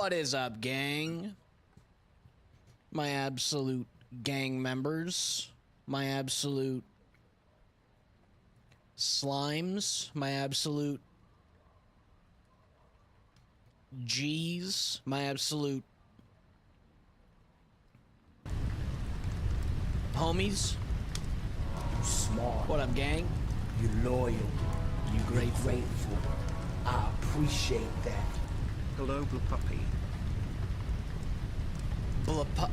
What is up, gang? My absolute gang members, my absolute slimes, my absolute G's, my absolute homies. You smart. What up, gang? You loyal. You grateful. I appreciate that. Hello, Blue Puppy.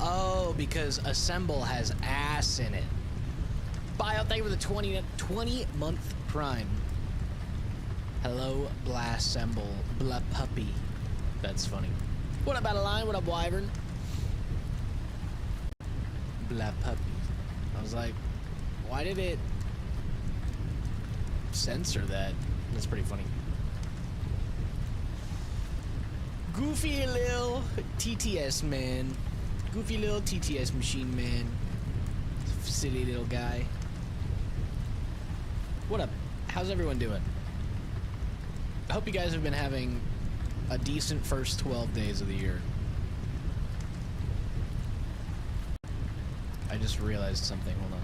Oh, because Assemble has ass in it. Bio, thank you for the 20-month prime. Hello, Blassemble, Blah Puppy. That's funny. What up, Adeline? What up, Wyvern? Blah Puppy. I was like, why did it censor that? That's pretty funny. Goofy little TTS man. Goofy little TTS machine man. Silly little guy. What up? How's everyone doing? I hope you guys have been having a decent first 12 days of the year. I just realized something. Hold on.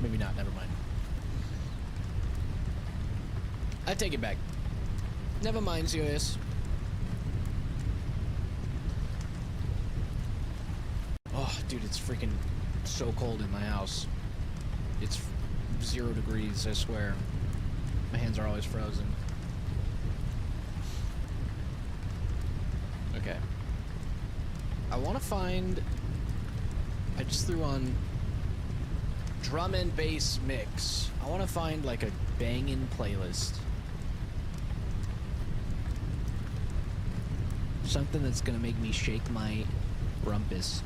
Maybe not, never mind. I take it back. Never mind, COS. Oh, dude, it's freaking so cold in my house. It's 0 degrees, I swear. My hands are always frozen. Okay. I want to find... I just threw on drum and bass mix. I want to find like a bangin' playlist. Something that's gonna make me shake my rumpus.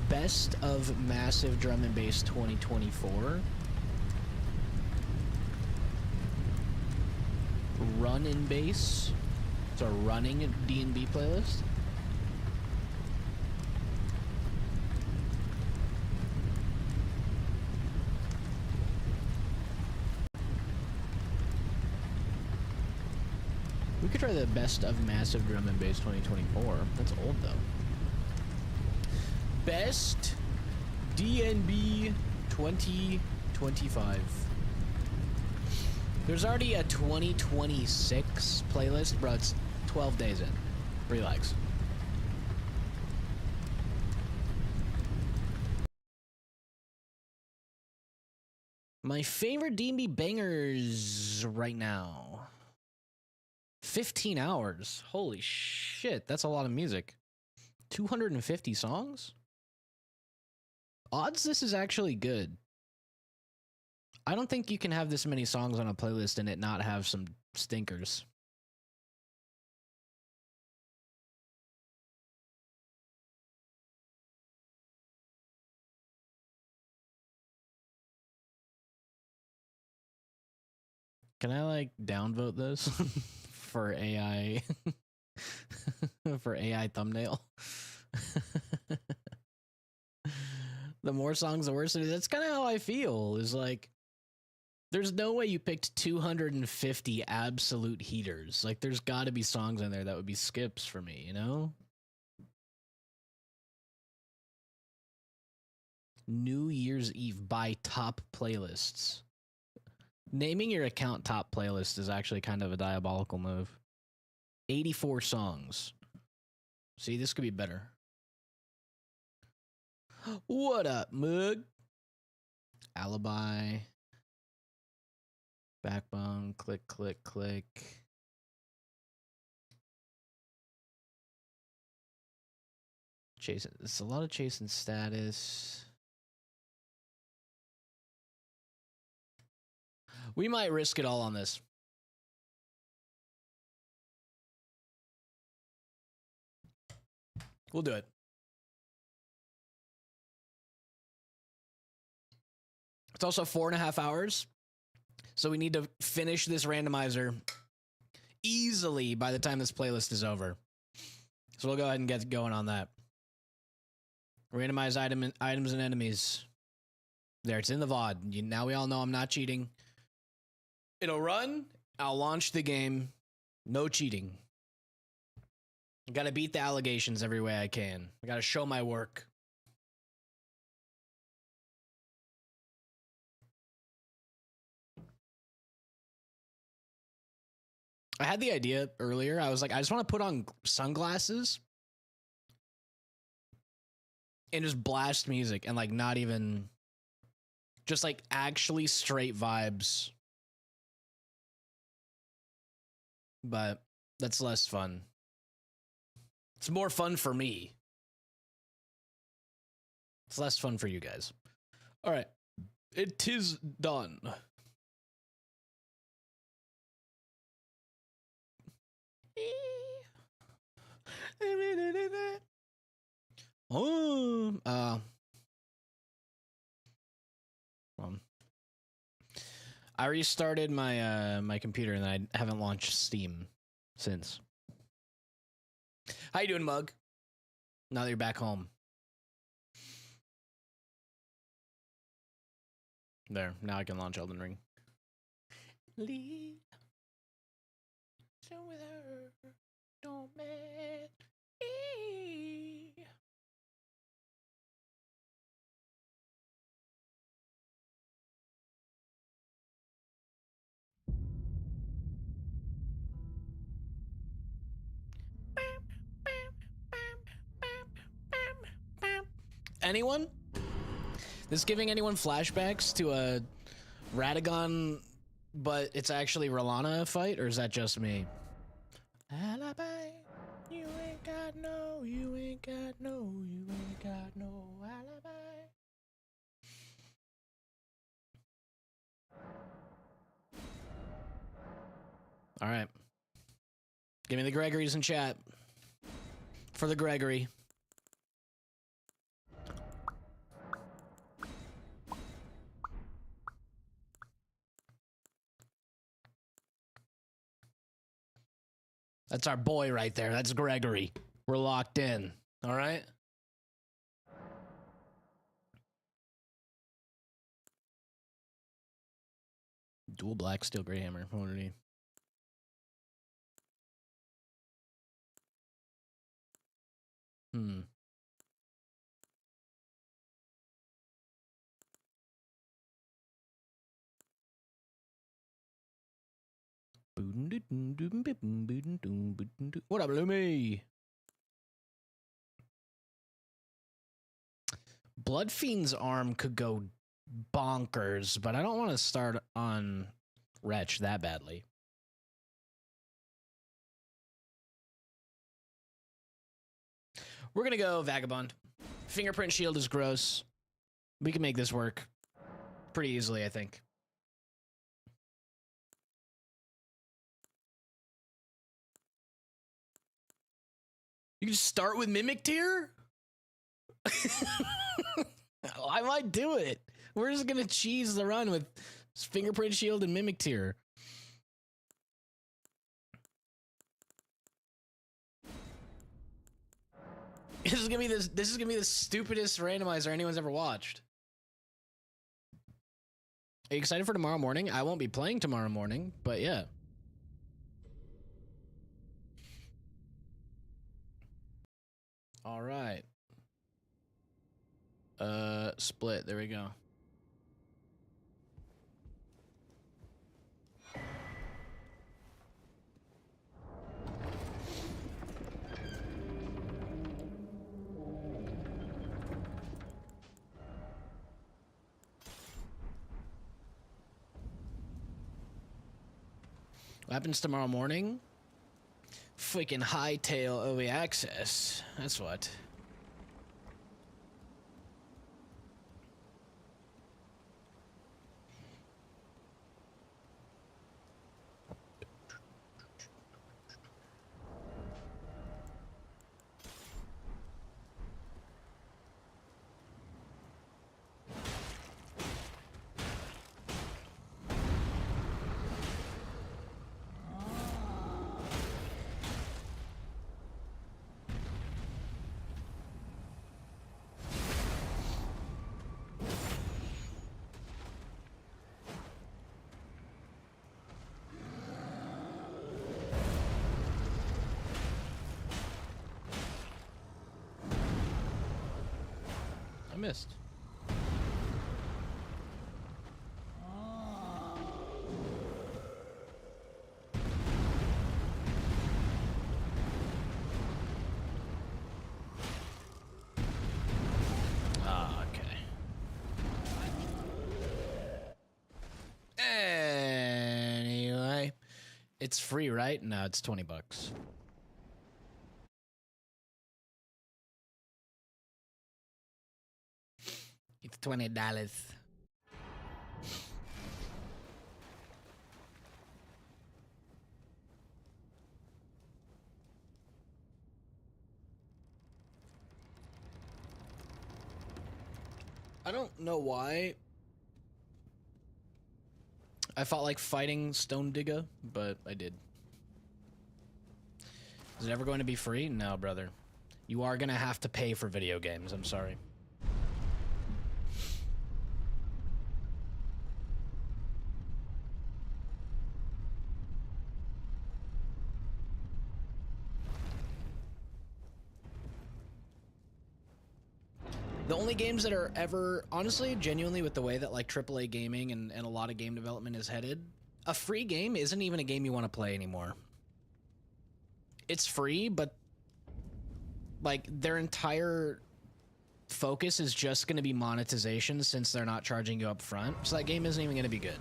Best of Massive Drum and Bass 2024. Run and Bass. It's a running D&B playlist. We could try the Best of Massive Drum and Bass 2024. That's old though. Best D&B 2025. There's already a 2026 playlist, bro. It's 12 days in. Relax. My favorite D&B bangers right now. 15 hours. Holy shit, that's a lot of music. 250 songs? Odds this is actually good. I don't think you can have this many songs on a playlist and it not have some stinkers. Can I like downvote this for AI for AI thumbnail? The more songs the worse it is. That's kind of how I feel. Is like there's no way you picked 250 absolute heaters. Like there's got to be songs in there that would be skips for me, you know? New Year's Eve by top playlists. Naming your account top playlist is actually kind of a diabolical move. 84 songs. See, this could be better. What up, Mug? Alibi. Backbone. Click, click, click. Chasing. It's a lot of chasing status. We might risk it all on this. We'll do it. It's also 4.5 hours. So we need to finish this randomizer easily by the time this playlist is over. So we'll go ahead and get going on that. Randomize items and enemies. There, it's in the VOD. Now we all know I'm not cheating. It'll run. I'll launch the game. No cheating. I gotta beat the allegations every way I can. I gotta show my work. I had the idea earlier. I was like, I just want to put on sunglasses and just blast music and like not even just like actually straight vibes. But that's less fun. It's more fun for me. It's less fun for you guys. All right. It is done. I restarted my my computer and I haven't launched Steam since. How you doing, Mug? Now that you're back home. There, now I can launch Elden Ring. Lead. So with her, don't mad. Anyone? This giving anyone flashbacks to a Radagon, but it's actually Rolana fight, or is that just me? Alibi, you ain't got no, you ain't got no, you ain't got no alibi. All right. Give me the Gregory's in chat. For the Gregory. That's our boy right there. That's Gregory. We're locked in. All right? Dual black steel gray hammer. What do you need? What up, Lumi? Bloodfiend's arm could go bonkers, but I don't want to start on Wretch that badly. We're gonna go Vagabond. Fingerprint shield is gross. We can make this work pretty easily, I think. You can start with Mimic Tier? I might do it. We're just gonna cheese the run with Fingerprint Shield and Mimic Tier. This is gonna be the stupidest randomizer anyone's ever watched. Are you excited for tomorrow morning? I won't be playing tomorrow morning, but yeah. All right. Split. There we go. What happens tomorrow morning? Freaking hightail OE access. That's what. missed. Ah, okay. Anyway, it's free, right? No, it's 20 bucks. It's $20. I don't know why I felt like fighting Stone Digger, but I did. Is it ever going to be free? No, brother. You are going to have to pay for video games. I'm sorry. The only games that are ever, honestly, genuinely, with the way that like AAA gaming and a lot of game development is headed, a free game isn't even a game you want to play anymore. It's free, but like their entire focus is just going to be monetization since they're not charging you up front. So that game isn't even going to be good.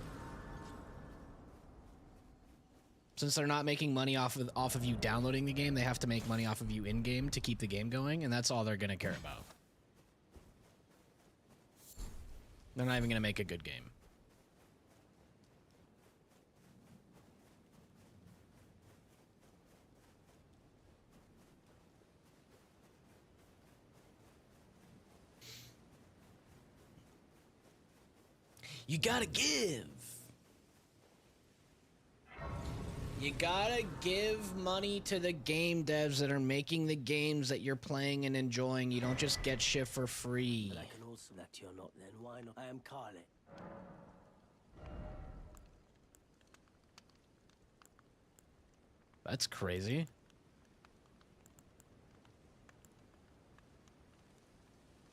Since they're not making money off of you downloading the game, they have to make money off of you in-game to keep the game going, and that's all they're going to care about. They're not even going to make a good game. You gotta give. You gotta give money to the game devs that are making the games that you're playing and enjoying. You don't just get shit for free. But I can also that you're not then. Why not? I am Carly. That's crazy.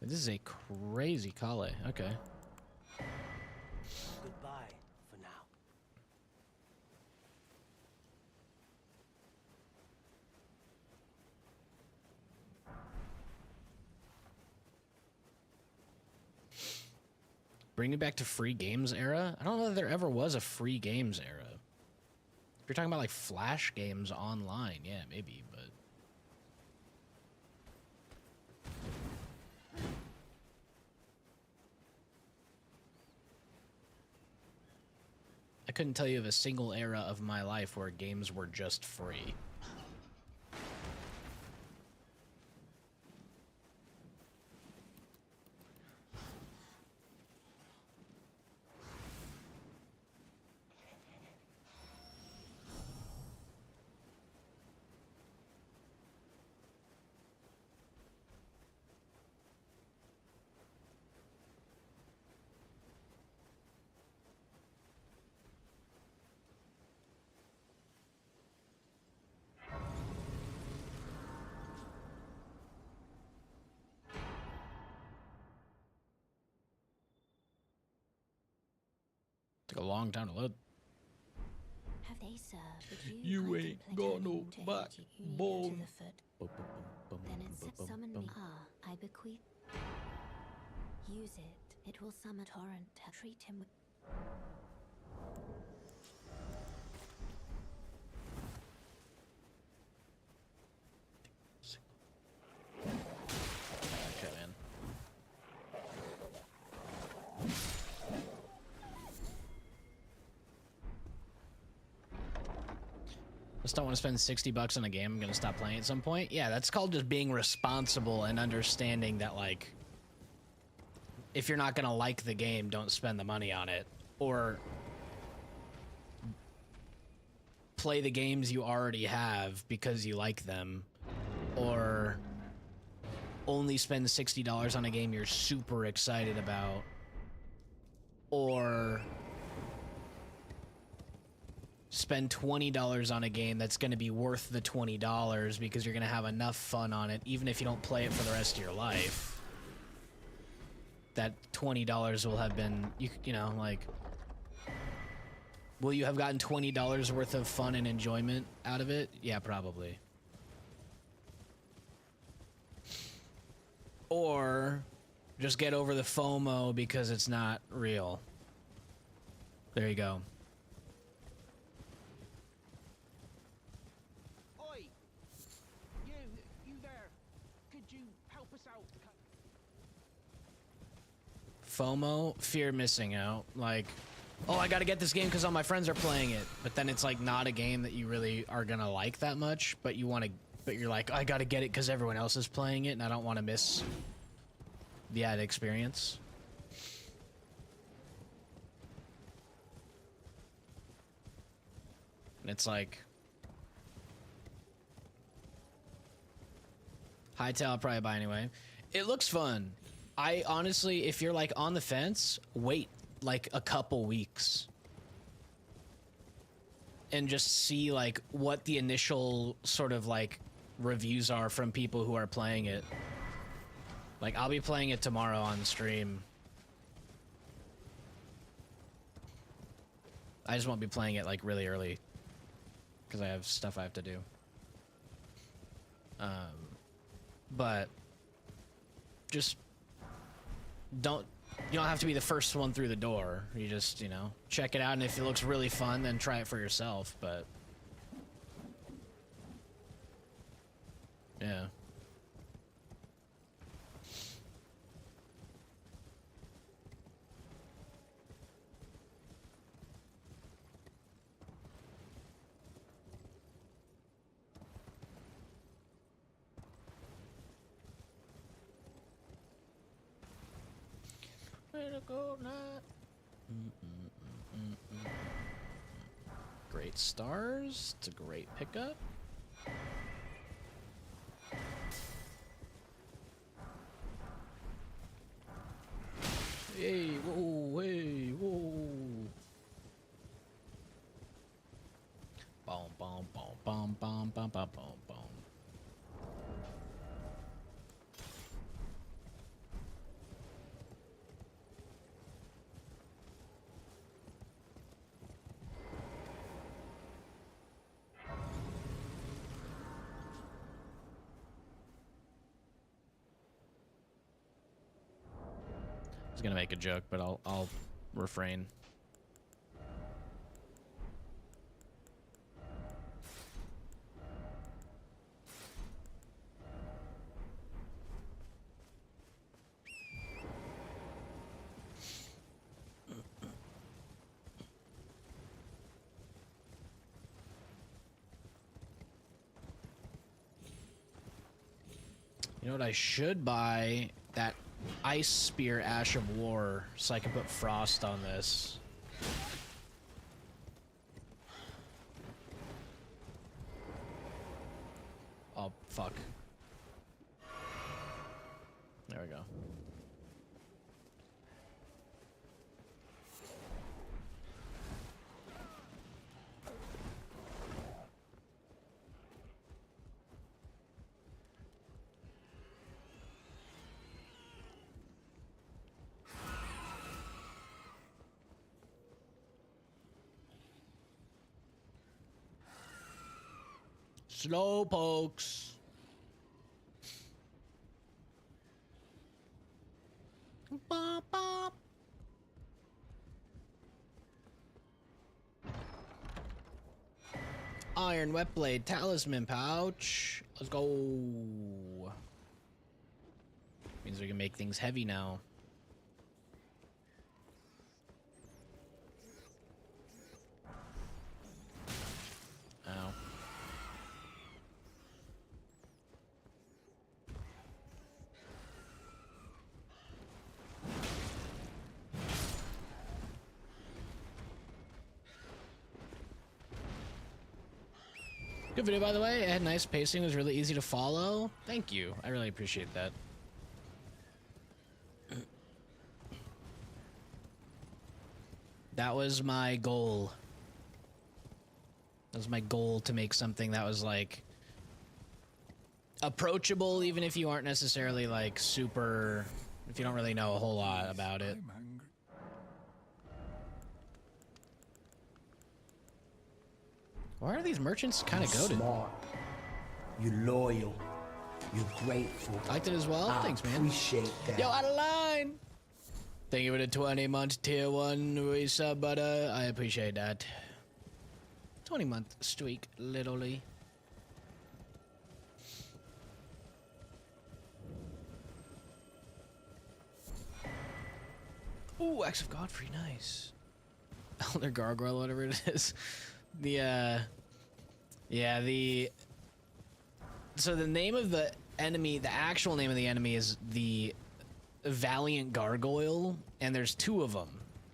This is a crazy Kale. Okay. Goodbye for now. Bring me back to free games era? I don't know that there ever was a free games era. If you're talking about like Flash games online, yeah, maybe, but... I couldn't tell you of a single era of my life where games were just free. Took a long time to load. Have they served You ain't got no backbone. Then it's summon me. Ah, I bequeath. Use it. It will summon torrent. Treat him with. Okay, man. Just don't want to spend 60 bucks on a game I'm gonna stop playing at some point. Yeah, that's called just being responsible and understanding that, like, if you're not gonna like the game, don't spend the money on it. Or play the games you already have because you like them. Or only spend $60 on a game you're super excited about. Or spend $20 on a game that's going to be worth the $20 because you're going to have enough fun on it, even if you don't play it for the rest of your life. that $20 will have been, you know, like, will you have gotten $20 worth of fun and enjoyment out of it? Yeah, probably. Or just get over the FOMO because it's not real. There you go. Oi! You there? Could you help us out? FOMO, fear missing out. Like, oh, I gotta get this game because all my friends are playing it. But then it's like not a game that you really are gonna like that much. But you want to, but you're like, I gotta get it because everyone else is playing it, and I don't want to miss the added experience. And it's like, Hightail I'll probably buy anyway. It looks fun. I honestly, if you're like on the fence, wait like a couple weeks and just see like what the initial sort of like reviews are from people who are playing it. Like, I'll be playing it tomorrow on stream. I just won't be playing it like really early because I have stuff I have to do. But just you don't have to be the first one through the door. You just, you know, check it out, and if it looks really fun, then try it for yourself. But yeah. Great stars. It's a great pickup. Hey, whoa, hey, whoa. Boom, boom, boom, boom, boom, boom, boom, boom, boom. I was gonna make a joke, but I'll refrain. You know what I should buy? That Ice Spear Ash of War, so I can put frost on this. Oh, fuck. There we go. Slow pokes. Bop, bop. Iron Wet Blade Talisman Pouch. Let's go. Means we can make things heavy now. Ow. Good video, by the way. It had nice pacing. It was really easy to follow. Thank you. I really appreciate that. That was my goal. That was my goal, to make something that was like approachable, even if you aren't necessarily like super if you don't really know a whole lot about it. I'm hungry. Why are these merchants kind of goated? Smart. You loyal. You grateful. I liked it as well. I Thanks, man. appreciate that. Yo, out of line. Thank you for the 20-month tier 1 resub, butter. I appreciate that. 20-month streak, literally. Ooh, Axe of Godfrey, nice. Elder Gargoyle, whatever it is. So the name of the enemy, the actual name of the enemy is the Valiant Gargoyle, and there's 2 of them.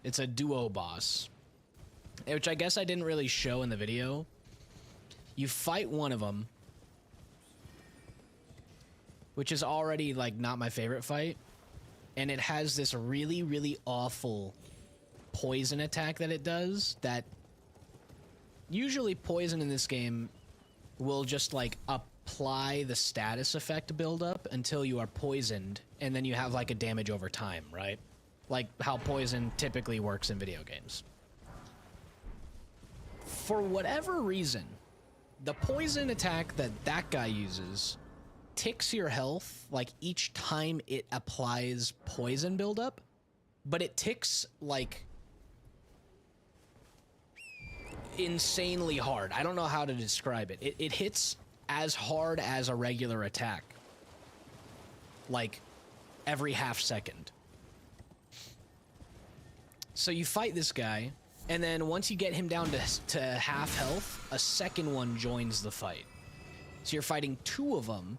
It's a duo boss, which I guess I didn't really show in the video. You fight one of them, which is already like not my favorite fight, and it has this really, really awful poison attack that it does. That usually poison in this game will just like apply the status effect buildup until you are poisoned, and then you have like a damage over time, right? Like how poison typically works in video games. For whatever reason, the poison attack that guy uses ticks your health like each time it applies poison buildup, but it ticks like insanely hard. I don't know how to describe it. It hits as hard as a regular attack, like every half second. So you fight this guy, and then once you get him down to half health, a second one joins the fight. So you're fighting 2 of them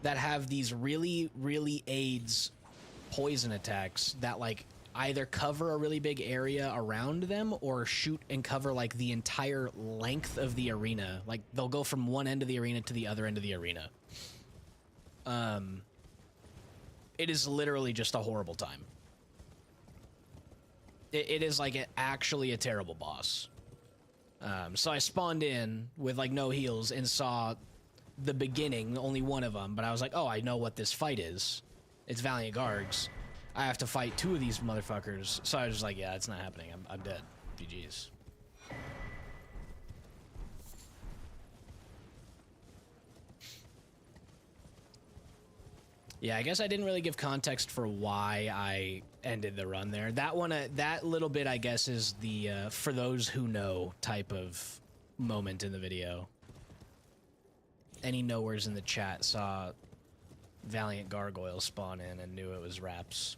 that have these really, really AIDS poison attacks that like either cover a really big area around them or shoot and cover like the entire length of the arena. Like they'll go from one end of the arena to the other end of the arena. It is literally just a horrible time. It is like actually a terrible boss. So I spawned in with like no heals and saw the beginning, only one of them, but I was like, oh, I know what this fight is. It's Valiant Gargs. I have to fight 2 of these motherfuckers. So I was just like, yeah, it's not happening. I'm dead. GG's. Yeah, I guess I didn't really give context for why I ended the run there. That one, that little bit, I guess, is the for those who know type of moment in the video. Any knowers in the chat saw Valiant Gargoyle spawn in and knew it was Raps.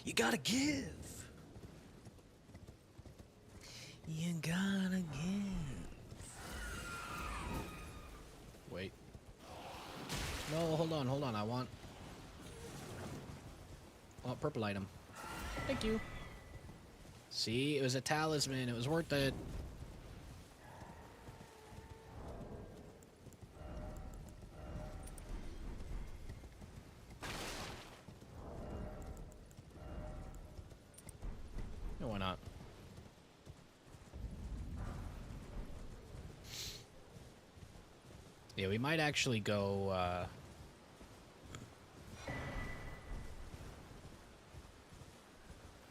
You gotta give. You gotta give. Wait. No, hold on. I want purple item. Thank you. See, it was a talisman. It was worth it. No, why not? Yeah, we might actually go,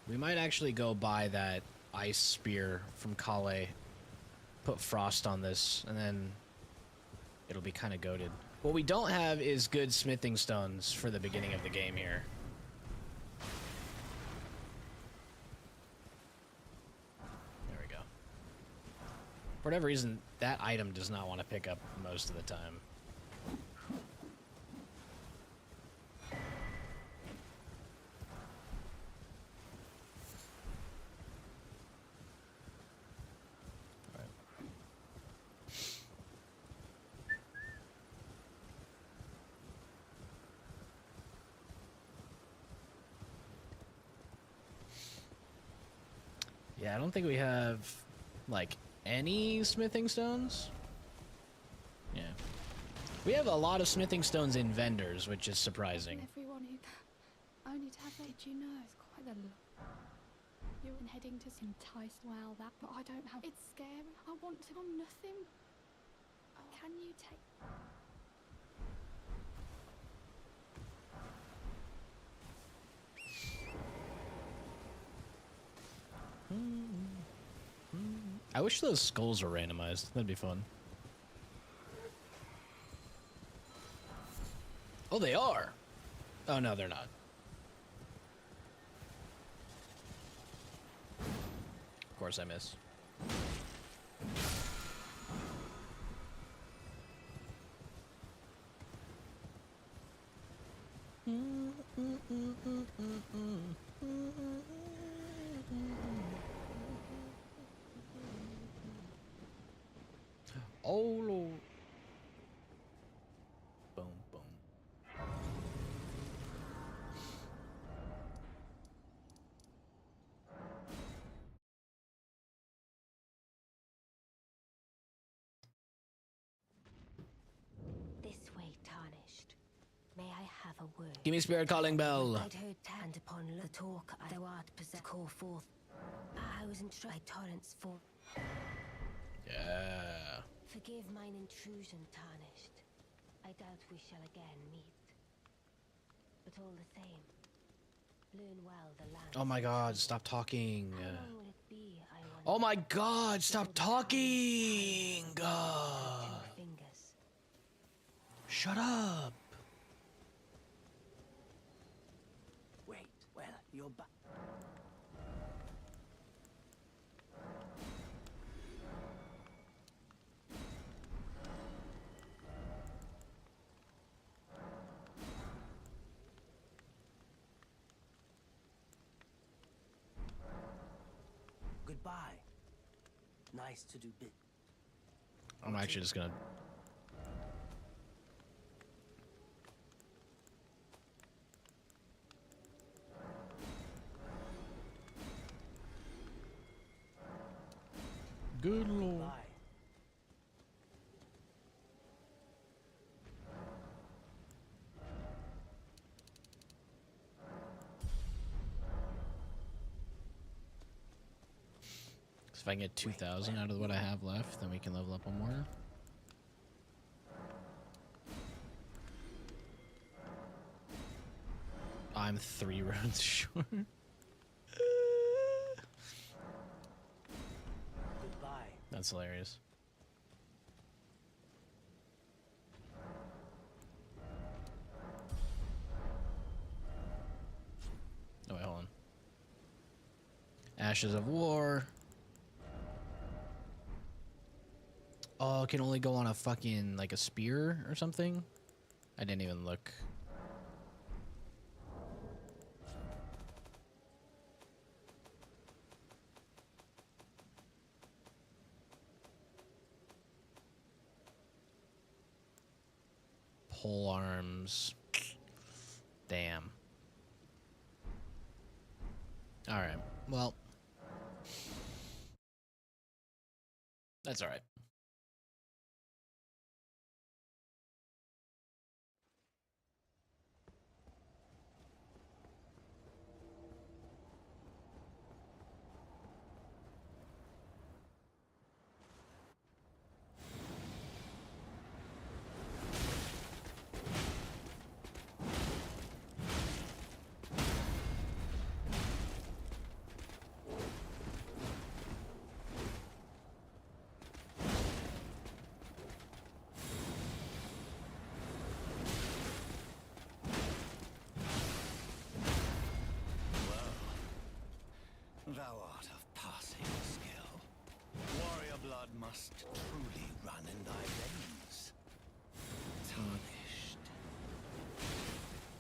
we might actually go buy that ice spear from Kale, put frost on this, and then it'll be kind of goated. What we don't have is good smithing stones for the beginning of the game here. There we go. For whatever reason, that item does not want to pick up most of the time. Yeah, I don't think we have, like, any smithing stones. Yeah. We have a lot of smithing stones in vendors, which is surprising. Everyone who only to have it, did you know? It's quite a look. You're heading to entice. Well, that, but I don't have. It's scary. I want to on nothing. Can you take? I wish those skulls were randomized. That'd be fun. Oh, they are. Oh, no, they're not. Of course I miss. Oh, Lord. Boom, boom. This way, tarnished. May I have a word? Give me spirit calling bell. I'd heard and upon the talk thou art possessed call forth. I was entrusted by torrents for. Yeah. Forgive mine intrusion, tarnished. I doubt we shall again meet. But all the same, learn well the land. Oh my god, stop talking. How long will it be, I wonder? Oh my god, stop talking. Two fingers. Shut up. Wait, well, you're back. Goodbye. Nice to do bit. I'm actually just gonna. Good lord. Bye. If I can get 2,000 out of what I have left, then we can level up one more. I'm 3 rounds short. Goodbye. That's hilarious. Oh wait, hold on. Ashes of War. Oh, it can only go on a fucking, like a spear or something? I didn't even look. Pole arms. Damn. Alright, well. That's alright. Thou art of passing skill. Warrior blood must truly run in thy veins. Tarnished.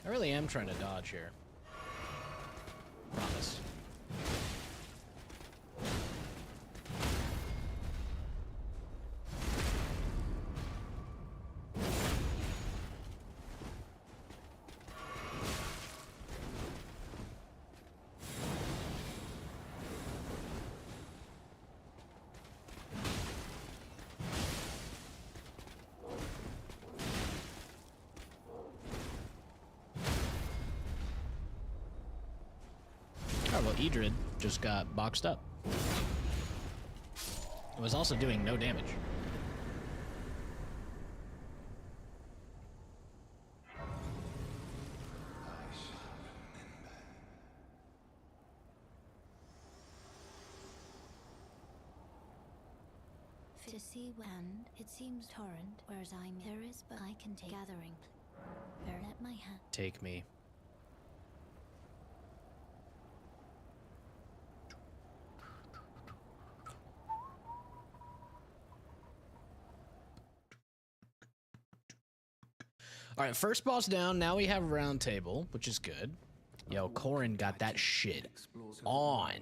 I really am trying to dodge here. Promise. Alright, well, Idrid just got boxed up. It was also doing no damage. To see when it seems torrent, whereas there is, but I can take gathering. Let my hand. Take me. Alright, first boss down. Now we have a round table, which is good. Yo, Corrin got that shit on.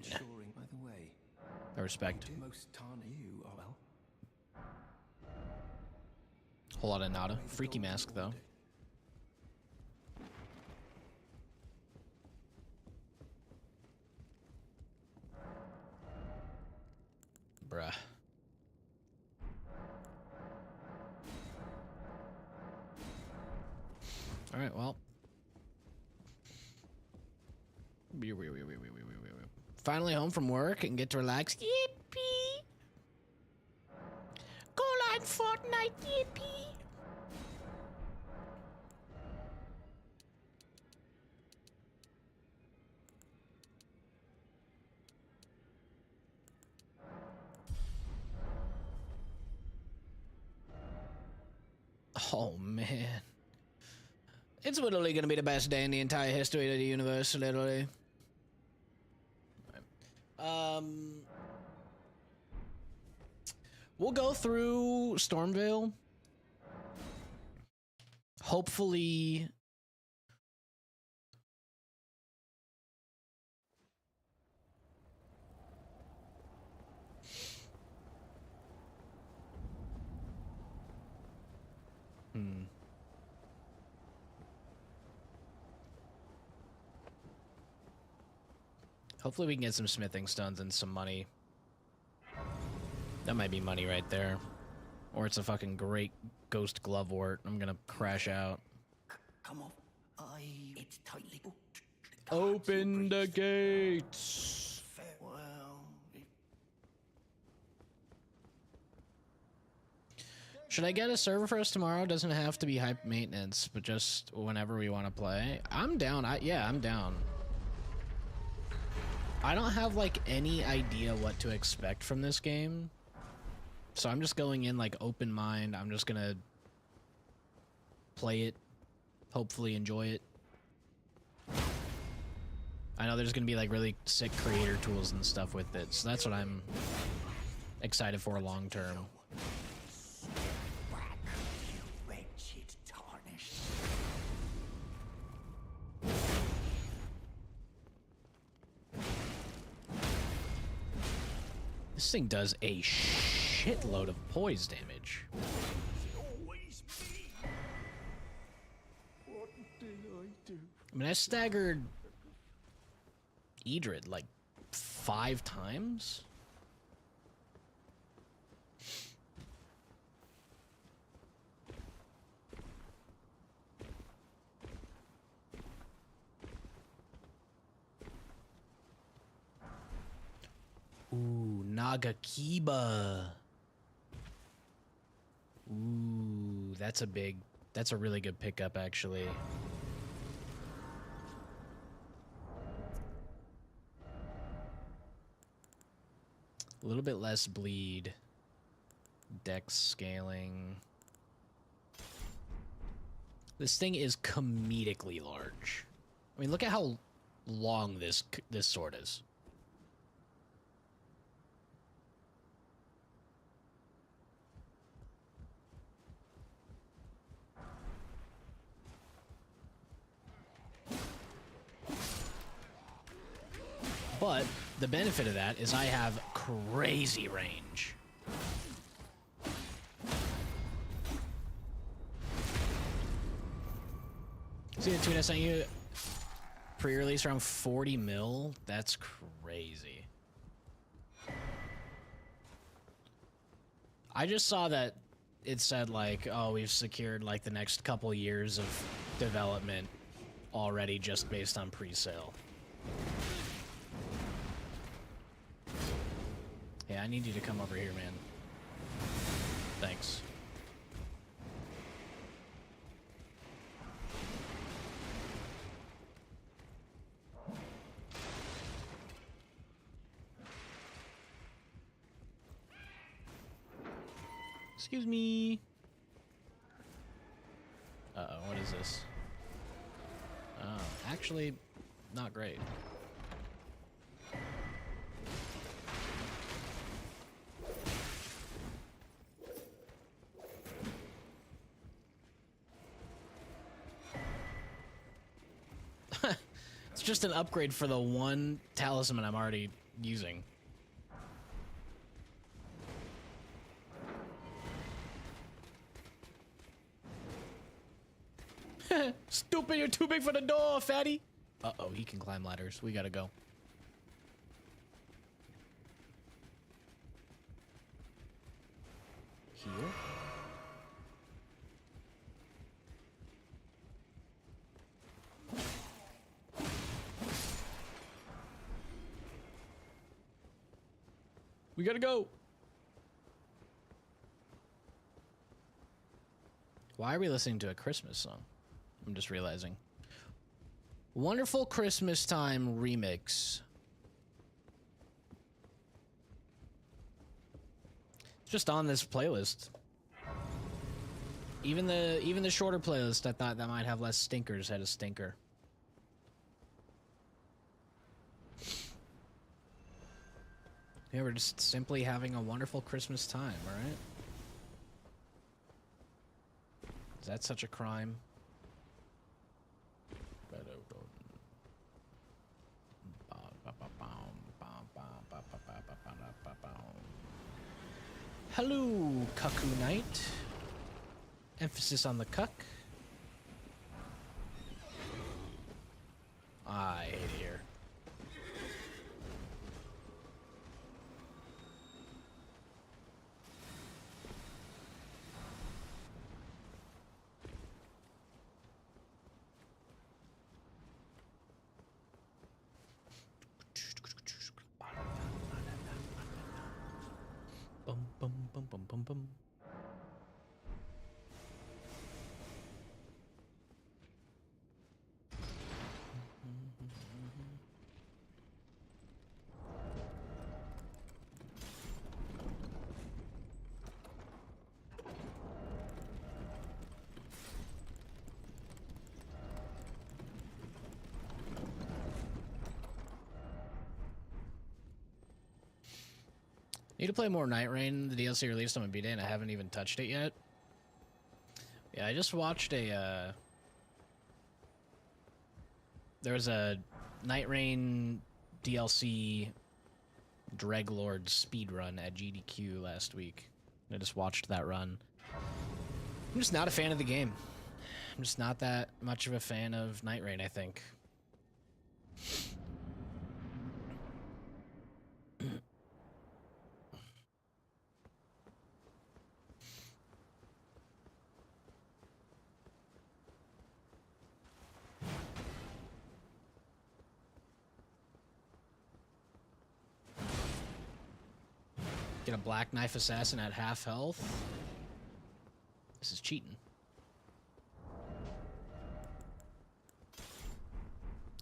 I respect. Whole lot of nada. Freaky mask, though. Bruh. Alright, well. Finally home from work and get to relax. Yippee! Go like Fortnite, yippee! Oh, man. It's literally gonna be the best day in the entire history of the universe, literally. We'll go through Stormvale. Hopefully... Hopefully we can get some smithing stones and some money. That might be money right there. Or it's a fucking great ghost glove wart. I'm gonna crash out. Come on. It's tightly booked. Open the gates! Well... Should I get a server for us tomorrow? Doesn't have to be high maintenance, but just whenever we want to play. I'm down. Yeah, I'm down. I don't have, like, any idea what to expect from this game. So I'm just going in, like, open mind. I'm just gonna play it. Hopefully enjoy it. I know there's gonna be, like, really sick creator tools and stuff with it. So that's what I'm excited for long term. This thing does a shitload of poise damage. I mean, I staggered Idrid like 5 times. Ooh, Nagakiba. Ooh, that's a really good pickup, actually. A little bit less bleed. Dex scaling. This thing is comedically large. I mean, look at how long this sword is. But the benefit of that is I have crazy range. See the tune I sent you? Pre-release around 40 mil? That's crazy. I just saw that it said like, oh, we've secured like the next couple years of development already just based on pre-sale. Yeah, I need you to come over here, man. Thanks. Excuse me. Uh-oh, what is this? Oh, actually, not great. It's just an upgrade for the one talisman I'm already using. Stupid, you're too big for the door, fatty. Uh-oh, he can climb ladders. We gotta go. Heal. We gotta go. Why are we listening to a Christmas song? I'm just realizing. Wonderful Christmas Time remix. It's just on this playlist. Even the shorter playlist, I thought that might have less stinkers, had a stinker. Yeah, we're just simply having a wonderful Christmas time, alright? Is that such a crime? Hello, Cuckoo Knight. Emphasis on the cuck. I hate it here. Bum bum bum bum bum bum. Need to play more Night Rain. The DLC released on my B-Day and I haven't even touched it yet. Yeah, I just watched a, there was a Night Rain DLC Dreglord speedrun at GDQ last week. I just watched that run. I'm just not a fan of the game. I'm just not that much of a fan of Night Rain, I think. Get a Black Knife Assassin at half health. This is cheating.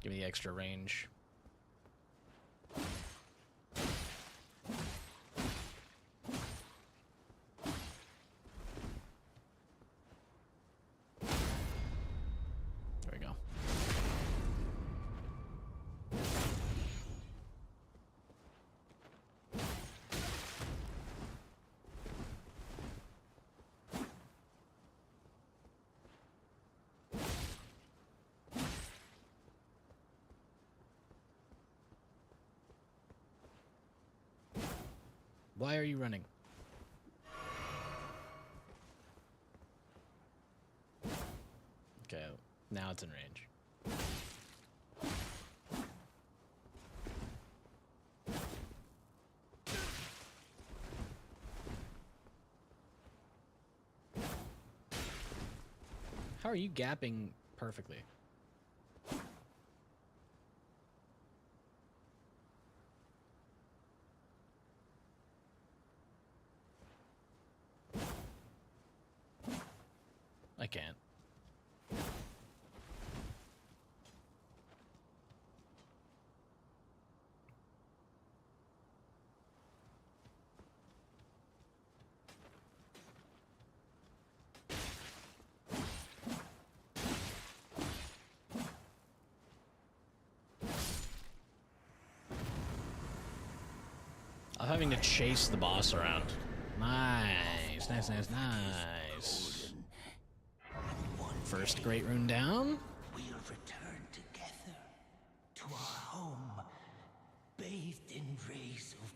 Give me the extra range. There we go. Why are you running? Okay, now it's in range. How are you gapping perfectly? I can't. I'm having to chase the boss around. Nice, nice, nice, nice. First great rune down. We'll return together to our home, bathed in rays of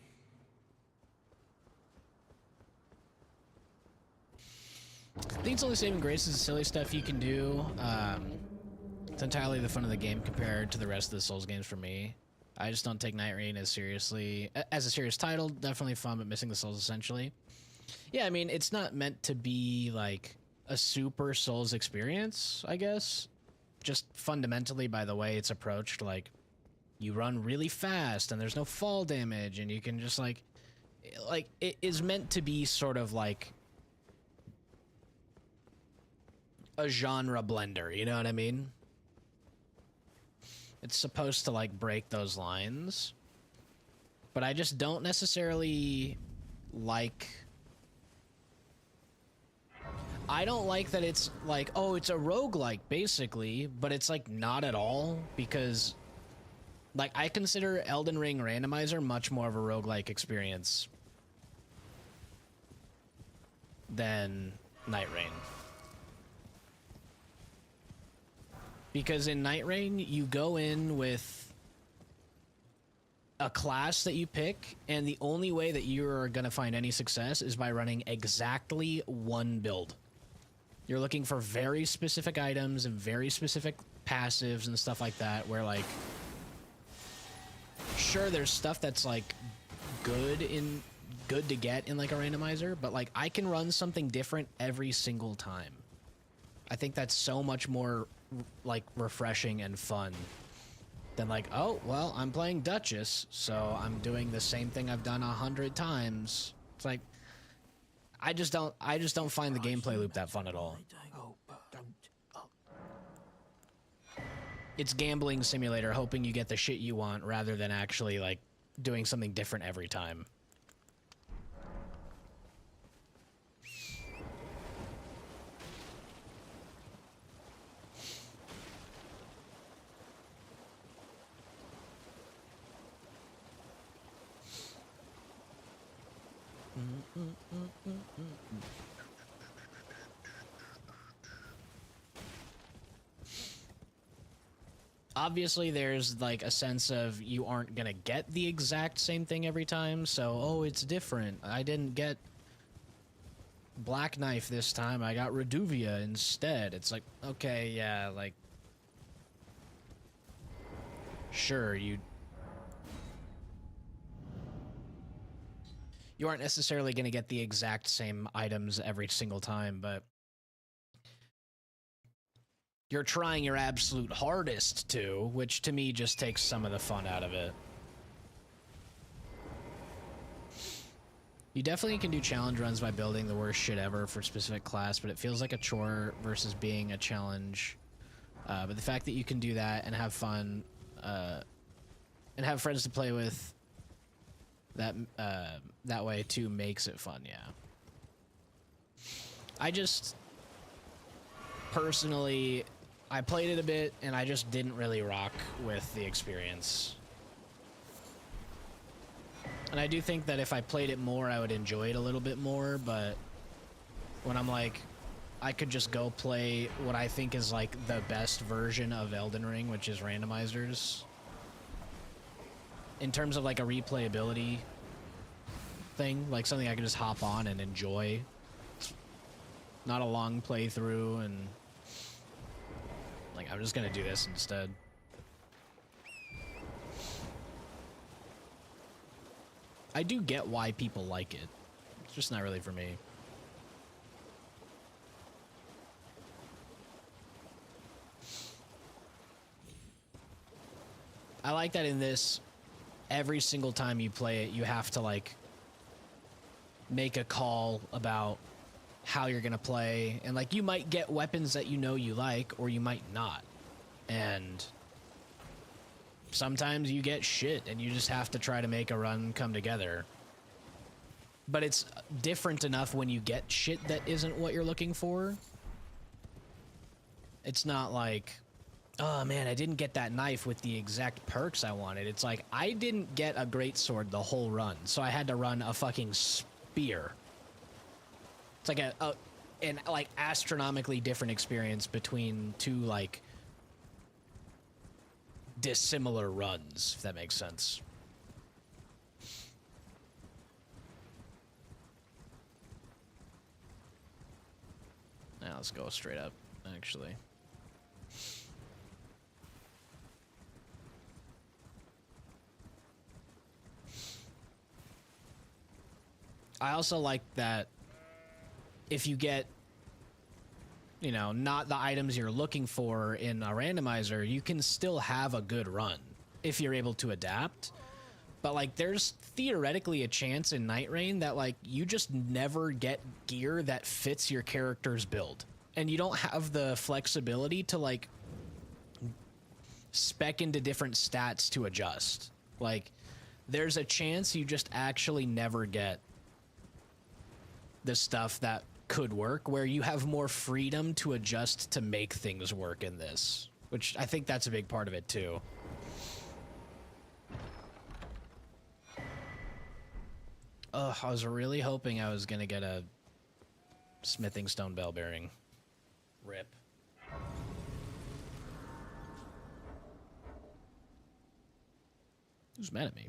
I think it's only saving grace is the silly stuff you can do. It's entirely the fun of the game compared to the rest of the Souls games for me. I just don't take Night Rain as seriously as a serious title. Definitely fun, but missing the Souls essentially. Yeah, I mean, it's not meant to be like a super Souls experience, I guess. Just fundamentally by the way it's approached, like you run really fast and there's no fall damage and you can just like it is meant to be sort of like a genre blender, you know what I mean? It's supposed to like break those lines, but I just don't necessarily like. I don't like that it's like, oh, it's a roguelike basically, but it's like not at all, because like I consider Elden Ring Randomizer much more of a roguelike experience than Night Rain. Because in Night Rain, you go in with a class that you pick, and the only way that you're going to find any success is by running exactly one build. You're looking for very specific items and very specific passives and stuff like that, where, like, sure, there's stuff that's, like, good to get in, like, a randomizer, but, like, I can run something different every single time. I think that's so much more like refreshing and fun than like, oh well, I'm playing Duchess, so I'm doing the same thing I've done 100 times. It's like I just don't find the gameplay loop that fun at all. It's gambling simulator, hoping you get the shit you want rather than actually like doing something different every time. Obviously, there's like a sense of you aren't gonna get the exact same thing every time, so, oh, it's different. I didn't get Black Knife this time, I got Reduvia instead. It's like, okay, yeah, like, sure, you aren't necessarily gonna get the exact same items every single time, but you're trying your absolute hardest to, which to me just takes some of the fun out of it. You definitely can do challenge runs by building the worst shit ever for a specific class, but it feels like a chore versus being a challenge. But the fact that you can do that and have fun, and have friends to play with that way too makes it fun, yeah. I just personally, I played it a bit and I just didn't really rock with the experience. And I do think that if I played it more, I would enjoy it a little bit more, but when I'm like, I could just go play what I think is like the best version of Elden Ring, which is randomizers. In terms of like a replayability thing, like something I can just hop on and enjoy. Not a long playthrough, and like I'm just gonna do this instead. I do get why people like it. It's just not really for me. I like that in this, every single time you play it, you have to like make a call about how you're gonna play, and like you might get weapons that you know you like, or you might not, and sometimes you get shit, and you just have to try to make a run come together. But it's different enough when you get shit that isn't what you're looking for. It's not like, oh man, I didn't get that knife with the exact perks I wanted. It's like, I didn't get a greatsword the whole run, so I had to run a fucking spear. It's like an like astronomically different experience between two like dissimilar runs, if that makes sense. Now let's go straight up, actually. I also like that if you get, you know, not the items you're looking for in a randomizer, you can still have a good run if you're able to adapt. But like, there's theoretically a chance in Night Rain that like you just never get gear that fits your character's build, and you don't have the flexibility to like spec into different stats to adjust. Like, there's a chance you just actually never get the stuff that could work, where you have more freedom to adjust to make things work in this, which I think that's a big part of it too. Ugh, I was really hoping I was gonna get a smithing stone bell bearing. Rip. Who's mad at me?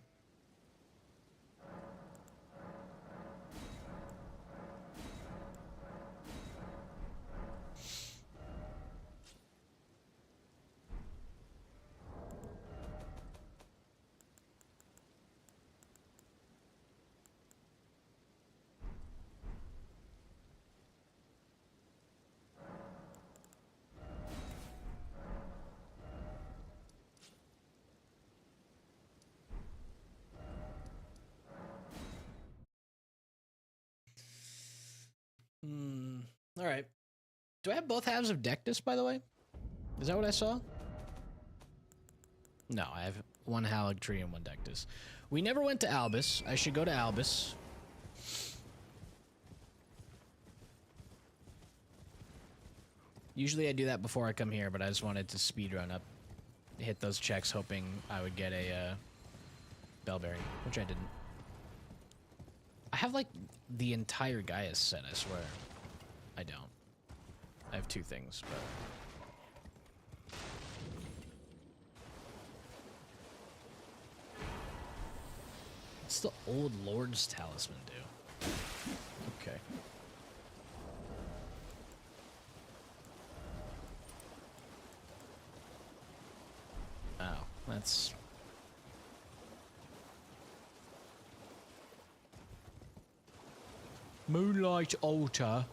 All right. Do I have both halves of Dectus, by the way? Is that what I saw? No, I have one Haligtree and one Dectus. We never went to Albus. I should go to Albus. Usually I do that before I come here, but I just wanted to speedrun up, hit those checks, hoping I would get a bell bearing, which I didn't. I have like the entire Gaius set, I swear. I don't. I have two things, but... What's the old Lord's Talisman do? Okay. Oh, that's... Moonlight Altar.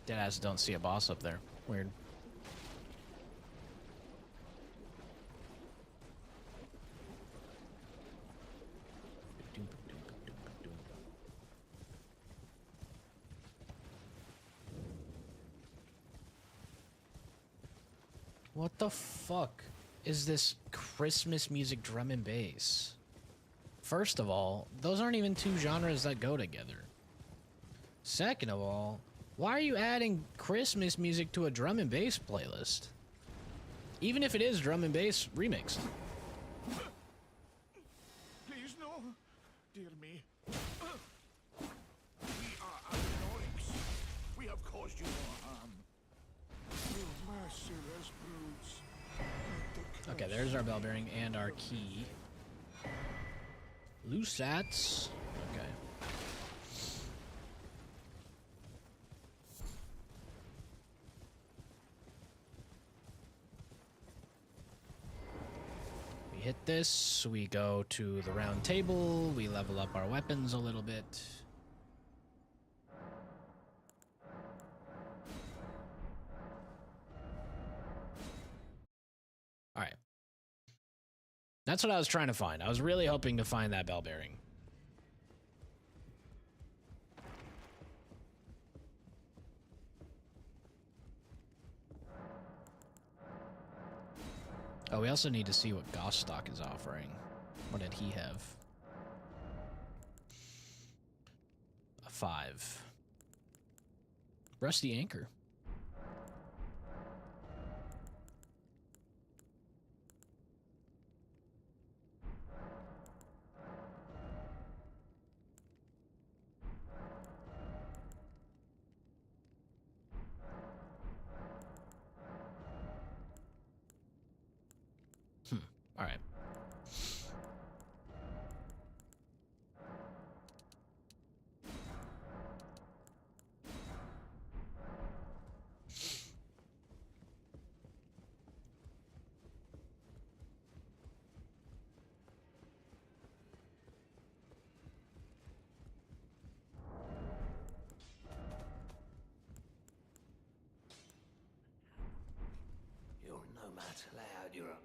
Deadass don't see a boss up there. Weird. What the fuck is this Christmas music drum and bass? First of all, those aren't even two genres that go together. Second of all, why are you adding Christmas music to a drum and bass playlist? Even if it is drum and bass remixed. Please no, dear me. We are Alcoholics. We have caused you no harm. You merciless brutes. Okay, there's our bell bearing and our key. Lusats. Okay. We hit this, we go to the round table, we level up our weapons a little bit. All right. That's what I was trying to find. I was really hoping to find that bell bearing. Oh, we also need to see what Gostock is offering. What did he have? A 5. Rusty Anchor. All right. You're no match allowed. You're a...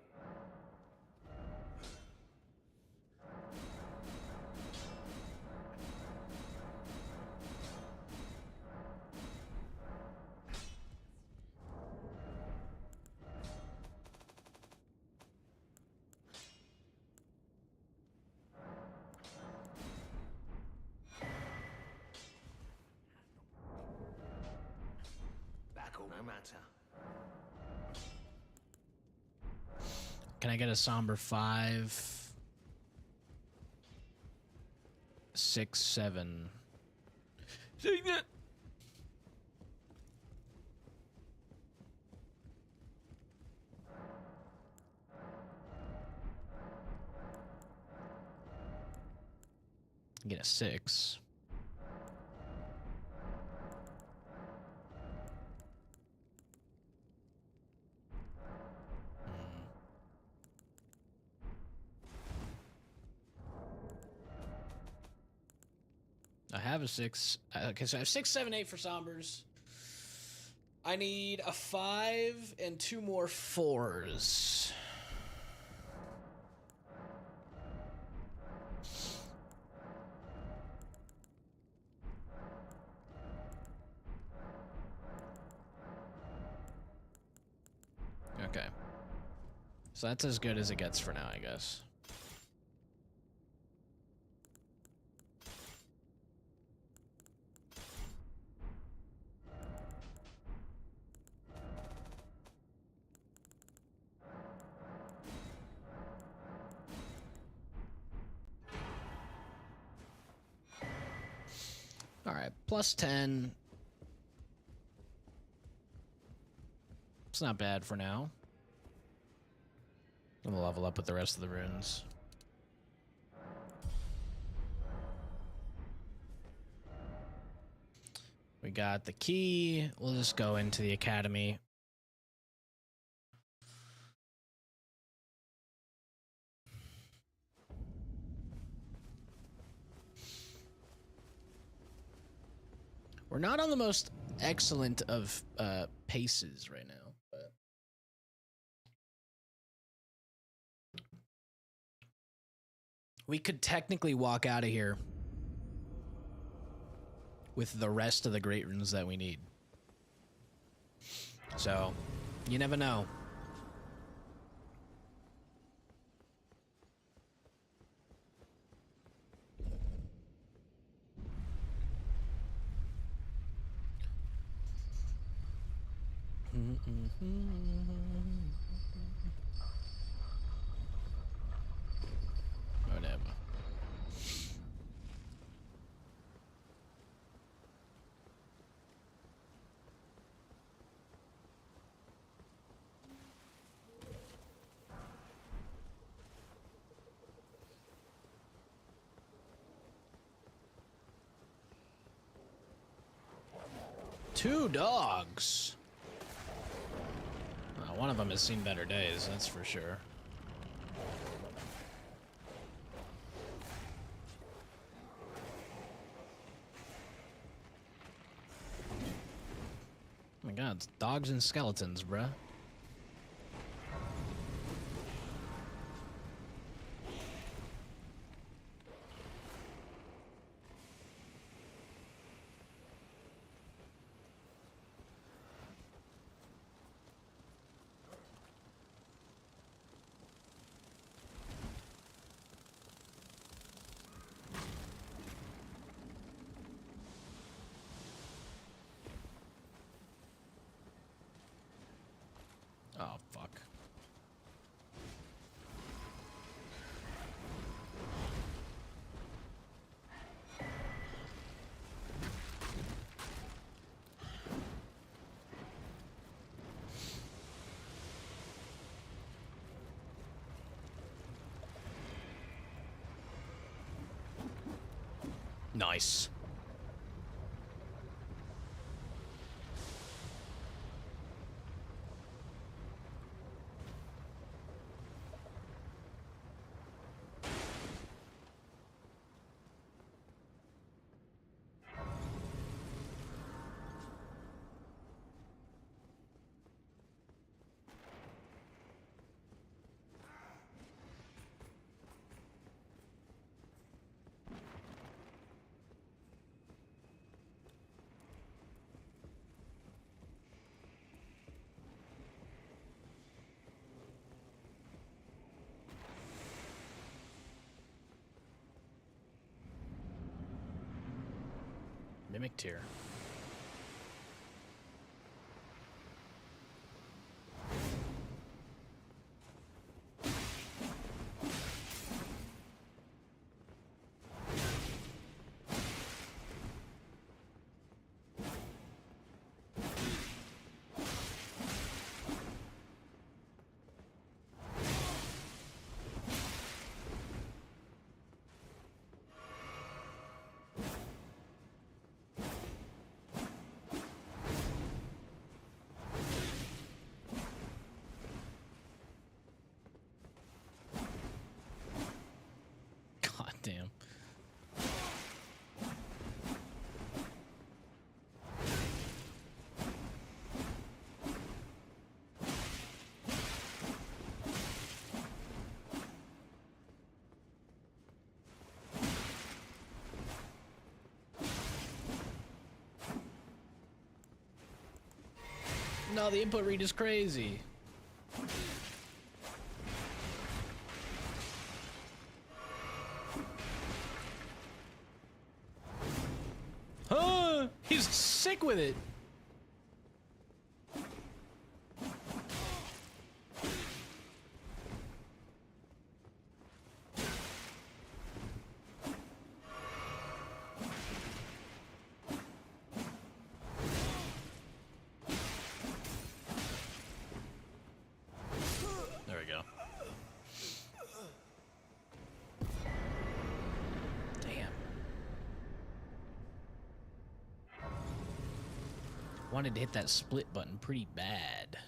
Back all no matter. Can I get a somber 5? 6, 7. Take that. Get a 6. I have a 6. Okay, so I have 6, 7, 8 for Sombers. I need a 5 and 2 more 4s. Okay. So that's as good as it gets for now, I guess. All right, plus 10. It's not bad for now. I'm gonna level up with the rest of the runes. We got the key. We'll just go into the academy. We're not on the most excellent of paces right now, but we could technically walk out of here with the rest of the great runes that we need. So, you never know. Whatever. 2 dogs. One of them has seen better days, that's for sure. Oh my god, it's dogs and skeletons, bruh. Oh, fuck. Nice. Mimic tier. God damn. No, the input read is crazy. Huh? He's sick with it. There we go. Damn. Wanted to hit that split button pretty bad.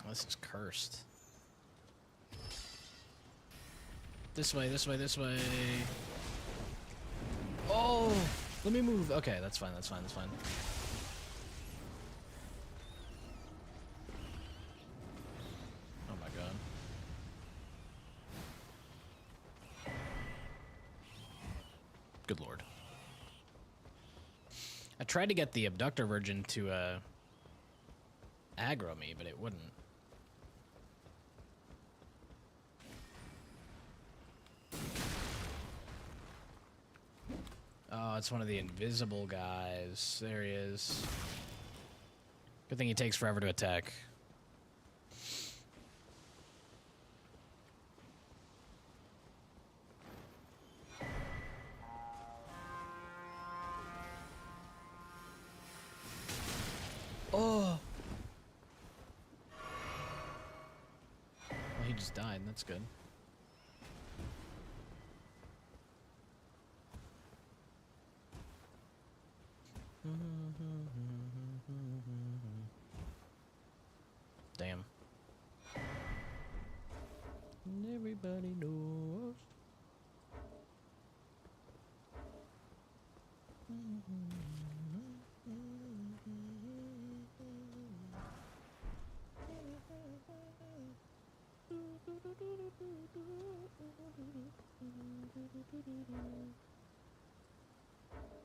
This is cursed. This way, this way, this way. Oh, let me move. Okay, that's fine, that's fine, that's fine. Oh my god. Good lord. I tried to get the abductor virgin to aggro me, but it wouldn't. Oh, it's one of the invisible guys. There he is. Good thing he takes forever to attack. just died. That's good. Damn. And everybody knows.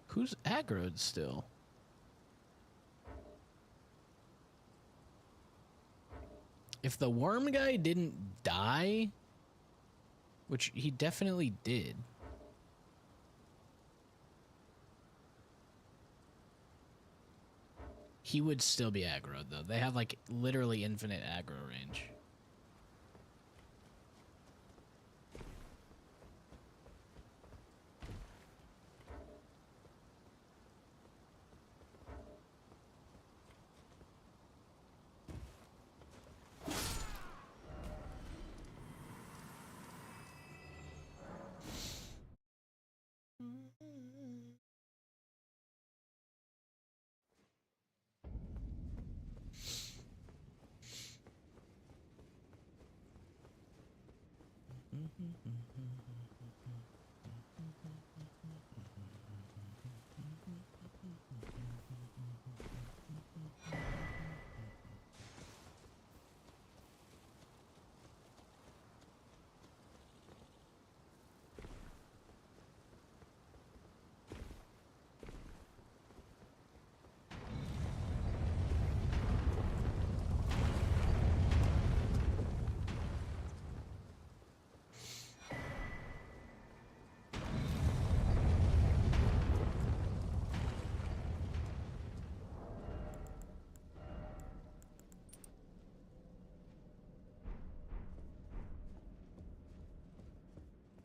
Who's aggroed still? If the worm guy didn't die, which he definitely did. He would still be aggroed though. They have like literally infinite aggro range.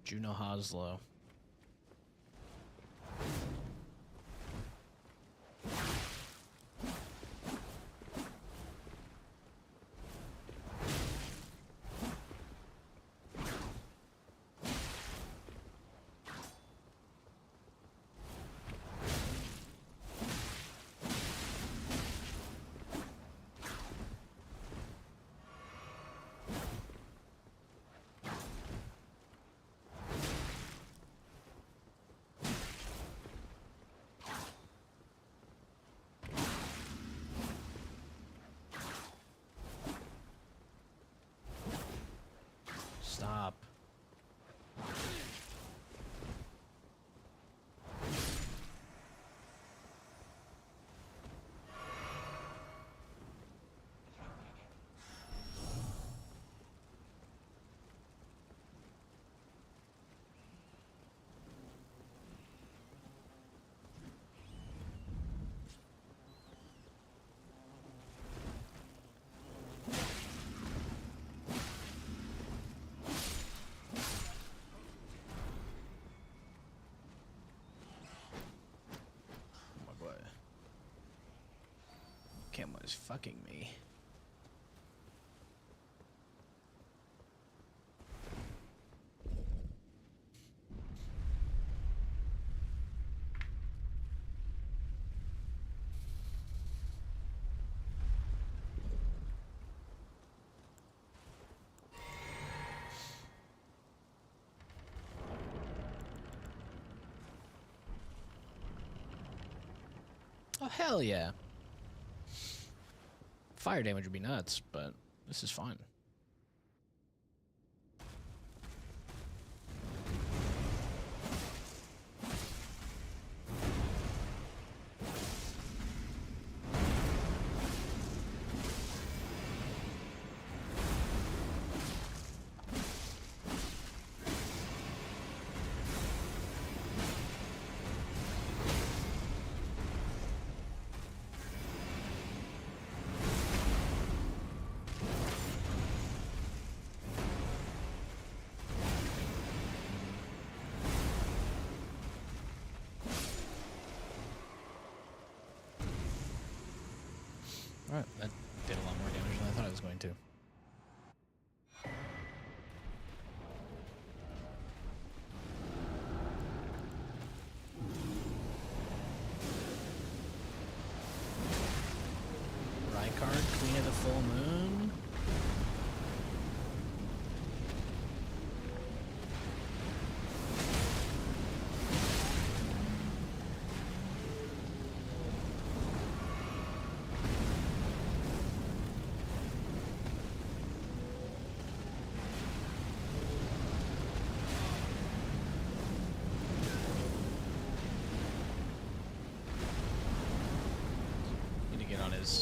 Juno Hoslow. Stop. Camera is fucking me. Oh, hell yeah. Fire damage would be nuts, but this is fine.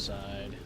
side.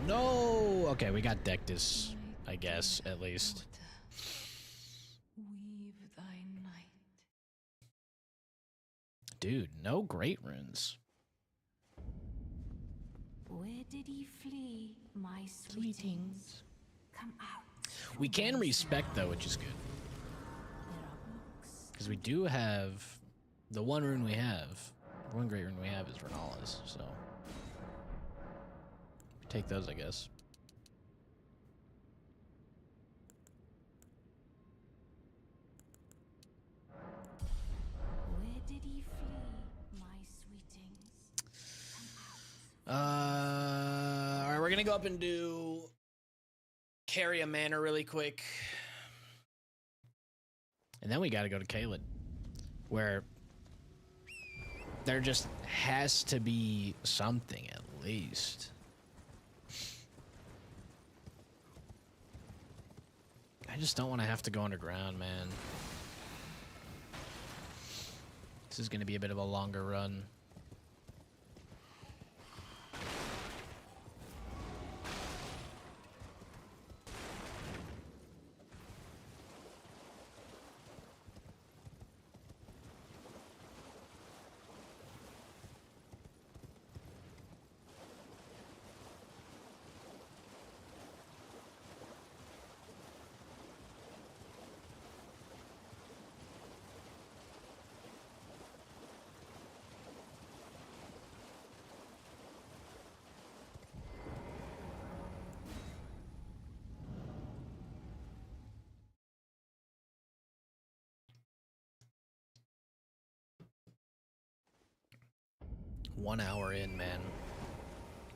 No! Okay, we got Dectus, I guess, at least. Weave thy night. Dude, no great runes. Where did he flee, my sweetings? Come out. We can respect, though, which is good. There are books. Because we do have... The one rune we have, the one great rune we have is Renala's, so... Take those, I guess. Where did he flee, my sweetings? Alright, we're gonna go up and do... Carry a mana really quick. And then we gotta go to Caelid. Where... There just has to be something, at least. I just don't want to have to go underground, man. This is going to be a bit of a longer run. One hour in, man.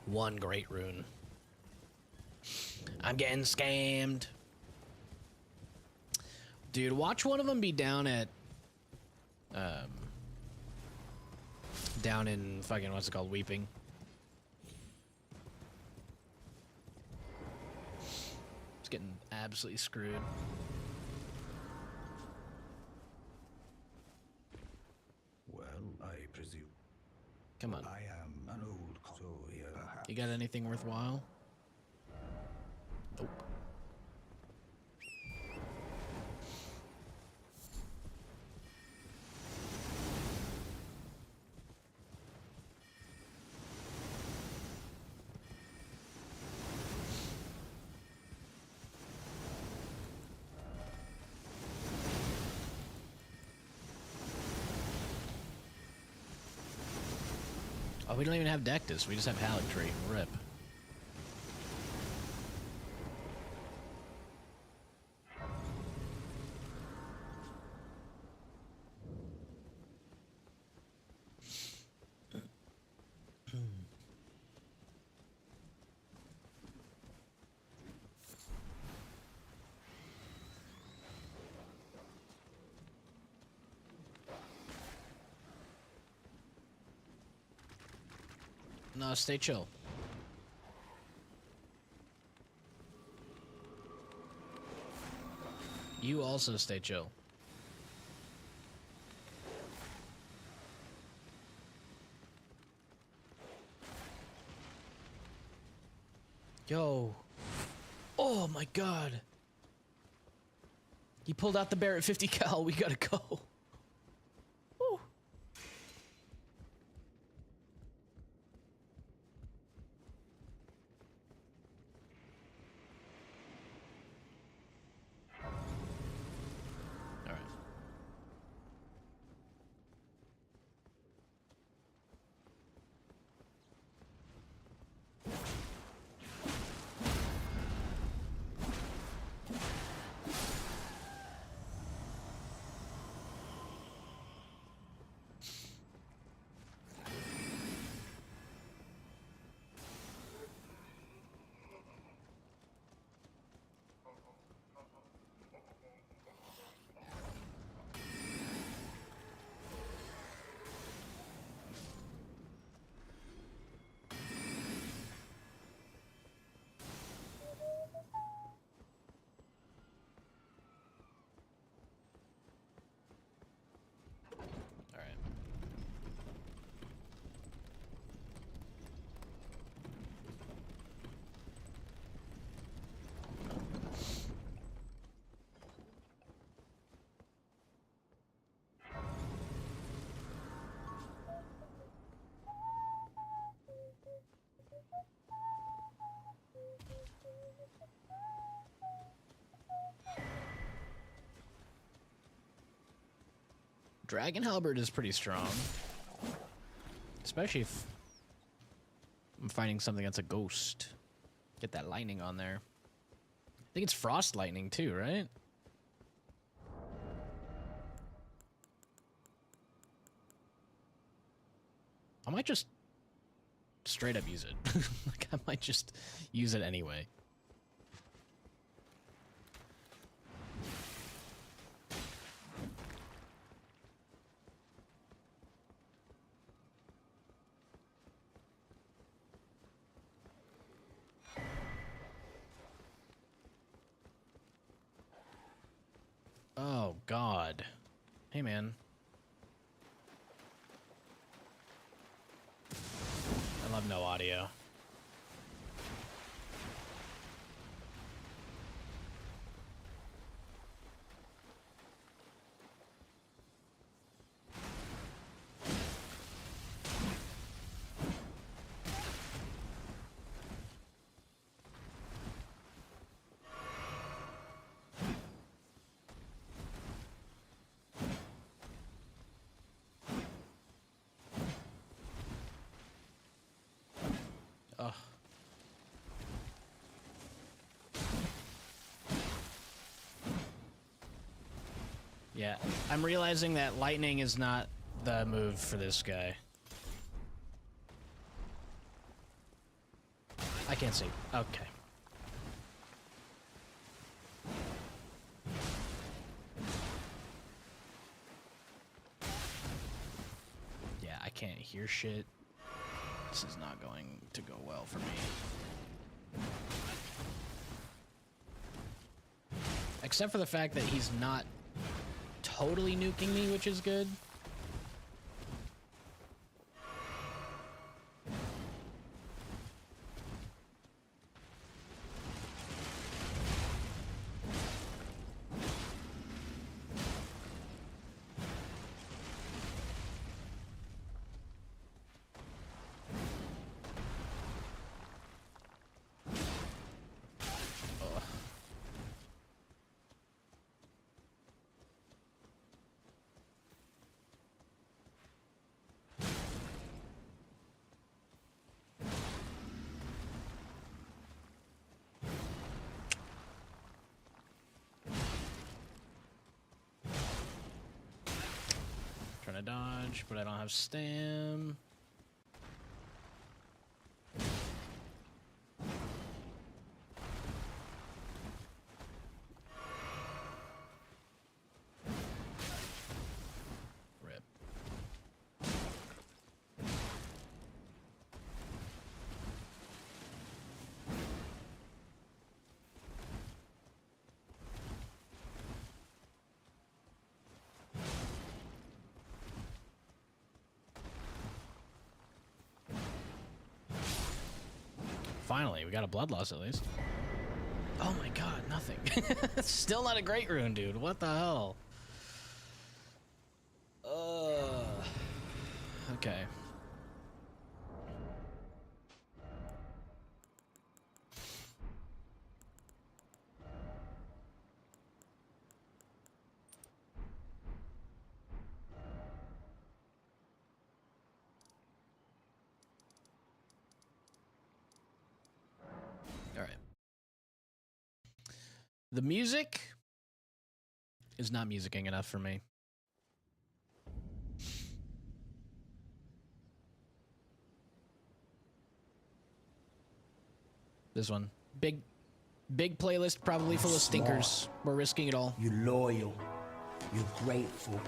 One great rune. I'm getting scammed. Dude, watch one of them be down at... down in fucking, what's it called, Weeping. It's getting absolutely screwed. Well, I presume. Come on. I am an old so here. You got anything worthwhile? Nope. Oh, we don't even have Dectus. We just have Haligtree. Rip. No, stay chill. You also stay chill. Yo. Oh my god. He pulled out the bear at 50 cal. We gotta go. Woo. Dragon Halberd is pretty strong. Especially if I'm finding something that's a ghost. Get that lightning on there. I think it's frost lightning too, right? I might just straight up use it. Like, I might just use it anyway. Oh, God. Hey, man. I love no audio. Ugh. Yeah, I'm realizing that lightning is not the move for this guy. I can't see. Okay. Yeah, I can't hear shit. This is not going to go well for me. Except for the fact that he's not totally nuking me, which is good. Trying to dodge, but I don't have stam. Rip. Finally, we got a blood loss at least. Oh my god, nothing. Still not a great rune, dude. What the hell? Okay. All right. The music is not musicking enough for me. This one. Big playlist, probably full of stinkers. We're risking it all. You're loyal. You're grateful.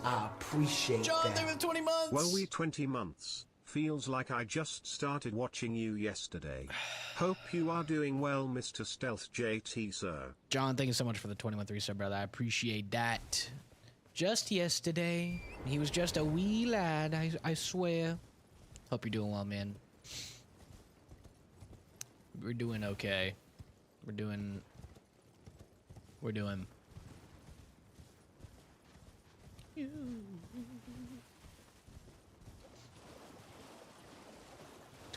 I appreciate John, that. thank you for 20 months. Well, we 20 months. Feels like I just started watching you yesterday. Hope you are doing well, Mr. Stealth JT, sir. John, thank you so much for the 21 3-sub, brother. I appreciate that. Just yesterday. He was just a wee lad, I swear. Hope you're doing well, man. We're doing okay. We're doing...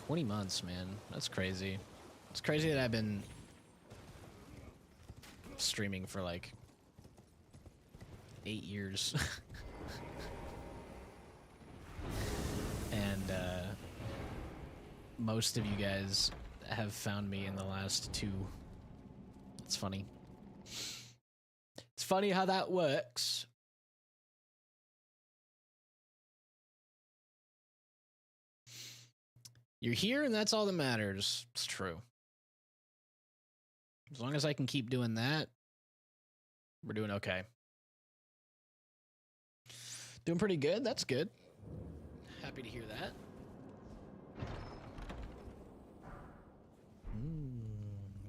20 months, man. That's crazy. It's crazy that I've been streaming for like 8 years. most of you guys have found me in the last 2. It's funny. It's funny how that works. You're here and that's all that matters. It's true. As long as I can keep doing that, we're doing okay. Doing pretty good. That's good. Happy to hear that.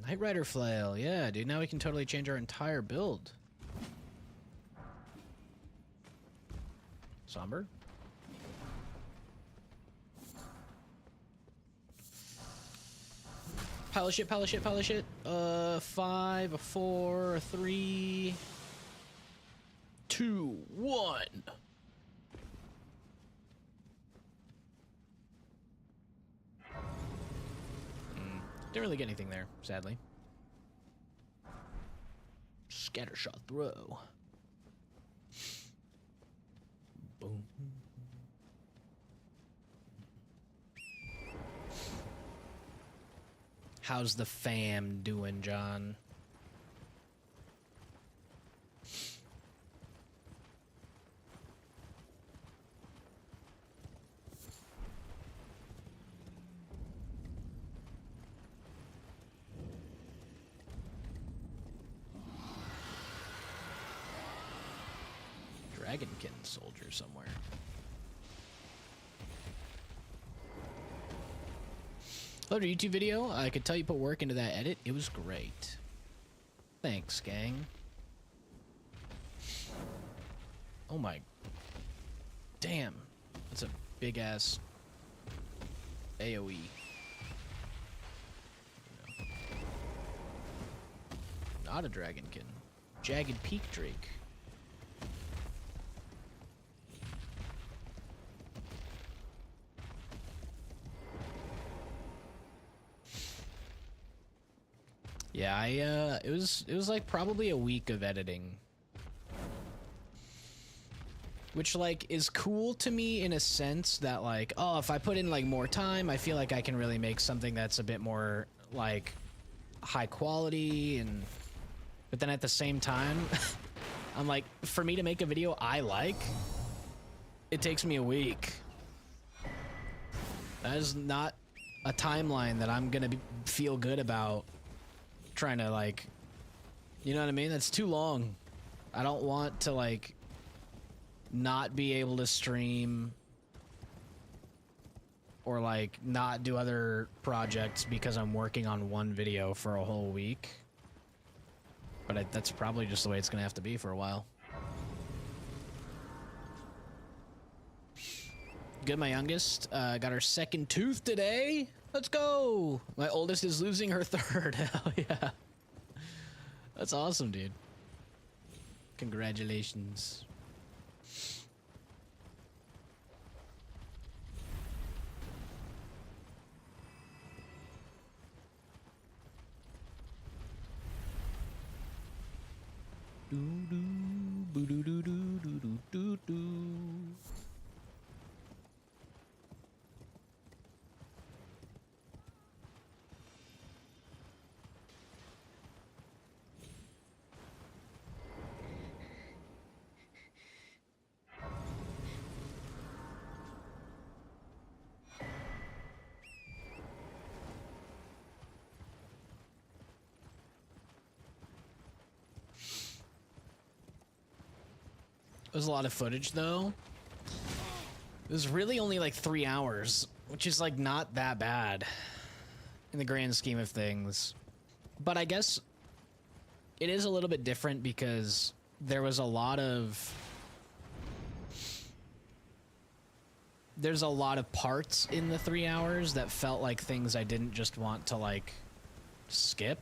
Night Rider flail. Yeah, dude. Now we can totally change our entire build. Somber. Pile of shit, pile of shit, pile of shit. 5, a 4, a 3, 2, 1. Didn't really get anything there, sadly. Scattershot throw. Boom. How's the fam doing, John? Dragonkin soldier somewhere. Loved your YouTube video. I could tell you put work into that edit. It was great. Thanks, gang. Oh my. Damn. That's a big ass AoE. No. Not a Dragonkin. Jagged Peak Drake. Yeah, it was like probably a week of editing. Which like is cool to me in a sense that like, oh, if I put in like more time, I feel like I can really make something that's a bit more like high quality and but then at the same time, I'm like, for me to make a video I like, it takes me a week. That is not a timeline that I'm gonna feel good about trying to like, you know what I mean? That's too long. I don't want to like not be able to stream or like not do other projects because I'm working on one video for a whole week. But that's probably just the way it's gonna have to be for a while. Good, my youngest got her second tooth today. Let's go. My oldest is losing her third. Hell yeah. That's awesome, dude. Congratulations. Do do boo do do do do do do do. It was a lot of footage though. It was really only like 3 hours, which is like not that bad in the grand scheme of things. But I guess it is a little bit different because there was a lot of there's a lot of parts in the 3 hours that felt like things I didn't just want to like skip.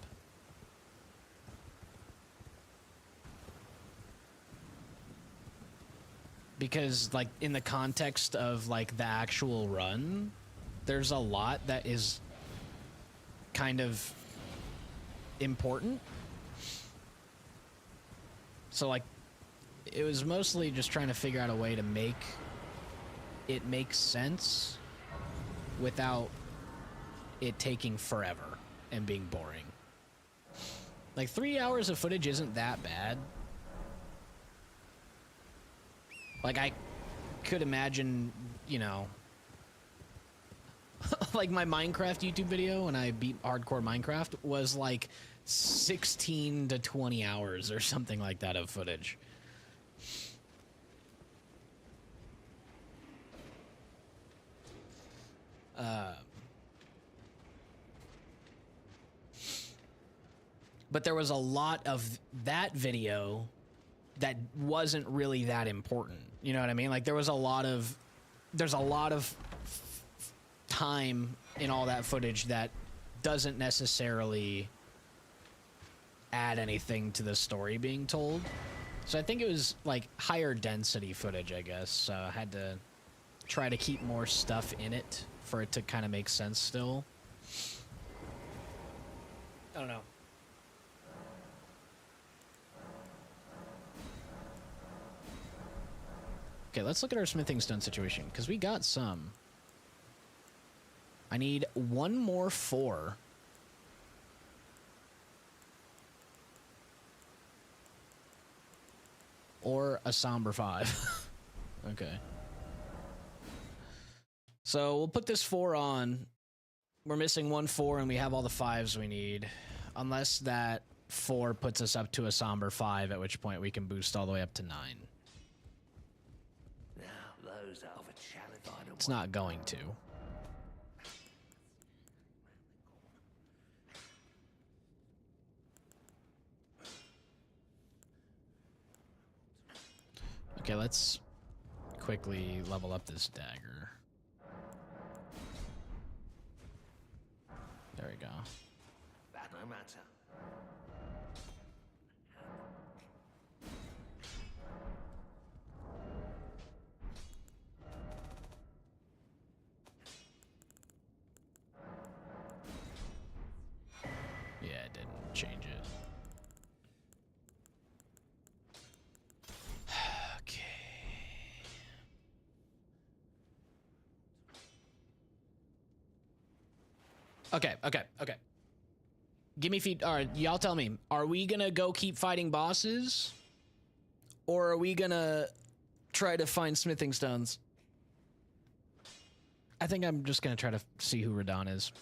Because like in the context of like the actual run, there's a lot that is kind of important. So like it was mostly just trying to figure out a way to make it make sense without it taking forever and being boring. Like 3 hours of footage isn't that bad. Like I could imagine, you know, like my Minecraft YouTube video when I beat hardcore Minecraft was like 16 to 20 hours or something like that of footage. But there was a lot of that video that wasn't really that important. You know what I mean? Like there's a lot of time in all that footage that doesn't necessarily add anything to the story being told. So I think it was like higher density footage, I guess. So I had to try to keep more stuff in it for it to kind of make sense still. I don't know. Okay, let's look at our smithing stone situation, because we got some. I need one more 4. Or a somber 5. Okay. So we'll put this 4 on. We're missing one 4 and we have all the 5s we need. Unless that 4 puts us up to a somber 5, at which point we can boost all the way up to 9. It's not going to. Okay, let's quickly level up this dagger. There we go. That no matter. Yeah, it didn't change it. Okay. Give me feed. All right, y'all tell me. Are we gonna go keep fighting bosses? Or are we gonna try to find smithing stones? I think I'm just gonna try to see who Radon is.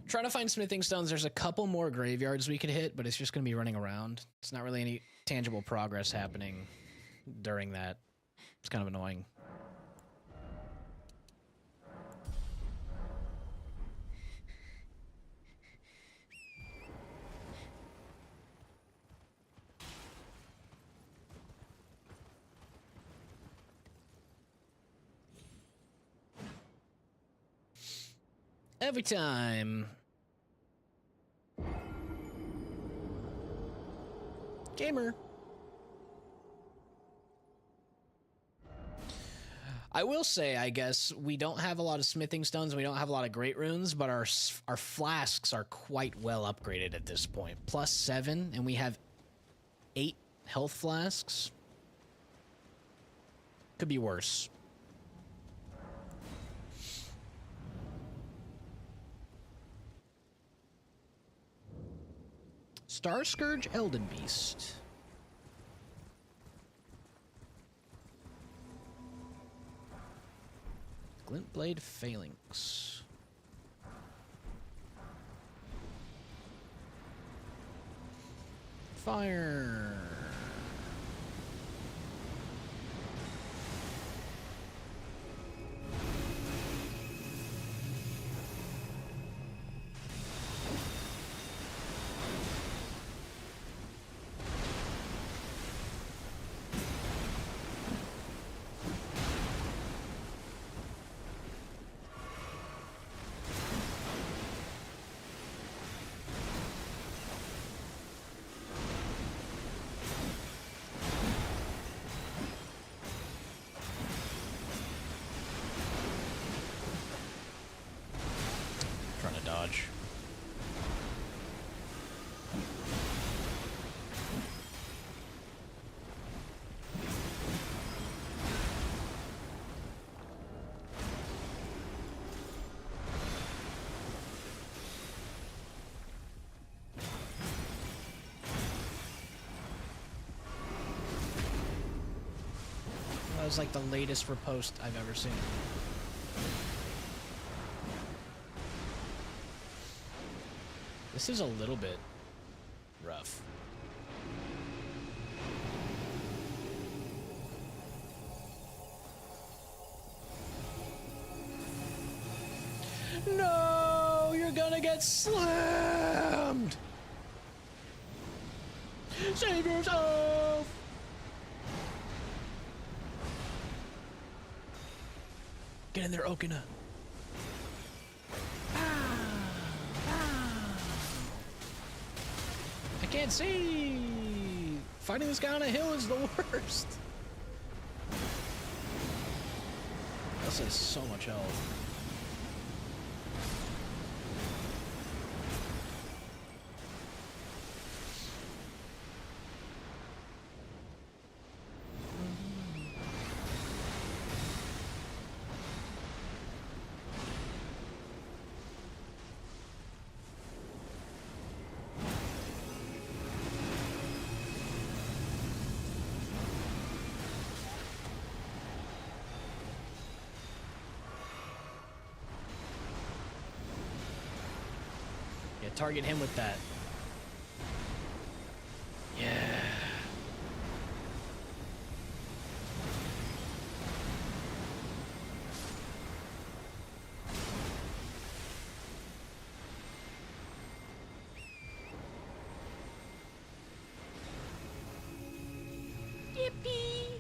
Try to find smithing stones. There's a couple more graveyards we could hit, but it's just gonna be running around. It's not really any tangible progress happening during that. It's kind of annoying. Every time. Gamer. I will say, I guess, we don't have a lot of smithing stones, we don't have a lot of great runes, but our flasks are quite well upgraded at this point. +7, and we have 8 health flasks. Could be worse. Star Scourge Elden Beast. Glintblade Phalanx. Fire. was like the latest riposte I've ever seen. This is a little bit rough. No, you're gonna get slammed. Save yourself. Get in there, Okina. I can't see. Fighting this guy on a hill is the worst. This has so much health. Target him with that. Yeah. Yippee!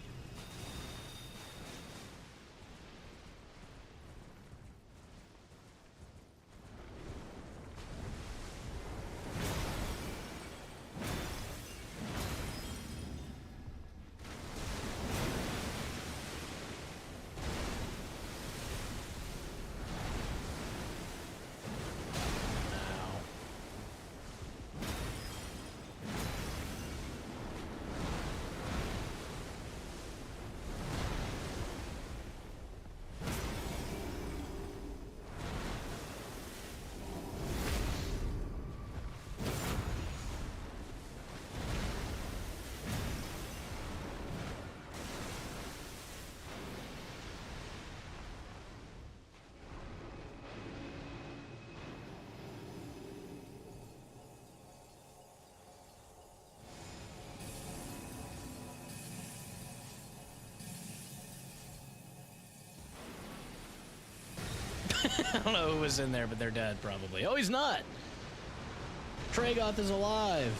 I don't know who was in there, but they're dead, probably. Oh, he's not! Tragoth is alive!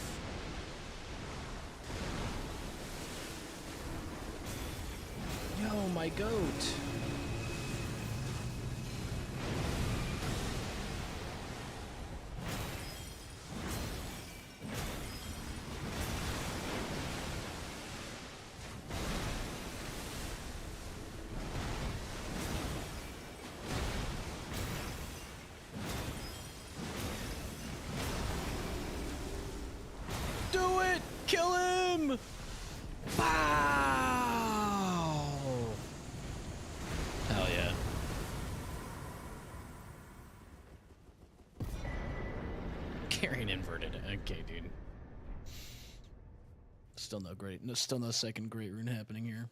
Yo, my goat! Kill him! Wow! Hell yeah. Carrying inverted. Okay, dude. Still no great. No, still no second great rune happening here.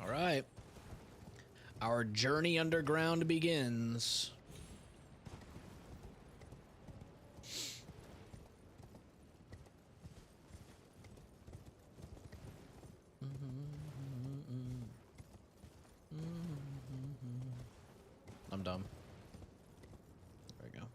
All right. Our journey underground begins. I'm dumb. There we go.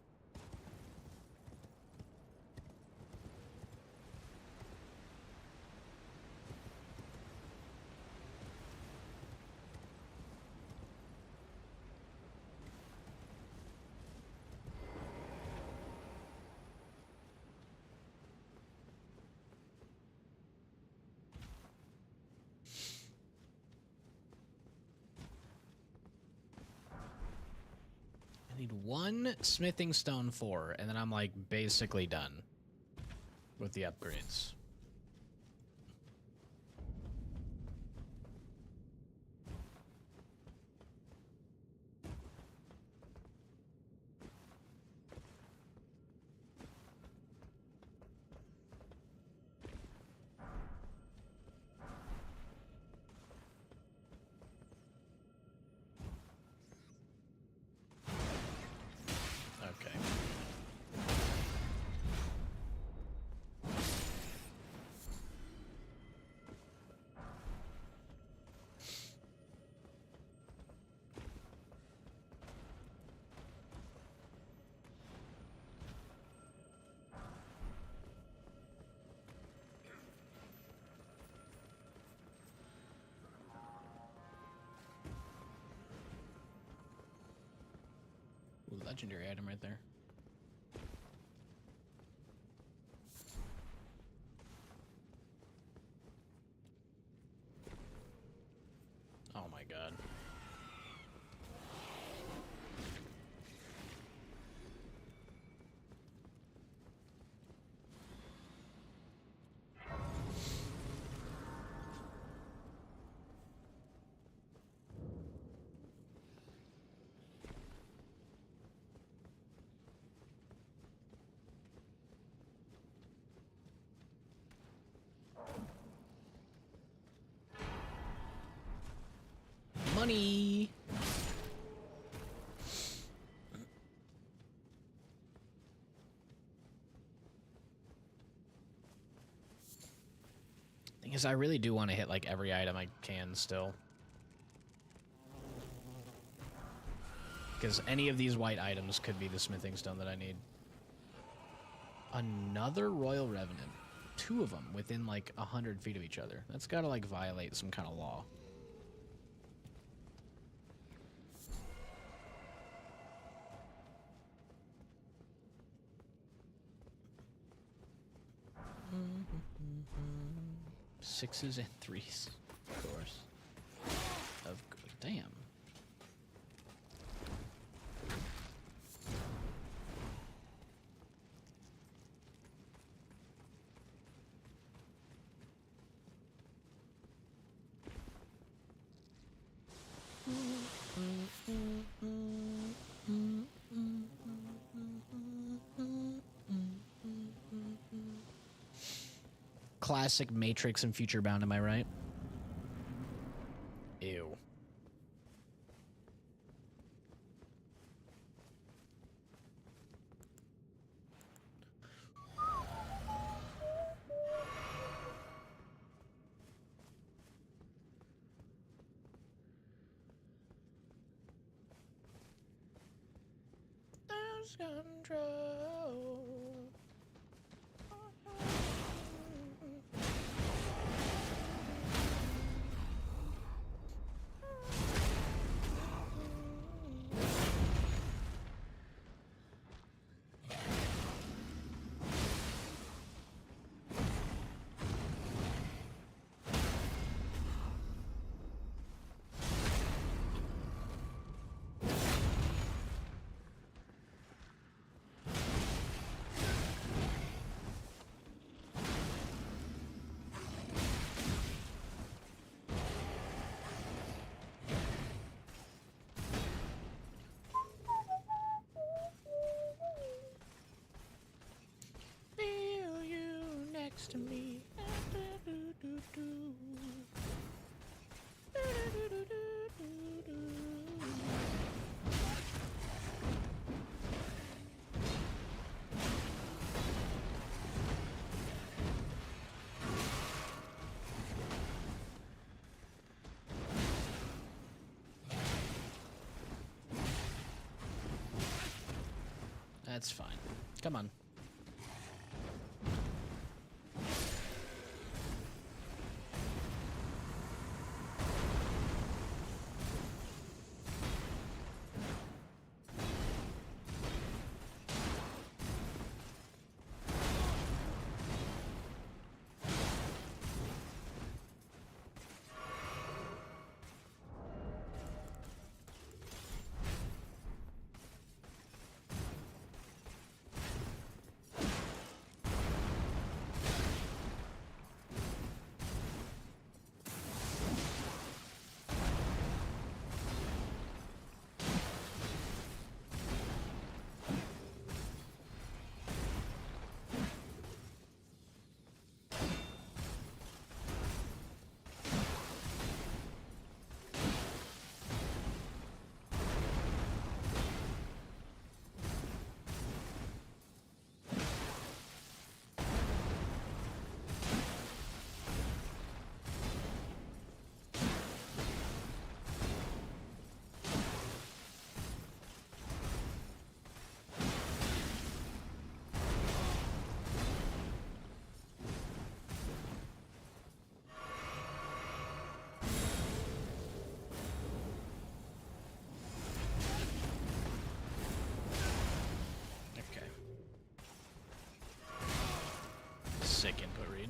I need one smithing stone 4, and then I'm like basically done with the upgrades. Okay. Ooh, legendary item right there. Oh my god. Money. Thing is, I really do want to hit like every item I can still. Because any of these white items could be the smithing stone that I need. Another Royal Revenant. 2 of them within like 100 feet of each other. That's gotta like violate some kind of law. Sixes and threes, of course. Damn. Classic Matrix and Future Bound, am I right? Ew. Lose control. Feel you next to me. That's fine. Come on. stick input read.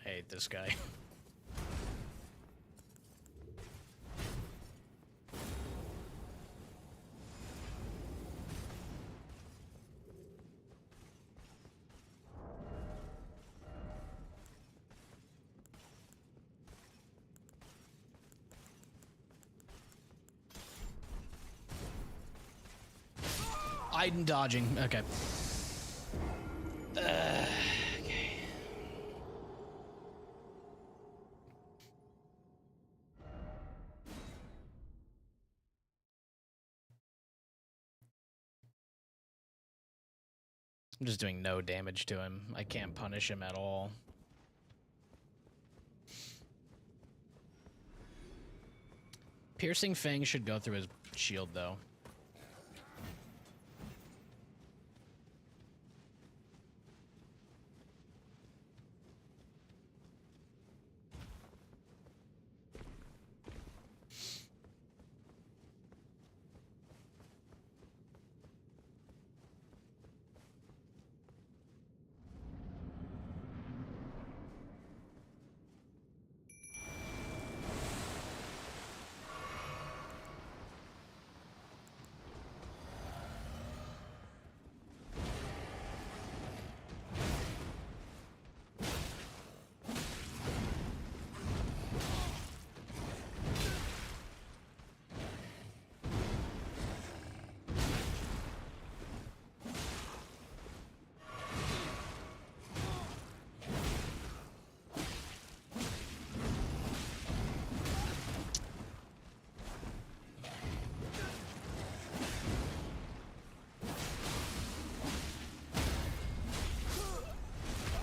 I hate this guy. I'm dodging. Okay. Okay. I'm just doing no damage to him. I can't punish him at all. Piercing Fang should go through his shield, though.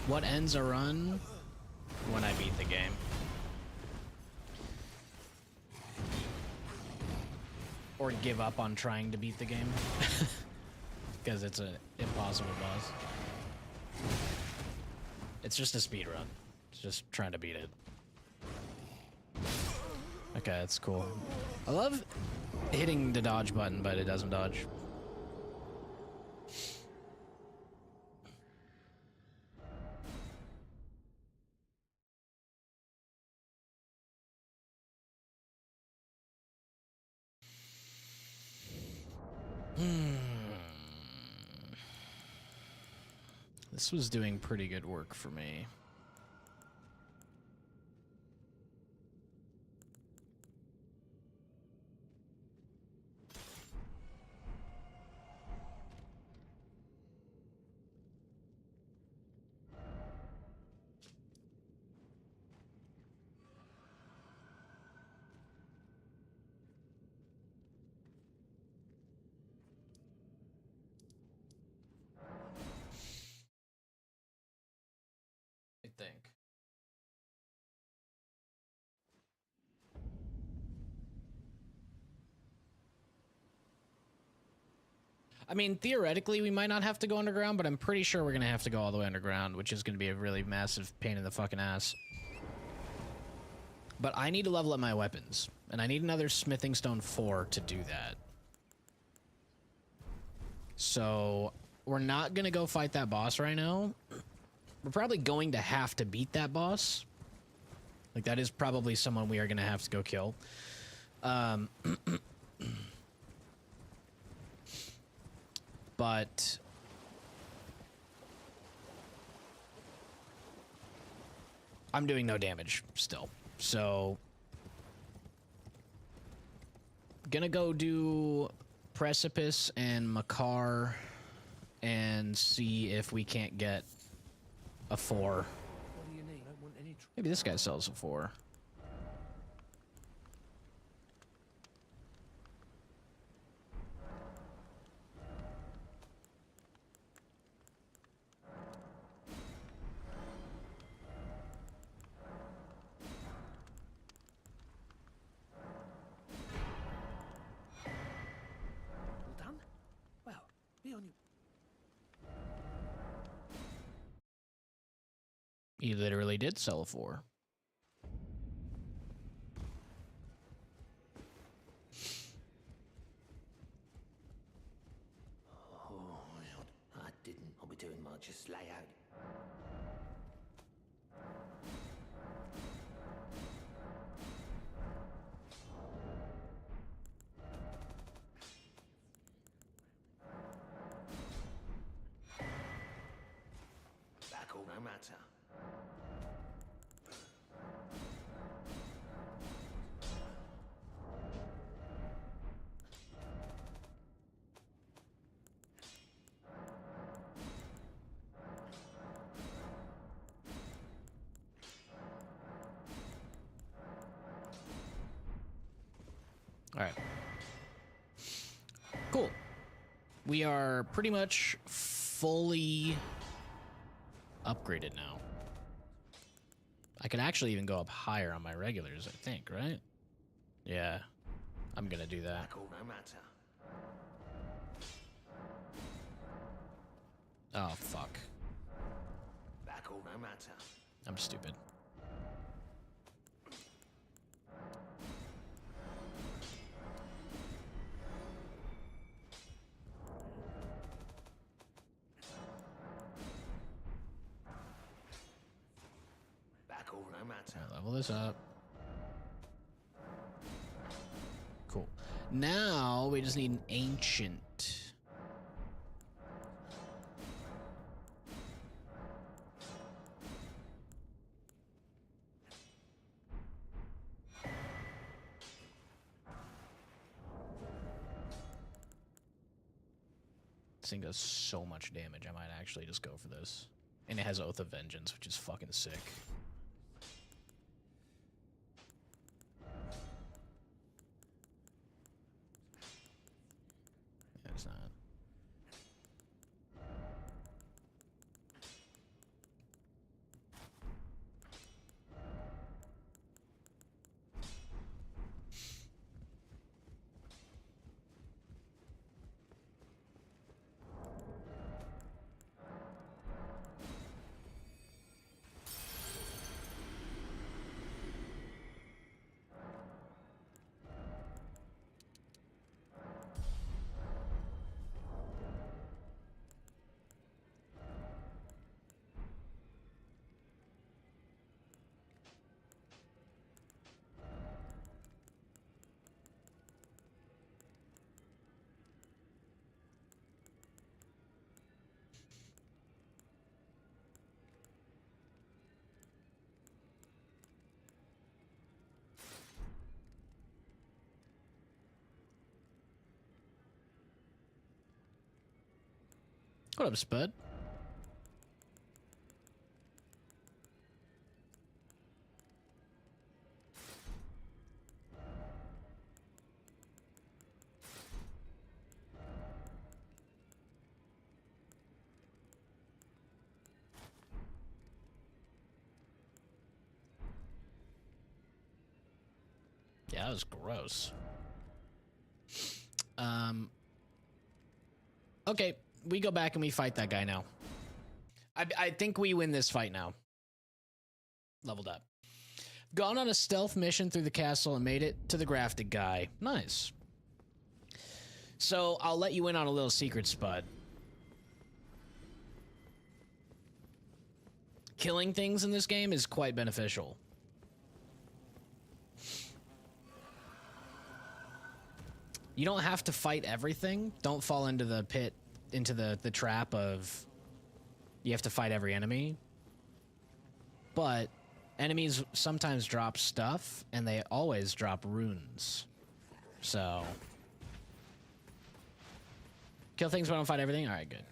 What ends a run? When I beat the game. Or give up on trying to beat the game. Because it's an impossible boss. It's just a speed run. It's just trying to beat it. Okay, that's cool. I love hitting the dodge button, but it doesn't dodge. This was doing pretty good work for me. I think. I mean, theoretically, we might not have to go underground, but I'm pretty sure we're going to have to go all the way underground, which is going to be a really massive pain in the fucking ass. But I need to level up my weapons. And I need another smithing stone 4 to do that. So we're not going to go fight that boss right now. We're probably going to have to beat that boss. Like, that is probably someone we are going to have to go kill. But I'm doing no damage still. So gonna go do Precipice and Makar and see if we can't get a 4. What do you need? I don't want any Maybe this guy sells a 4. All done? Well, be on your... He literally did sell a 4. Oh, I didn't. I'll be doing much, just lay out. Back all no matter. All right. Cool. We are pretty much fully upgraded now. I could actually even go up higher on my regulars, I think, right? Yeah. I'm gonna do that. Back all no matter. Oh, fuck. Back all no matter. I'm stupid. Back all no matter. Alright, level this up. Cool. Now we just need an ancient. This thing does so much damage, I might actually just go for this. And it has Oath of Vengeance, which is fucking sick. Yeah, it's not. What up, Spud? Yeah, that was gross. Okay, we go back and we fight that guy now. I think we win this fight now. Leveled up. Gone on a stealth mission through the castle and made it to the grafted guy. Nice. So I'll let you in on a little secret, Spud. Killing things in this game is quite beneficial. You don't have to fight everything. Don't fall into the pit, into the trap of you have to fight every enemy. But enemies sometimes drop stuff, and they always drop runes. So kill things but don't fight everything? Alright, good.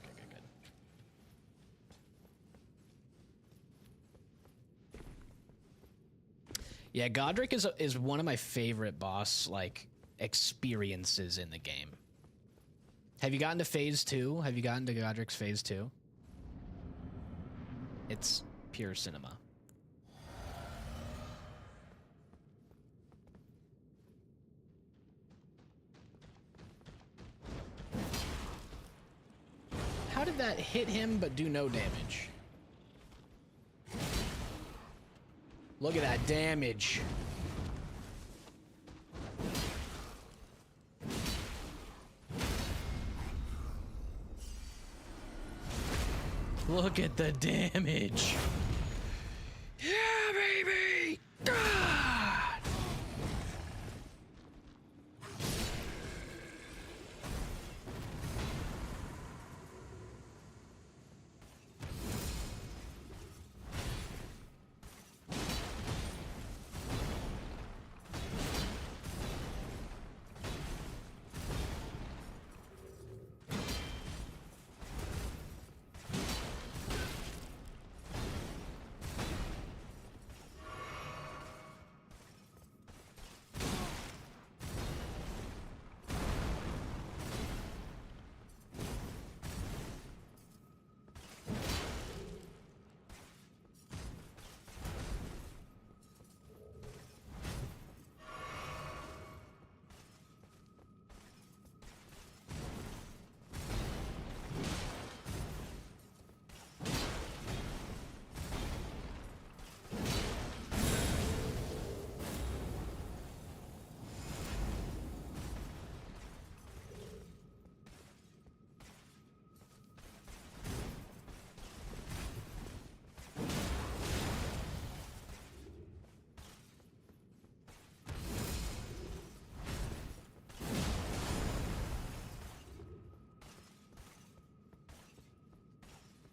Yeah, Godric is one of my favorite boss, like, experiences in the game. Have you gotten to phase 2? Have you gotten to Godric's phase 2? It's pure cinema. How did that hit him but do no damage? Look at that damage. Look at the damage. Yeah, baby! God!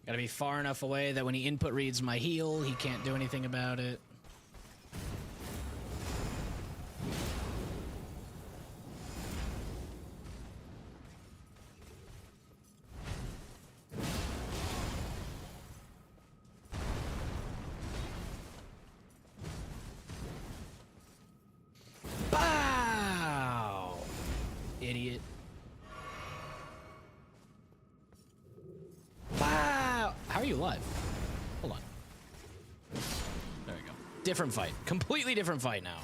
Gotta be far enough away that when he input reads my heal, he can't do anything about it. Bow! Idiot. How are you alive? Hold on. There we go. Different fight. Completely different fight now.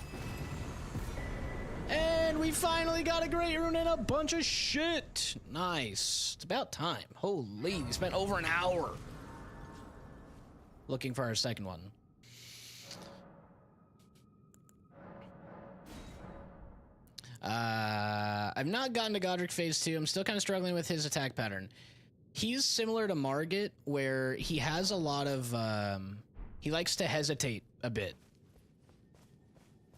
And we finally got a great rune and a bunch of shit. Nice. It's about time. Holy, we spent over an hour looking for our second one. I've not gotten to Godric phase 2. I'm still kind of struggling with his attack pattern. He's similar to Margit, where he has a lot of, he likes to hesitate a bit.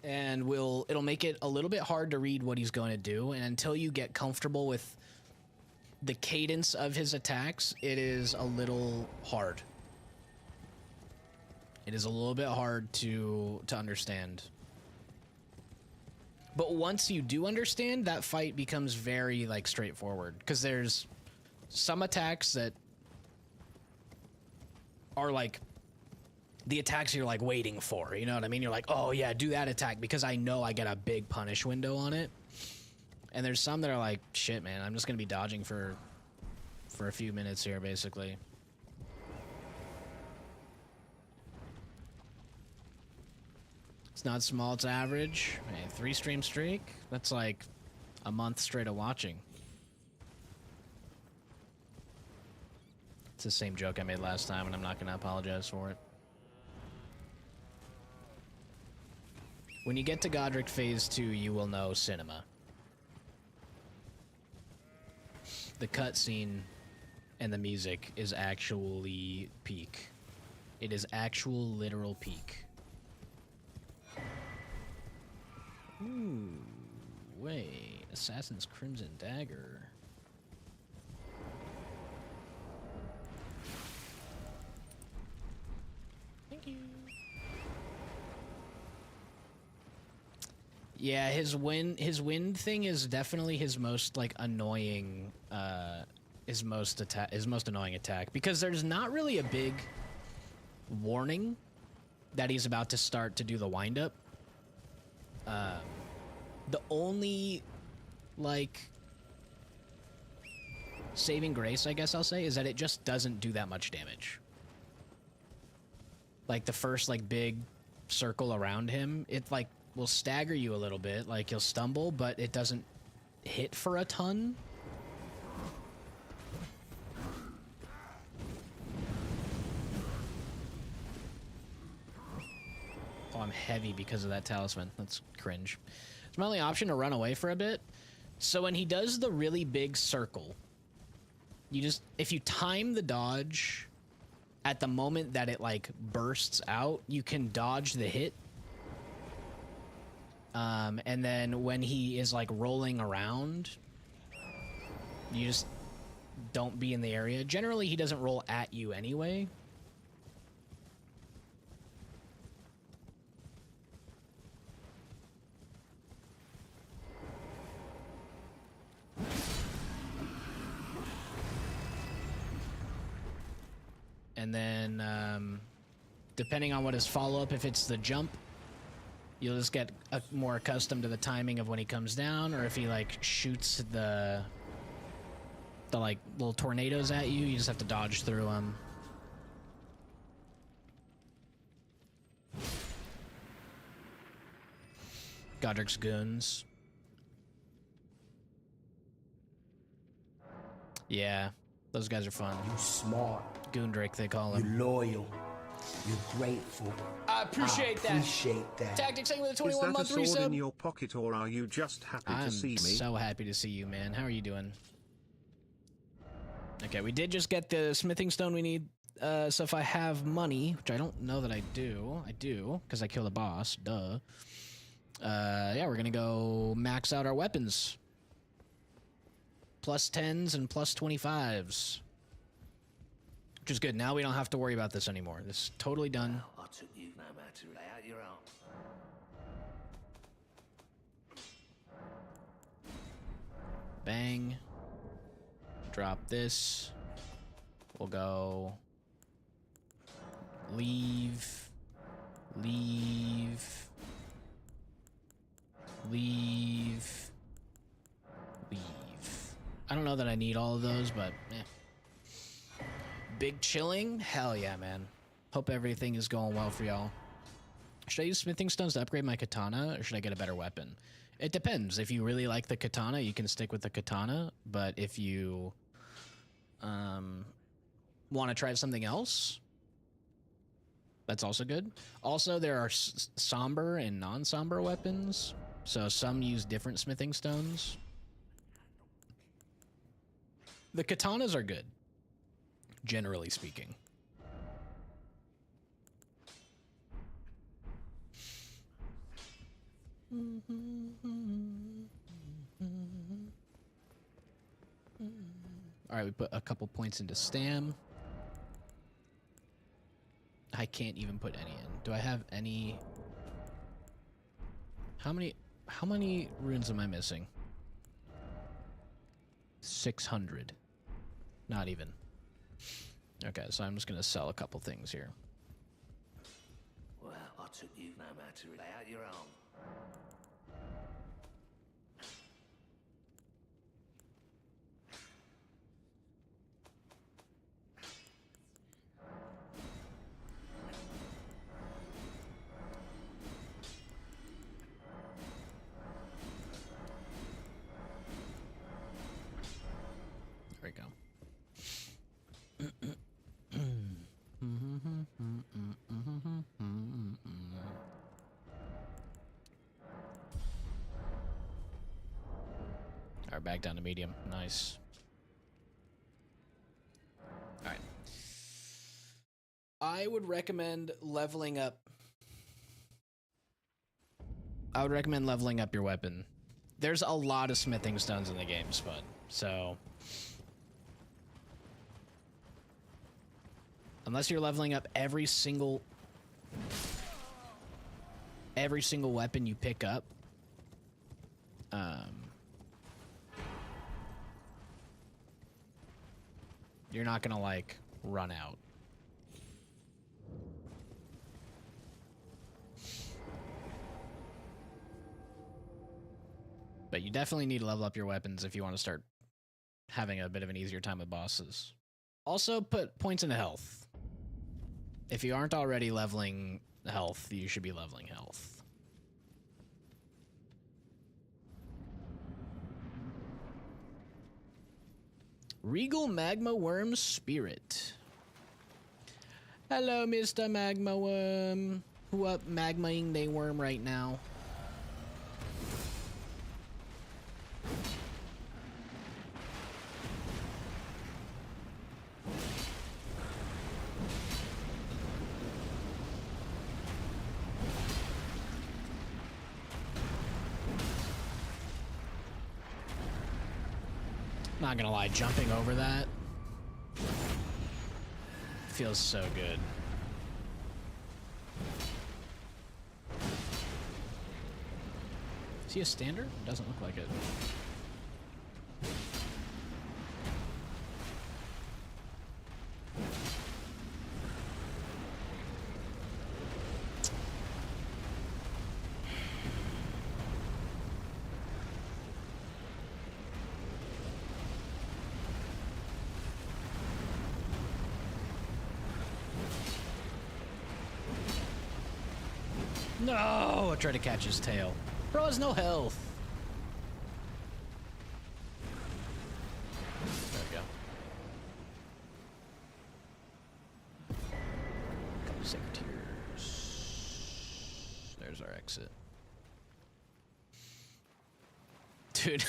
And it'll make it a little bit hard to read what he's going to do, and until you get comfortable with the cadence of his attacks, it is a little hard. It is a little bit hard to understand. But once you do understand, that fight becomes very, like, straightforward, because there's some attacks that are like the attacks you're like waiting for, you know what I mean? You're like, oh yeah, do that attack because I know I get a big punish window on it. And there's some that are like, shit, man, I'm just gonna be dodging for a few minutes here, basically. It's not small, it's average. Hey, 3 stream streak, that's like a month straight of watching. It's the same joke I made last time, and I'm not going to apologize for it. When you get to Godric Phase 2, you will know cinema. The cutscene and the music is actually peak. It is actual literal peak. Ooh, wait. Assassin's Crimson Dagger. Thank you. Yeah, his wind thing is definitely his most like annoying his most annoying attack, because there's not really a big warning that he's about to start to do the wind up. The only like saving grace, I guess I'll say, is that it just doesn't do that much damage. Like the first like big circle around him, it like will stagger you a little bit, like you'll stumble, but it doesn't hit for a ton. Oh, I'm heavy because of that talisman. That's cringe. It's my only option to run away for a bit. So when he does the really big circle, you just, if you time the dodge at the moment that it like bursts out, you can dodge the hit. And then when he is like rolling around, you just don't be in the area. Generally, he doesn't roll at you anyway. And then, depending on what his follow-up, if it's the jump, you'll just get more accustomed to the timing of when he comes down, or if he like shoots the like little tornadoes at you, you just have to dodge through them. Godric's goons. Yeah, those guys are fun. You smart. Goondrick, they call him. You're loyal. You're grateful. I appreciate that. Appreciate that. Tactics saying with a Is that a 21-month sword resub. in your pocket, or are you just happy I'm to see me? so happy to see you, man. How are you doing? Okay, we did just get the smithing stone we need. So if I have money, which I don't know that I do, because I killed a boss. Duh. Yeah, we're gonna go max out our weapons. Plus 10s and plus 25s. Which is good. Now we don't have to worry about this anymore. This is totally done. I took you no matter. Lay out your arm. Bang. Drop this. We'll go. Leave. Leave. Leave. Leave. I don't know that I need all of those, but eh. Big chilling? Hell yeah, man. Hope everything is going well for y'all. Should I use smithing stones to upgrade my katana, or should I get a better weapon? It depends. If you really like the katana, you can stick with the katana, but if you want to try something else, that's also good. Also, there are somber and non-somber weapons, so some use different smithing stones. The katanas are good, generally speaking. All right, we put a couple points into Stam. I can't even put any in. Do I have any? How many runes am I missing? 600. Not even. Okay, so I'm just gonna sell a couple things here. Well, I took you no matter. Lay out your arm. There we go. Alright, back down to medium. Nice. Alright. I would recommend leveling up. I would recommend leveling up your weapon. There's a lot of smithing stones in the game, Spud. So, unless you're leveling up every single weapon you pick up, you're not gonna like run out. But you definitely need to level up your weapons if you want to start having a bit of an easier time with bosses. Also, put points into health. If you aren't already leveling health, you should be leveling health. Regal Magma Worm Spirit. Hello, Mr. Magma Worm. Who up magmaing they worm right now? Not gonna lie, jumping over that feels so good. Is he a standard? Doesn't look like it. No! I tried to catch his tail. Bro has no health. There we go. Couple sacred tears. There's our exit. Dude,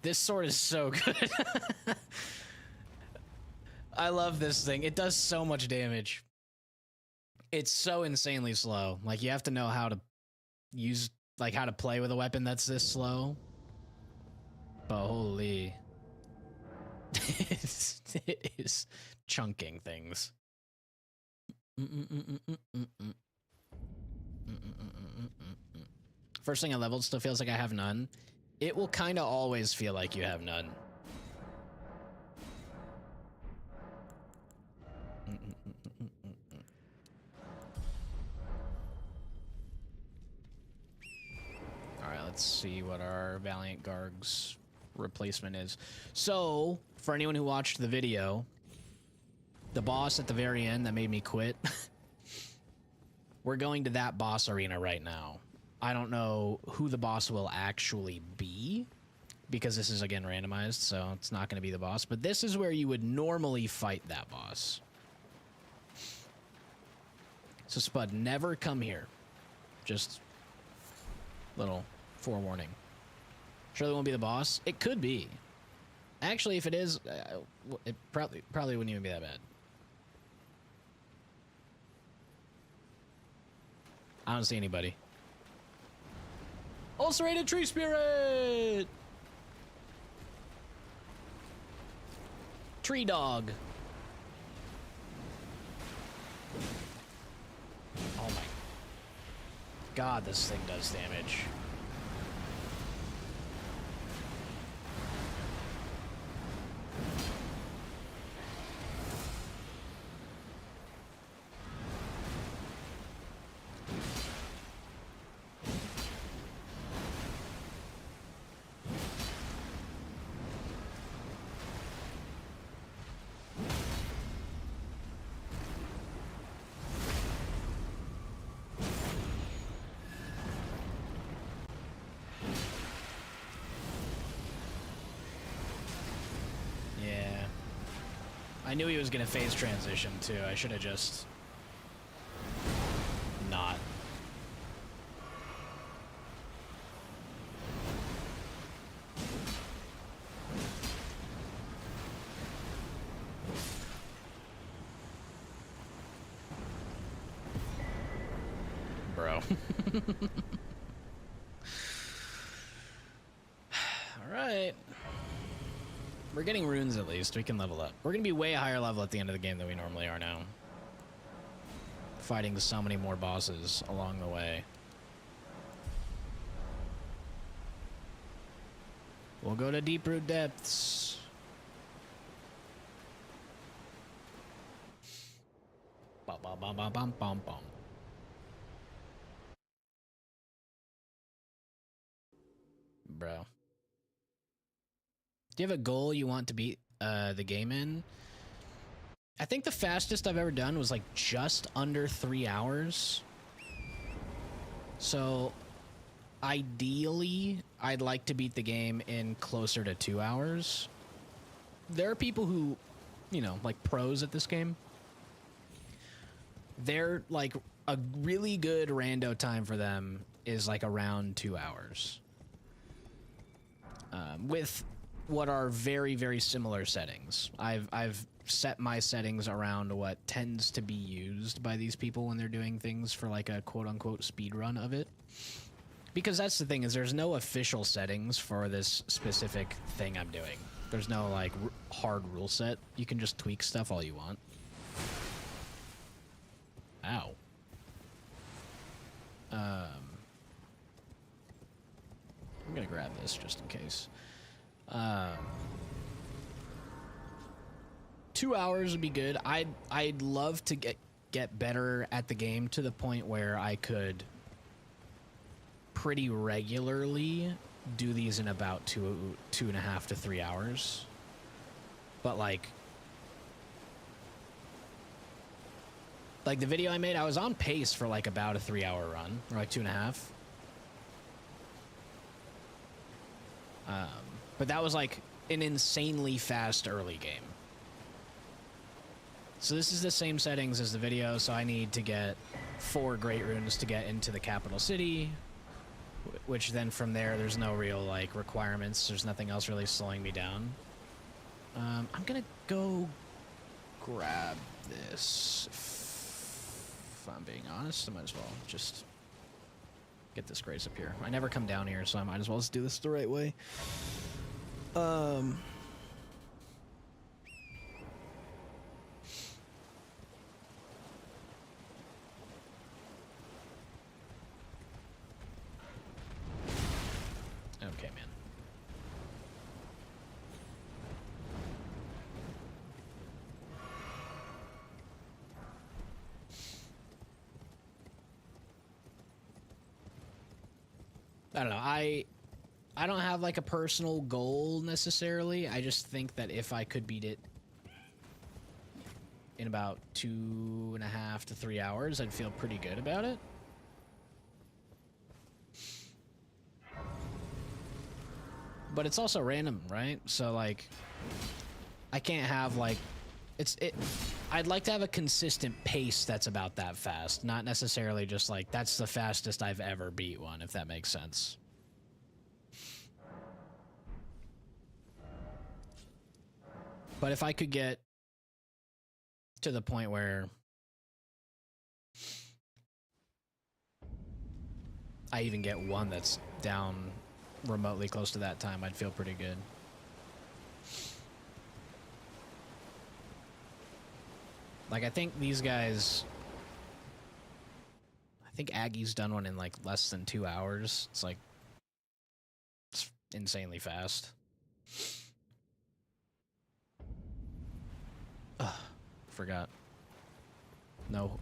this sword is so good. I love this thing. It does so much damage. It's so insanely slow. Like, you have to know how to use, like, how to play with a weapon that's this slow. But holy. It is chunking things. First thing I leveled still feels like I have none. It will kind of always feel like you have none. Alright, let's see what our Valiant Garg's replacement is. So, for anyone who watched the video, the boss at the very end that made me quit, we're going to that boss arena right now. I don't know who the boss will actually be, because this is, again, randomized, so it's not going to be the boss. But this is where you would normally fight that boss. So, Spud, never come here. Just little forewarning. Surely won't be the boss. It could be. Actually, if it is, it probably wouldn't even be that bad. I don't see anybody. Ulcerated tree spirit. Tree dog. Oh my God, this thing does damage. I knew he was going to phase transition, too. I should have just not. bro. Alright. We're getting runes at least. We can level up. We're going to be way higher level at the end of the game than we normally are now. Fighting so many more bosses along the way. We'll go to deep root depths. Bum, bum, bum, bum, bum, bum, bum. Bro. Do you have a goal you want to beat the game in? I think the fastest I've ever done was like just under 3 hours. So ideally, I'd like to beat the game in closer to 2 hours. There are people who, you know, like pros at this game. They're like a really good rando time for them is like around 2 hours. With what are very, very similar settings. I've set my settings around what tends to be used by these people when they're doing things for like a quote-unquote speed run of it. Because that's the thing, is there's no official settings for this specific thing I'm doing. There's no like hard rule set. You can just tweak stuff all you want. Ow. I'm gonna grab this just in case. 2 hours would be good. I'd love to get better at the game to the point where I could pretty regularly do these in about 2.5 to 3 hours. But like the video I made, I was on pace for like about a 3 hour run, or like 2.5. But that was like an insanely fast early game. So this is the same settings as the video, so I need to get 4 great runes to get into the capital city, which then from there, there's no real like requirements. There's nothing else really slowing me down. I'm gonna go grab this. If I'm being honest, I might as well just get this grace up here. I never come down here, so I might as well just do this the right way. Okay, man. I don't know. I don't have like a personal goal necessarily. I just think that if I could beat it in about 2.5 to 3 hours, I'd feel pretty good about it. But it's also random, right? So like, I can't have like, I'd like to have a consistent pace that's about that fast, not necessarily just like, that's the fastest I've ever beat one, if that makes sense. But if I could get to the point where I even get one that's down remotely close to that time, I'd feel pretty good. Like, I think these guys... I think Aggie's done one in, like, less than 2 hours. It's, like... It's insanely fast. Ugh, forgot. No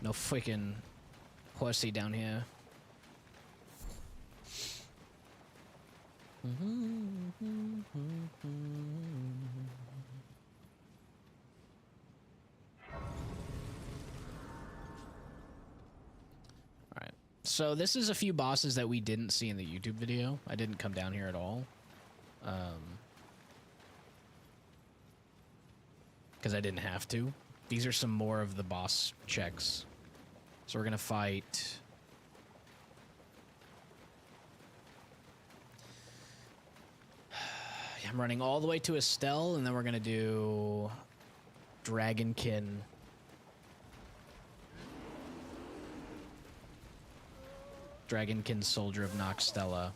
freaking horsey down here. Alright. So this is a few bosses that we didn't see in the YouTube video. I didn't come down here at all. Because I didn't have to. These are some more of the boss checks. So we're gonna fight... I'm running all the way to Estelle, and then we're gonna do Dragonkin. Dragonkin Soldier of Noxtella.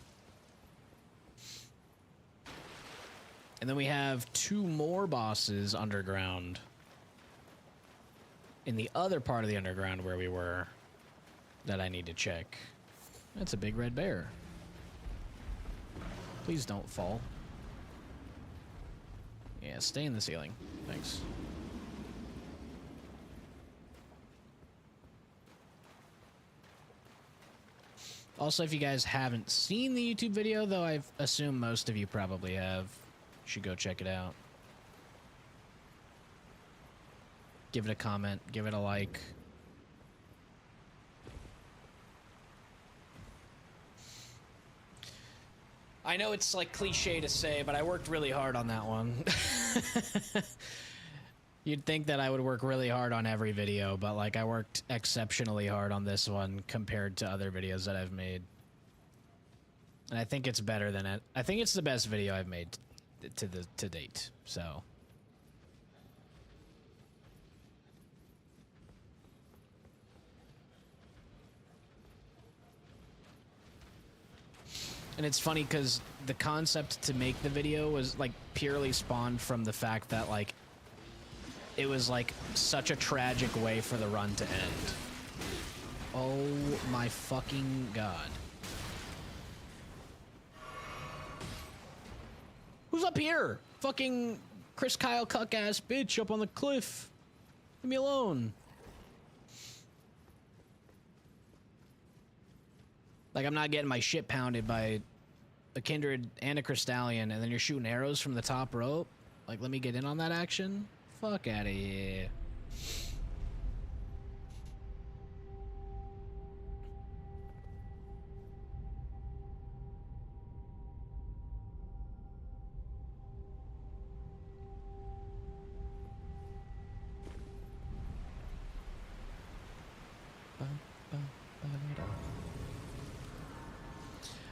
And then we have 2 more bosses underground. In the other part of the underground where we were that I need to check. That's a big red bear. Please don't fall. Yeah, stay in the ceiling. Thanks. Also, if you guys haven't seen the YouTube video, though I assume most of you probably have, you should go check it out. Give it a comment, give it a like. I know it's like cliche to say, but I worked really hard on that one. You'd think that I would work really hard on every video, but like I worked exceptionally hard on this one compared to other videos that I've made. And I think it's better than it. I think it's the best video I've made to date. So and it's funny because the concept to make the video was like purely spawned from the fact that like it was like such a tragic way for the run to end. Oh my fucking god. Who's up here? Fucking Chris Kyle cuck ass bitch up on the cliff. Leave me alone. Like I'm not getting my shit pounded by a Kindred and a Crystallion, and then you're shooting arrows from the top rope. Like, let me get in on that action. Fuck out of here.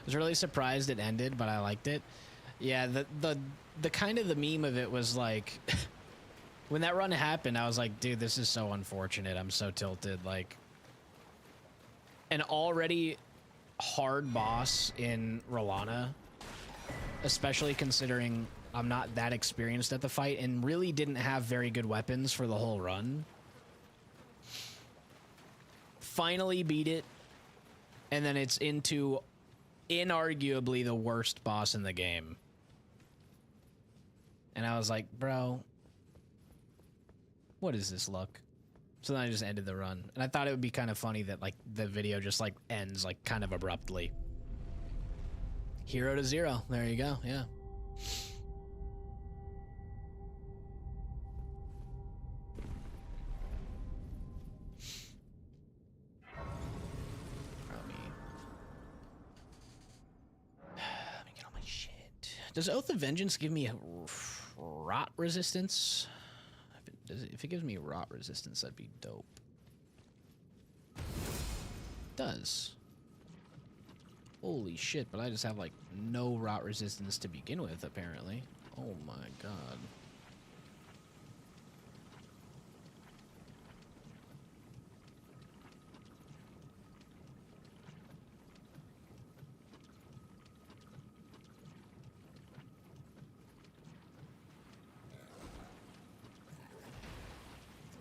I was really surprised it ended, but I liked it. Yeah, the kind of the meme of it was like when that run happened, I was like, dude, this is so unfortunate. I'm so tilted. Like an already hard boss in Rolana, especially considering I'm not that experienced at the fight and really didn't have very good weapons for the whole run. Finally beat it, and then it's into inarguably the worst boss in the game. And I was like, bro, what is this luck? So then I just ended the run. And I thought it would be kind of funny that like the video just like ends like kind of abruptly. Hero to 0. There you go. Yeah. Does Oath of Vengeance give me rot resistance? If it gives me rot resistance, that'd be dope. It does. Holy shit, but I just have like no rot resistance to begin with, apparently. Oh my god.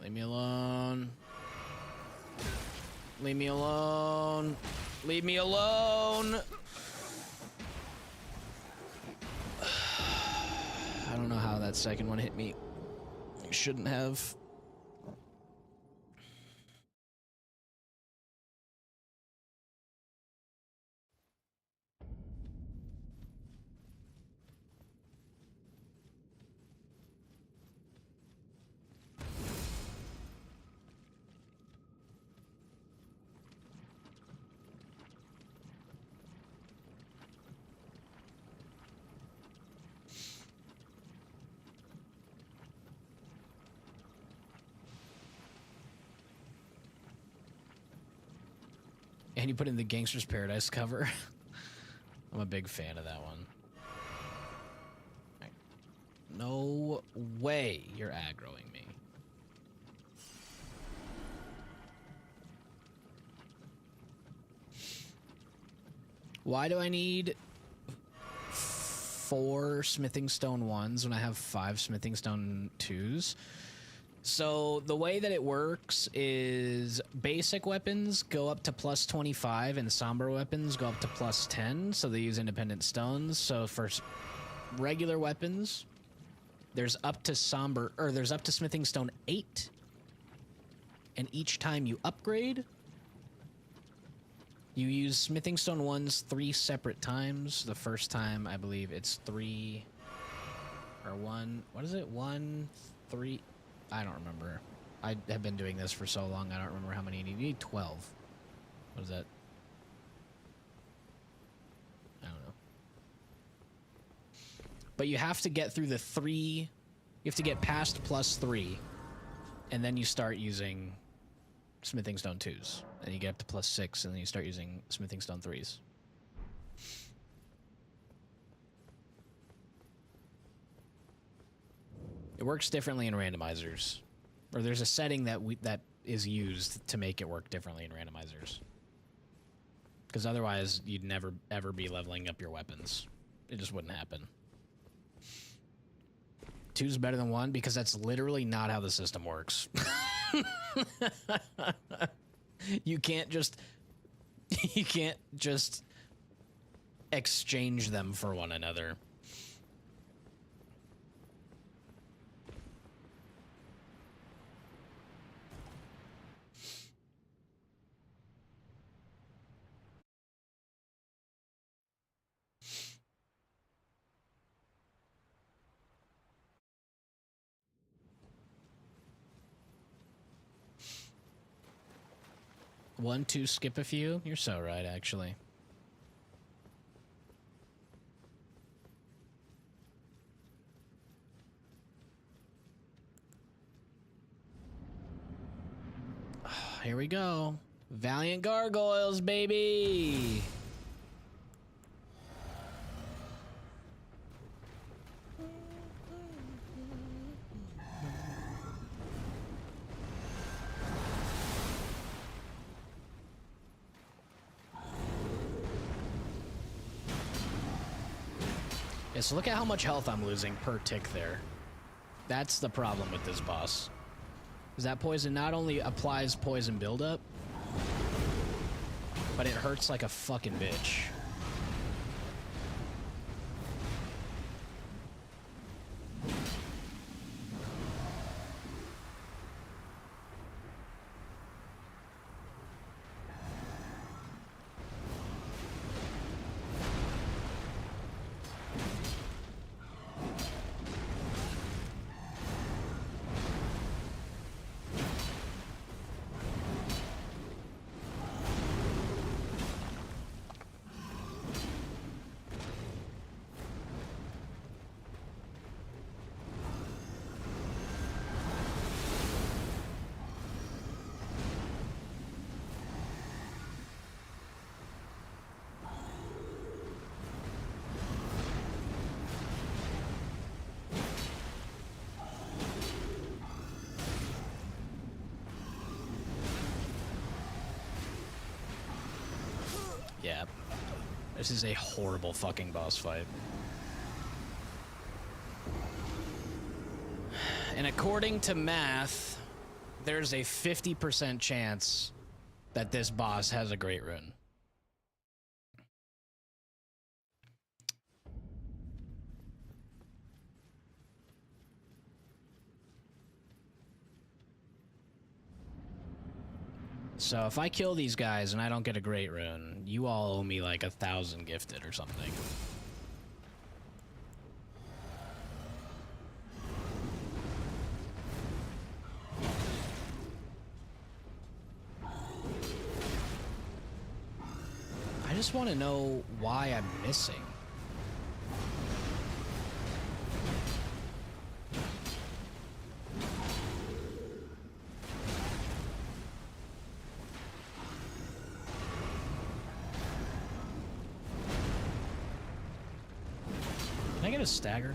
Leave me alone. Leave me alone. Leave me alone. I don't know how that second one hit me. It shouldn't have. And you put in the Gangster's Paradise cover. I'm a big fan of that one. No way you're aggroing me. Why do I need 4 smithing stone 1s when I have 5 smithing stone 2s? So the way that it works is basic weapons go up to plus 25 and somber weapons go up to plus 10. So they use independent stones. So for regular weapons, there's up to smithing stone 8. And each time you upgrade, you use smithing stone 1s 3 separate times. The first time, I believe it's 3 or 1. What is it? 1, 3. I don't remember. I have been doing this for so long, I don't remember how many you need. You need 12. What is that? I don't know. But you have to get through the 3. You have to get past plus 3. And then you start using smithing stone 2s. And you get up to plus 6, and then you start using smithing stone 3s. It works differently in randomizers. Or there's a setting that is used to make it work differently in randomizers. Because otherwise, you'd never, ever be leveling up your weapons. It just wouldn't happen. 2's better than 1 because that's literally not how the system works. You can't just exchange them for one another. One, two, skip a few? You're so right, actually. Here we go. Valiant gargoyles, baby! Yeah, so look at how much health I'm losing per tick there. That's the problem with this boss. Because that poison not only applies poison buildup, but it hurts like a fucking bitch. Yeah. This is a horrible fucking boss fight. And according to math, there's a 50% chance that this boss has a great rune. So if I kill these guys and I don't get a great rune, you all owe me like 1,000 gifted or something. I just want to know why I'm missing. Can I get a stagger?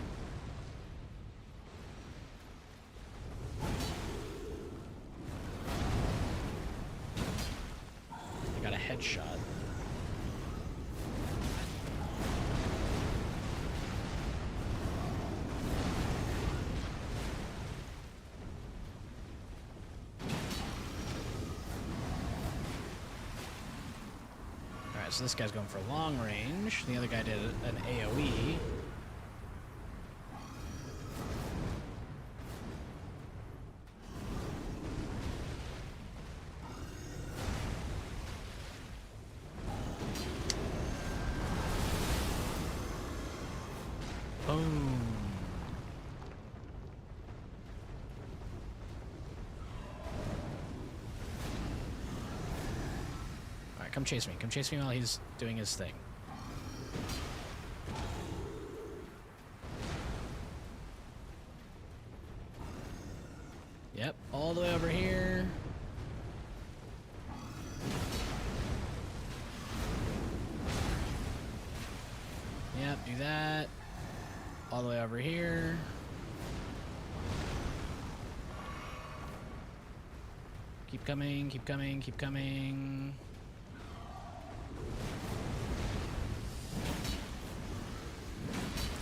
I got a headshot. so this guy's going for long range. The other guy did an AoE. Boom. Alright, come chase me. Come chase me while he's doing his thing. Yep, all the way over here. Yep, do that. All the way over here. Keep coming, keep coming, keep coming.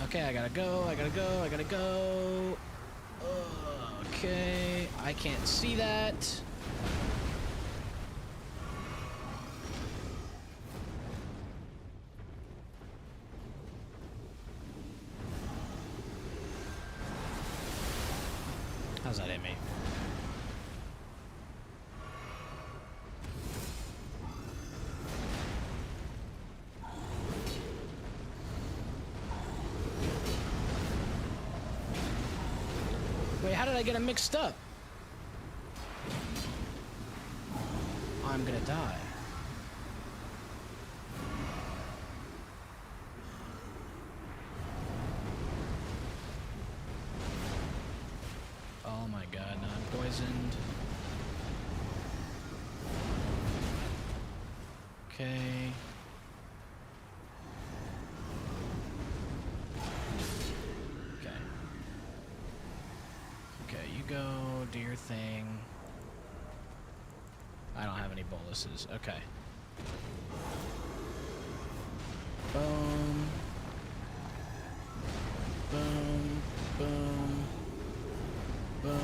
Okay, I gotta go, I gotta go, I gotta go. Okay, I can't see that. How's that hit me? Wait, how did I get them mixed up? I'm gonna die. Oh my god, now I'm poisoned. Okay. Okay. Okay, you go, do your thing. I don't have any boluses. Okay. Boom. Boom. Boom. Boom.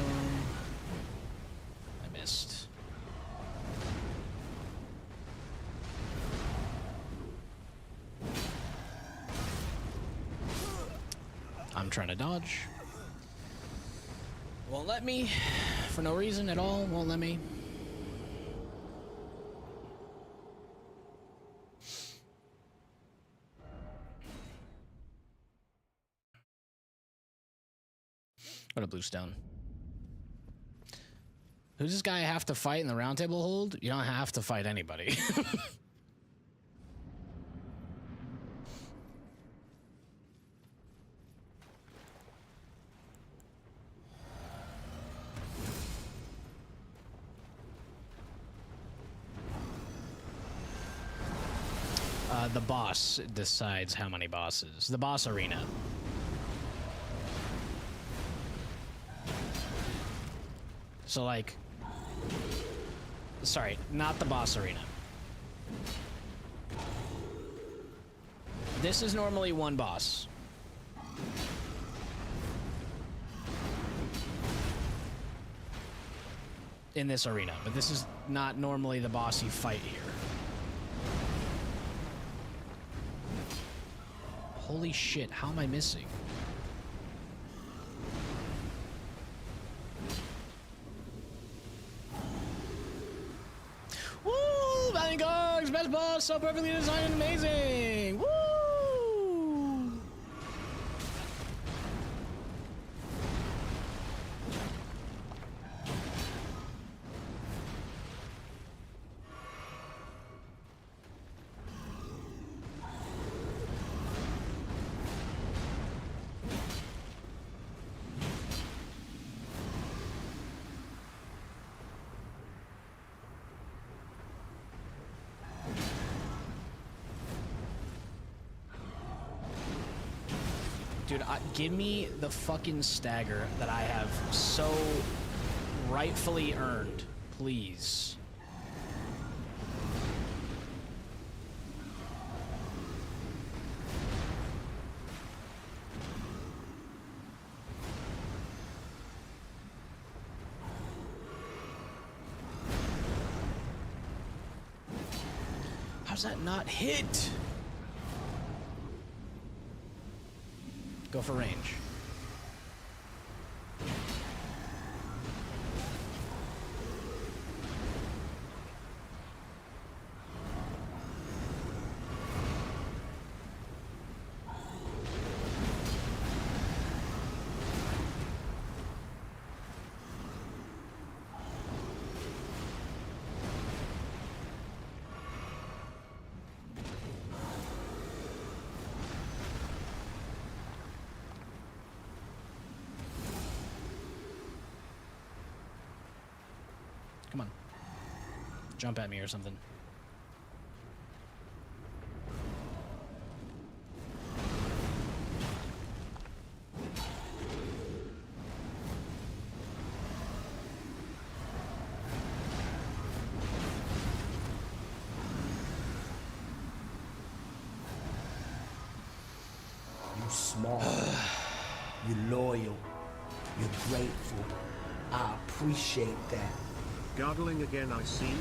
I missed. I'm trying to dodge. Won't let me. For no reason at all, won't let me. What a blue stone. Who's this guy have to fight in the round table hold? You don't have to fight anybody. The boss decides how many bosses. The boss arena. So like, sorry, not the boss arena. This is normally one boss. In this arena, but this is not normally the boss you fight here. Holy shit, how am I missing? Woo! Valiant Gogs, best boss, so perfectly designed and amazing! Woo! Dude, give me the fucking stagger that I have so rightfully earned, please. How How's that not hit? Go for range. Come on. Jump at me or something. You smart. You loyal. You're grateful. I appreciate that. Gargling again, I see.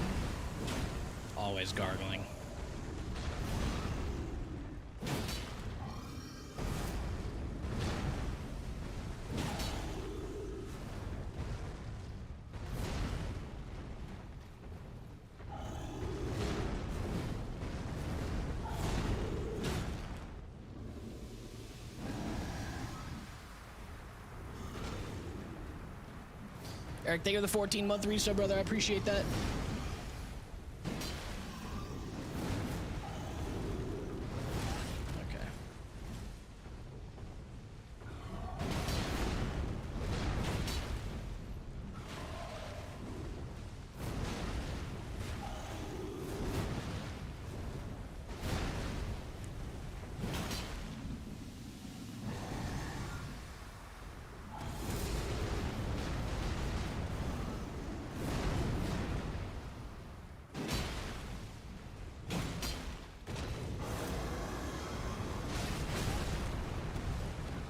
Always gargling. Eric, thank you for the 14-month resub, brother. I appreciate that. Okay.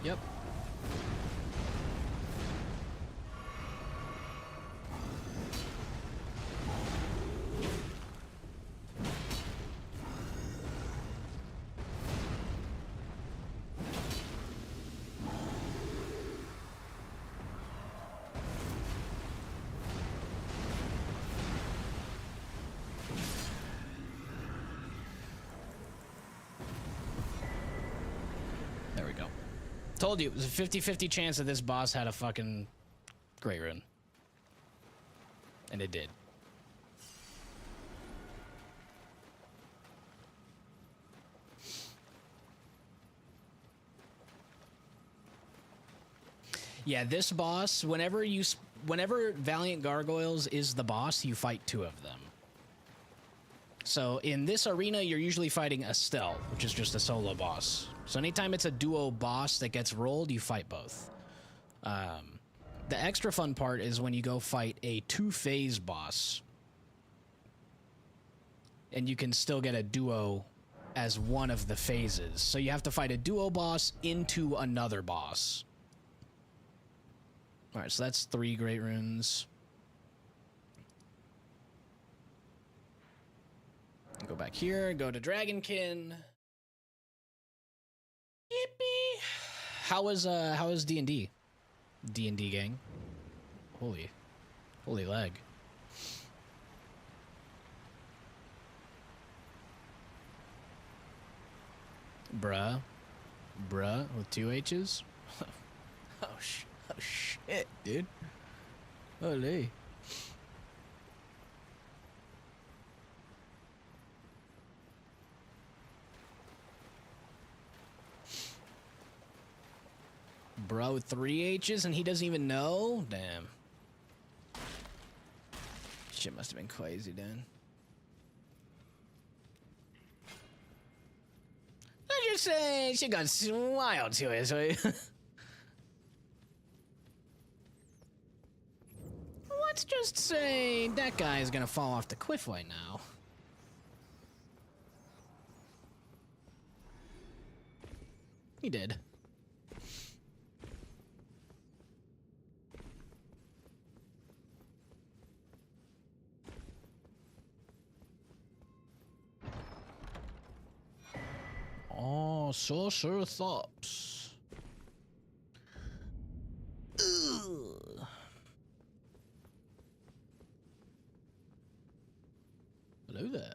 Yep. There we go. Told you, it was a 50-50 chance that this boss had a fucking Great Rune. And it did. Yeah, this boss, whenever Valiant Gargoyles is the boss, you fight two of them. So in this arena, you're usually fighting Estelle, which is just a solo boss. So anytime it's a duo boss that gets rolled, you fight both. The extra fun part is when you go fight a two-phase boss. And you can still get a duo as one of the phases. So you have to fight a duo boss into another boss. Alright, so that's 3 Great Runes. Go back here, go to Dragonkin. Yippee! How was D&D? D&D gang? Holy leg. Bruh with 2 H's? Oh shit, dude. Holy. Bro with 3 H's and he doesn't even know? Damn. Shit must have been crazy, then. I just say she got wild to it, so let's just say that guy is gonna fall off the cliff right now. He did. Sorcerops. Ugh. Hello there.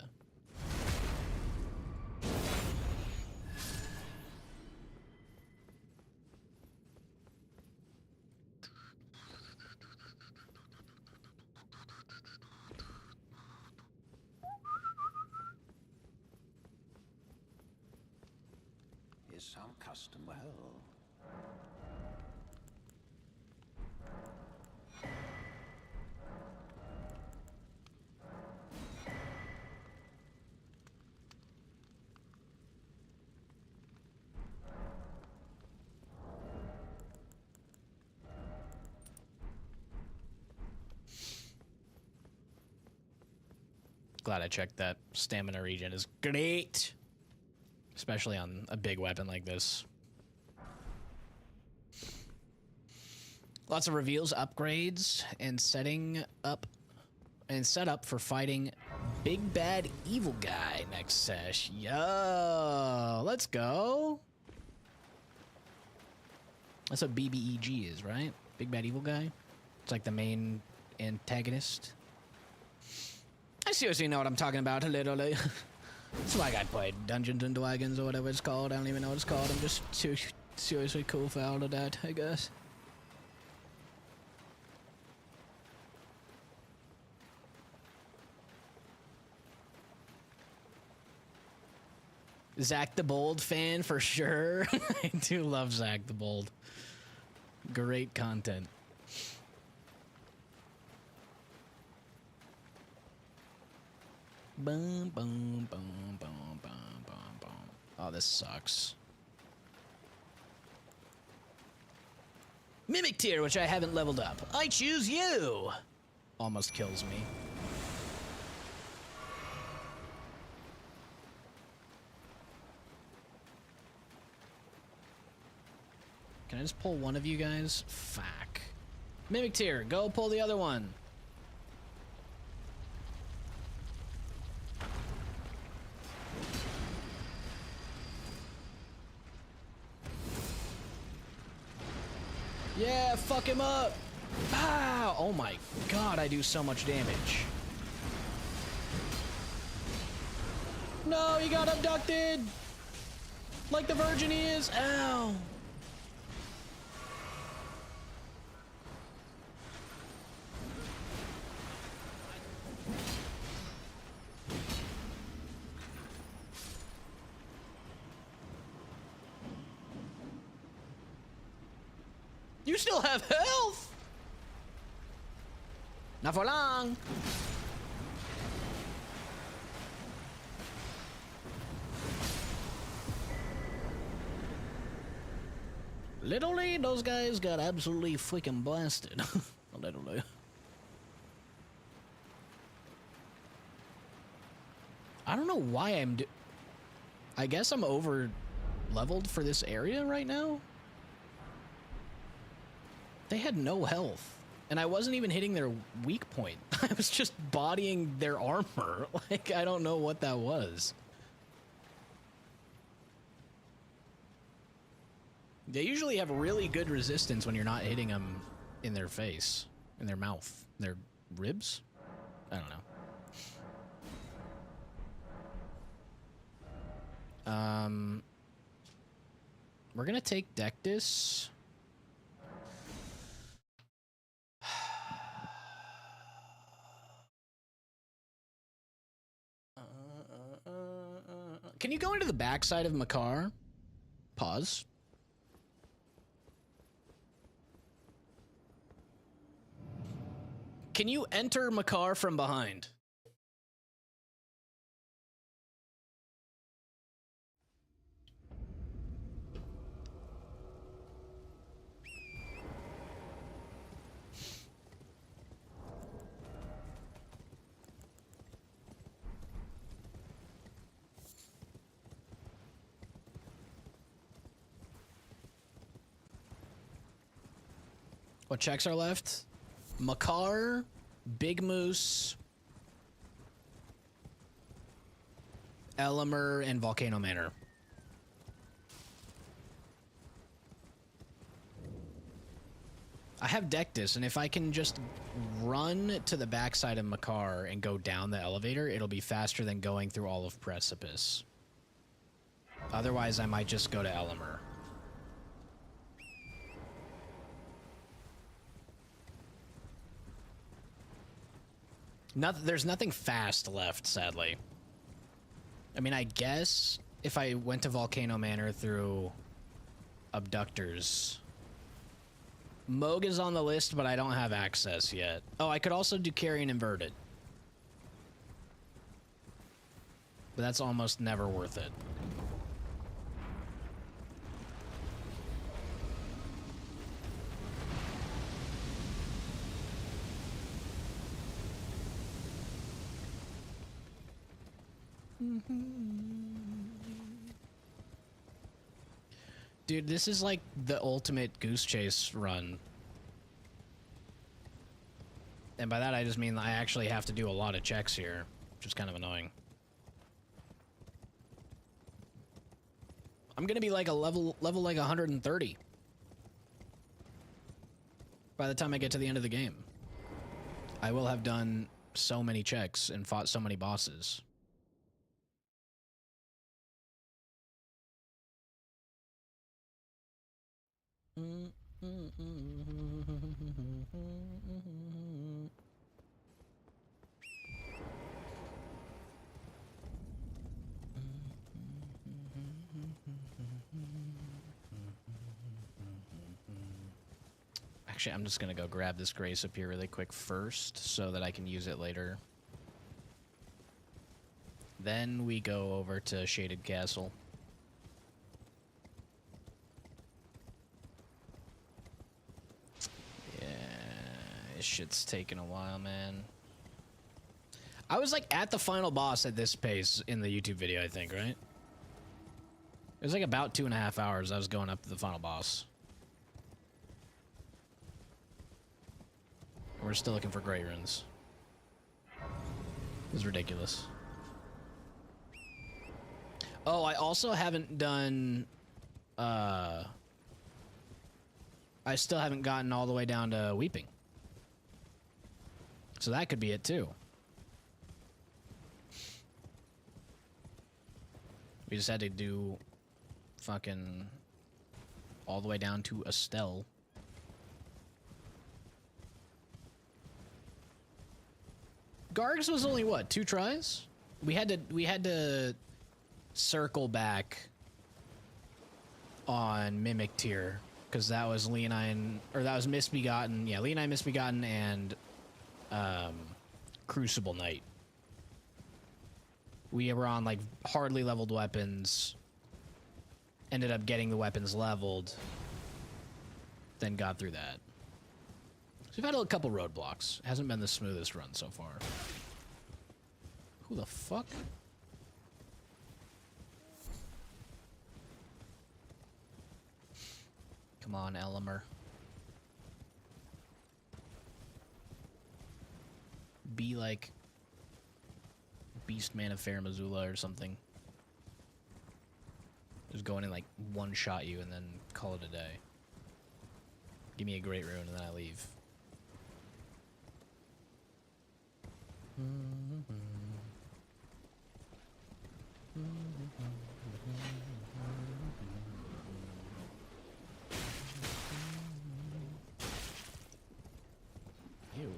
Is some custom well. Glad I checked that. Stamina regen is great. Especially on a big weapon like this. Lots of reveals, upgrades, and set up for fighting Big Bad Evil Guy next sesh. Yo, let's go. That's what BBEG is, right? Big Bad Evil Guy. It's like the main antagonist. I seriously know what I'm talking about, literally. It's like I played Dungeons and Dragons or whatever it's called. I don't even know what it's called. I'm just seriously cool for all of that, I guess. Zach the Bold fan for sure. I do love Zach the Bold. Great content. Boom, boom, boom, boom, boom, boom, boom. Oh, this sucks. Mimic tier, which I haven't leveled up. I choose you. Almost kills me. Can I just pull one of you guys? Fuck. Mimic tier, go pull the other one. Yeah, fuck him up. Ah, oh my god, I do so much damage. No, he got abducted. Like the virgin he is. Ow. You still have health? Not for long. Literally, those guys got absolutely freaking blasted. Literally. I don't know why I guess I'm over leveled for this area right now. They had no health, and I wasn't even hitting their weak point. I was just bodying their armor. Like, I don't know what that was. They usually have really good resistance when you're not hitting them in their face, in their mouth, their ribs. I don't know. We're gonna take Dectus. Can you go into the backside of Makar? Pause. Can you enter Makar from behind? What checks are left? Makar, Big Moose, Elimer, and Volcano Manor. have Dectus, and if I can just run to the backside of Makar and go down the elevator, it'll be faster than going through all of Precipice. Otherwise, I might just go to Elimer. There's nothing fast left, sadly. I mean, I guess if I went to Volcano Manor through Abductors. Moog is on the list, but I don't have access yet. Oh, I could also do Carrion Inverted. But that's almost never worth it. Dude, this is like the ultimate goose chase run. And by that I just mean I actually have to do a lot of checks here, which is kind of annoying. I'm gonna be like a level like 130 by the time I get to the end of the game. I will have done so many checks and fought so many bosses. Actually, I'm just gonna go grab this Grace up here really quick first so that I can use it later. Then we go over to Shaded Castle. Yeah, this shit's taking a while, man. I was like at the final boss at this pace in the YouTube video, I think, right? It was like about 2.5 hours I was going up to the final boss. We're still looking for Great Runes. This is ridiculous. Oh, I also haven't done... I still haven't gotten all the way down to Weeping. So that could be it, too. We just had to do... fucking... all the way down to Estelle. Gargs was only what, 2 tries? We had to circle back on Mimic Tier because that was Leonine, or that was Misbegotten. Yeah, Leonine, Misbegotten, and Crucible Knight. We were on like hardly leveled weapons. Ended up getting the weapons leveled. Then got through that. So we've had a couple roadblocks. It hasn't been the smoothest run so far. Who the fuck? Come on, Elimer. Be like Beastman of Fair Missoula or something. Just go in and like one-shot you and then call it a day. Give me a Great Rune and then I leave. Ew.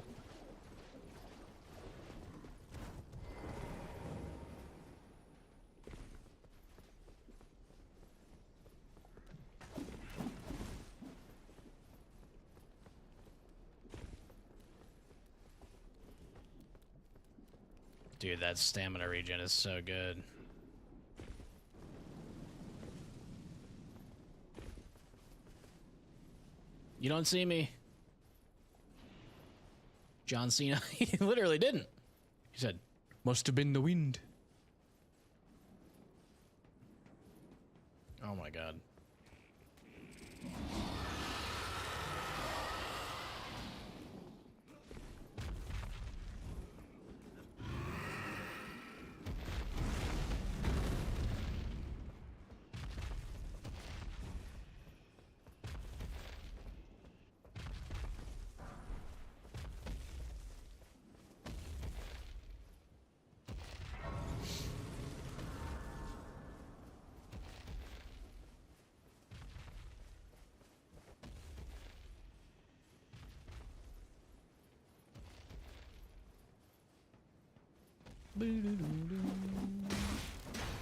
Dude, that stamina regen is so good. You don't see me. John Cena, he literally didn't. He said, must have been the wind. Oh my god.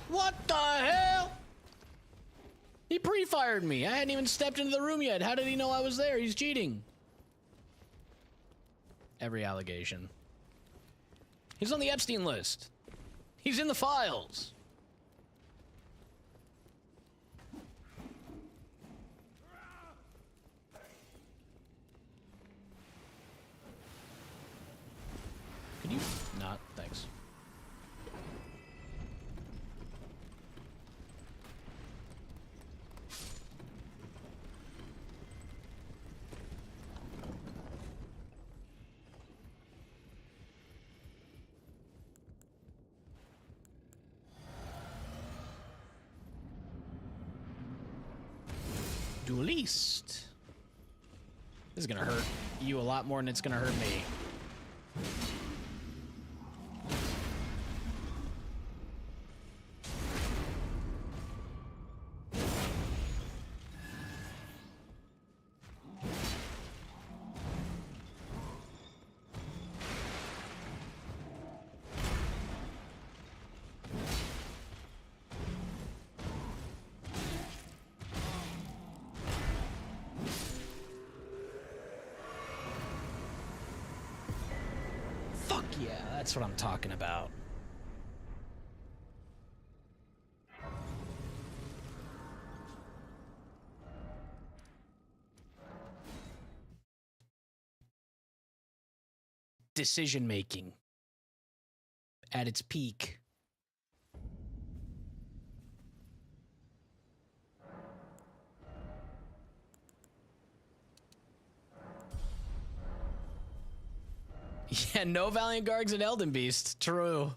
What the hell? He pre-fired me. I hadn't even stepped into the room yet. How did he know I was there? He's cheating. Every allegation. He's on the Epstein list. He's in the files. Could you not? Thanks. Duelist. This is gonna hurt you a lot more than it's gonna hurt me. Yeah, that's what I'm talking about. Decision making at its peak. Yeah, no Valiant Gargs and Elden Beast. True.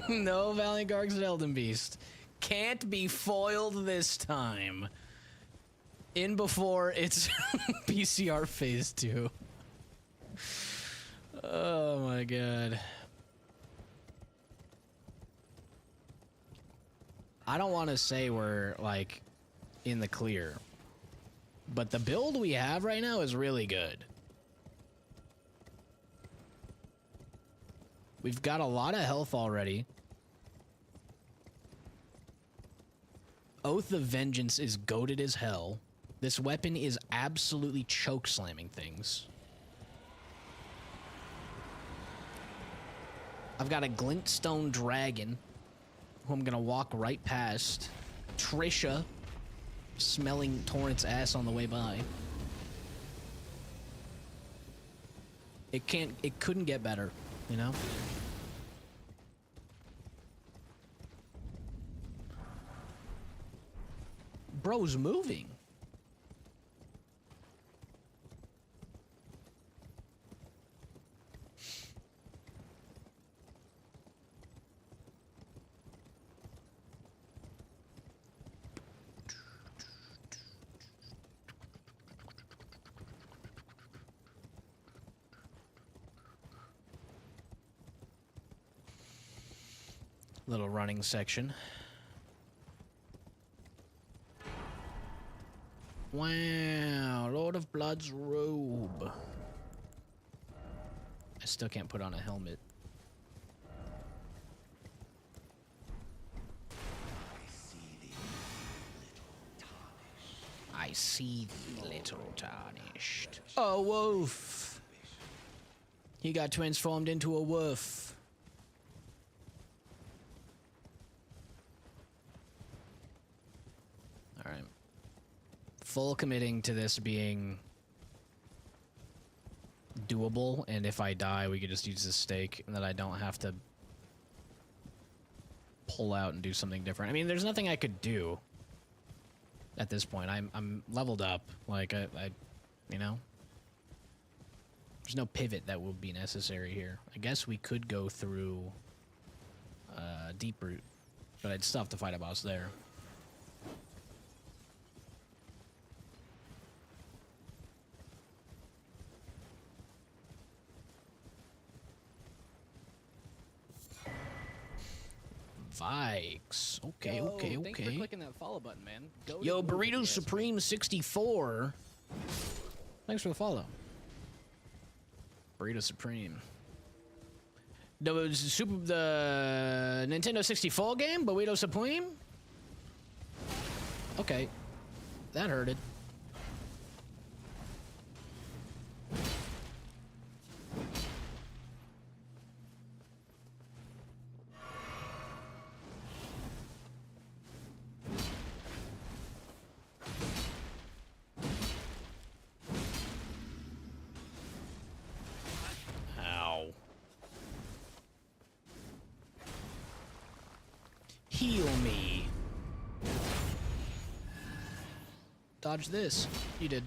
No Valiant Gargs and Elden Beast. Can't be foiled this time. In before it's PCR phase 2. Oh my god. I don't want to say we're like in the clear, but the build we have right now is really good. We've got a lot of health already. Oath of Vengeance is goated as hell. This weapon is absolutely choke slamming things. I've got a Glintstone Dragon, who I'm gonna walk right past. Trisha, smelling Torrent's ass on the way by. It couldn't get better, you know? Bro's moving. Little running section. Wow, Lord of Blood's robe. I still can't put on a helmet. I see thee, little tarnished. A wolf. He got transformed into a wolf. All right. Full committing to this being doable, and if I die, we could just use the stake, and that I don't have to pull out and do something different. I mean, there's nothing I could do at this point. I'm leveled up. Like I you know, there's no pivot that will be necessary here. I guess we could go through Deep Root, but I'd still have to fight a boss there. Vikes. Okay, Yo, okay. Thanks for clicking that follow button, man. Go Yo, to Burrito yes, Supreme 64. Thanks for the follow. Burrito Supreme. the Nintendo 64 game, Burrito Supreme? Okay. That hurted. Ow. Heal me. Dodge this. You did.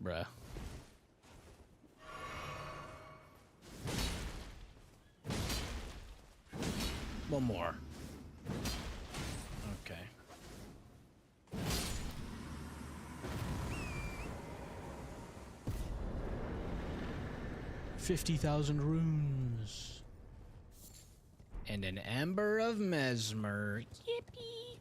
Bruh. One more. Okay. 50,000 runes. And an Amber of Mesmer. Yippee!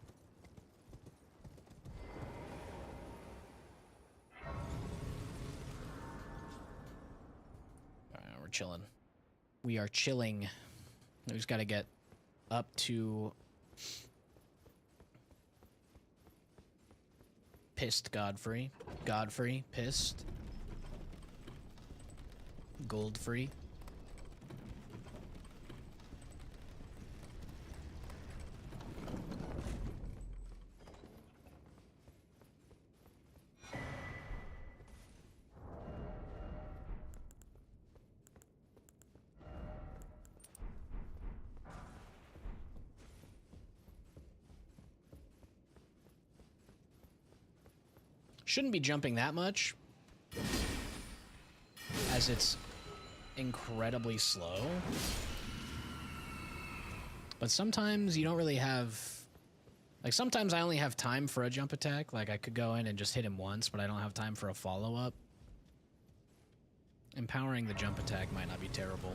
Alright, we're chilling. We are chilling. We just gotta get up to... Pissed Godfrey. Godfrey, pissed. Goldfrey. Shouldn't be jumping that much, as it's incredibly slow. But sometimes you don't really have... Like, sometimes I only have time for a jump attack. Like, I could go in and just hit him once, but I don't have time for a follow-up. Empowering the jump attack might not be terrible.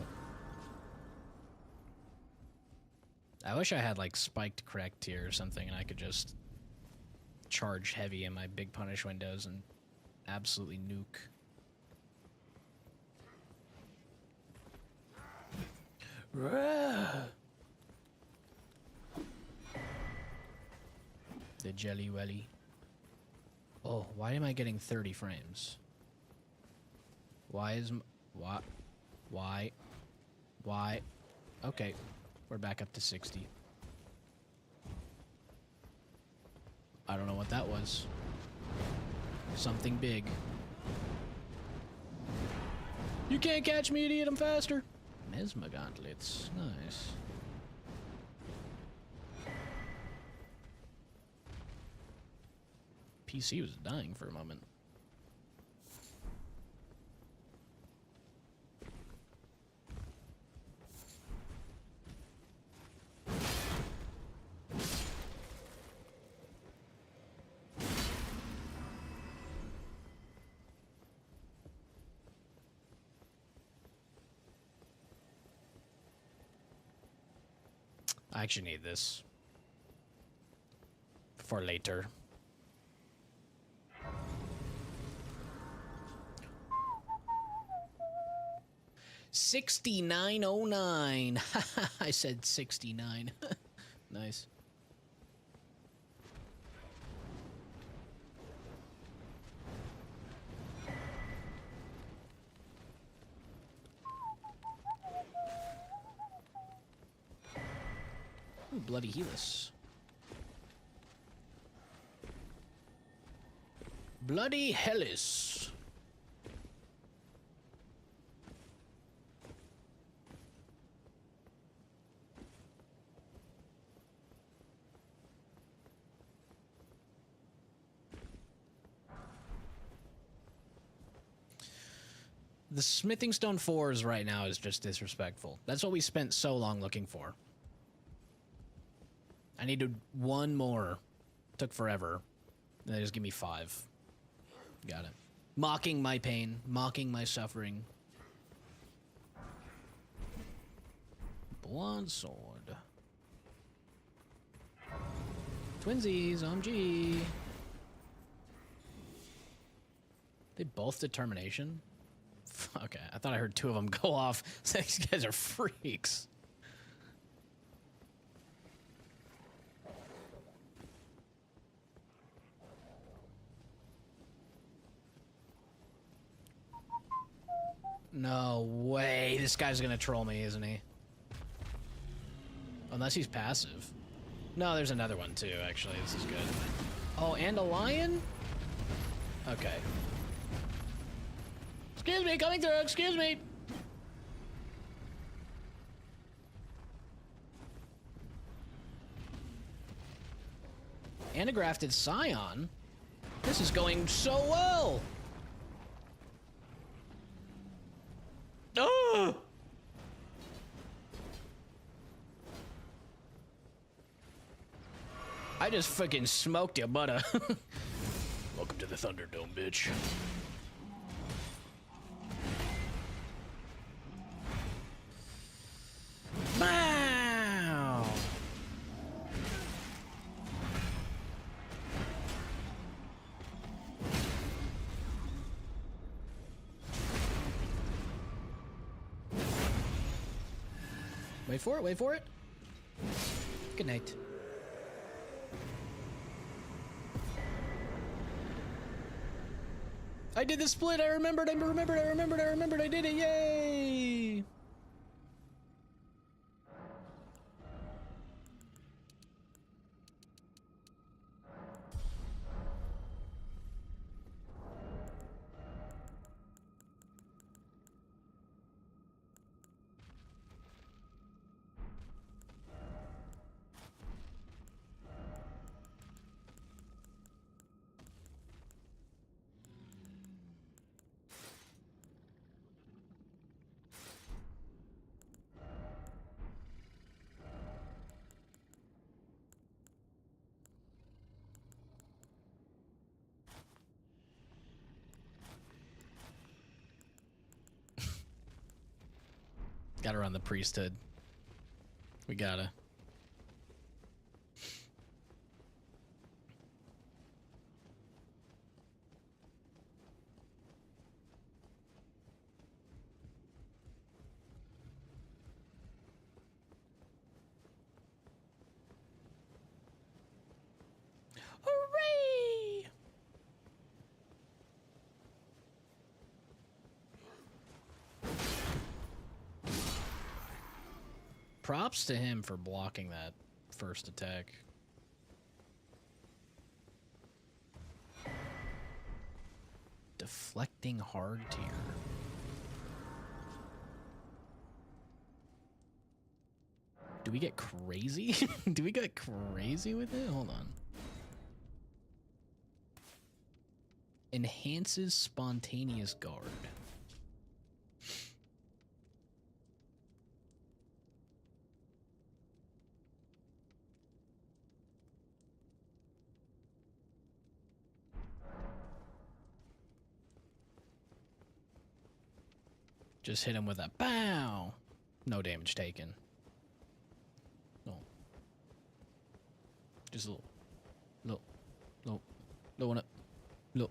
I wish I had, like, spiked correct here or something, and I could just charge heavy in my big punish windows and absolutely nuke. The Jelly Welly. Oh, why am I getting 30 frames? Why is... Why? Okay, we're back up to 60. I don't know what that was. Something big. You can't catch me, idiot, I'm faster. Mesmer gauntlets, nice. PC was dying for a moment. I actually need this for later. $69.09. I said 69. Nice. Ooh, bloody Helix. Bloody Hellis. The Smithing Stone 4s right now is just disrespectful. That's what we spent so long looking for. I needed one more. Took forever. Then they just give me 5. Got it. Mocking my pain. Mocking my suffering. Blood sword. Twinsies, OMG. They both determination? Okay, I thought I heard 2 of them go off. These guys are freaks. No way. This guy's gonna troll me, isn't he? Unless he's passive. No, there's another one too, actually. This is good. Oh, and a lion? Okay. Excuse me, coming through, excuse me! And a grafted scion? This is going so well! Oh! I just fucking smoked you, butter. Welcome to the Thunderdome, bitch. Bow! Wait for it, wait for it. Good night. I did the split, I remembered, I did it, yay! Gotta run the priesthood. We gotta. Hooray! Props to him for blocking that first attack. Deflecting hard tier. Do we get crazy? Do we get crazy with it? Hold on. Enhances spontaneous guard. Just hit him with a bow. No damage taken. No. Just a little one up. Look.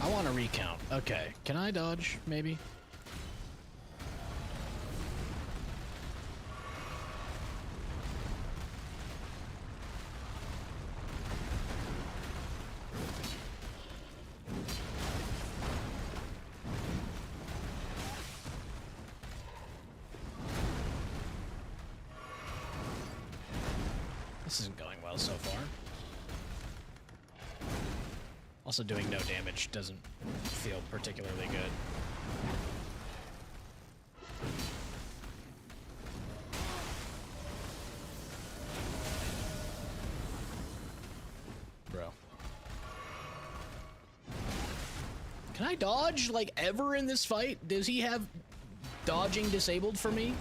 I want to recount. Okay, can I dodge, maybe? This isn't going well so far. Also, doing no damage doesn't feel particularly good. Bro. Can I dodge, like, ever in this fight? Does he have dodging disabled for me?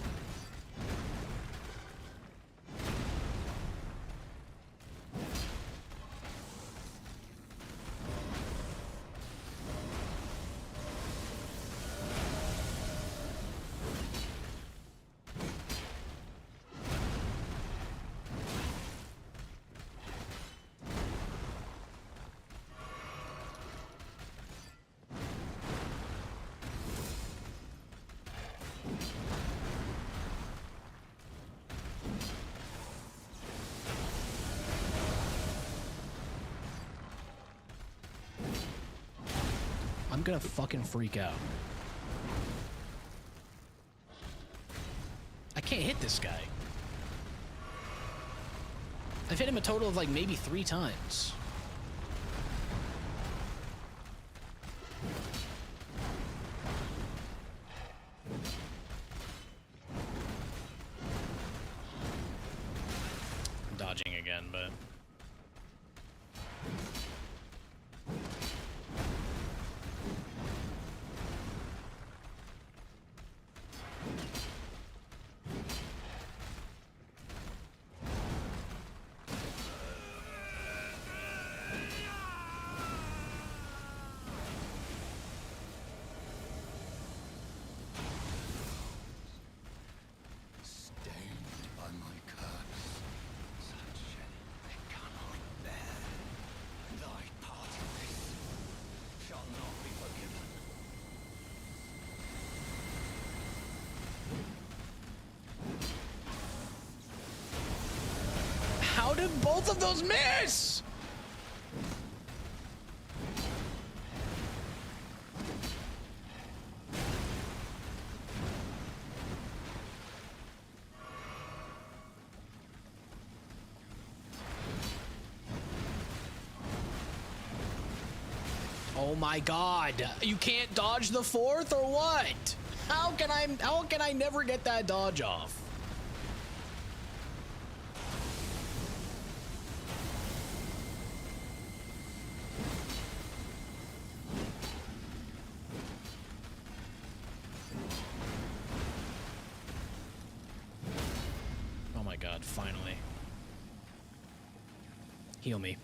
gonna fucking freak out. I can't hit this guy. I've hit him a total of like maybe 3 times. I'm dodging again, but... How did both of those miss? Oh my god. You can't dodge the 4th or what? How can I never get that dodge off? Oh my god, finally. Heal me.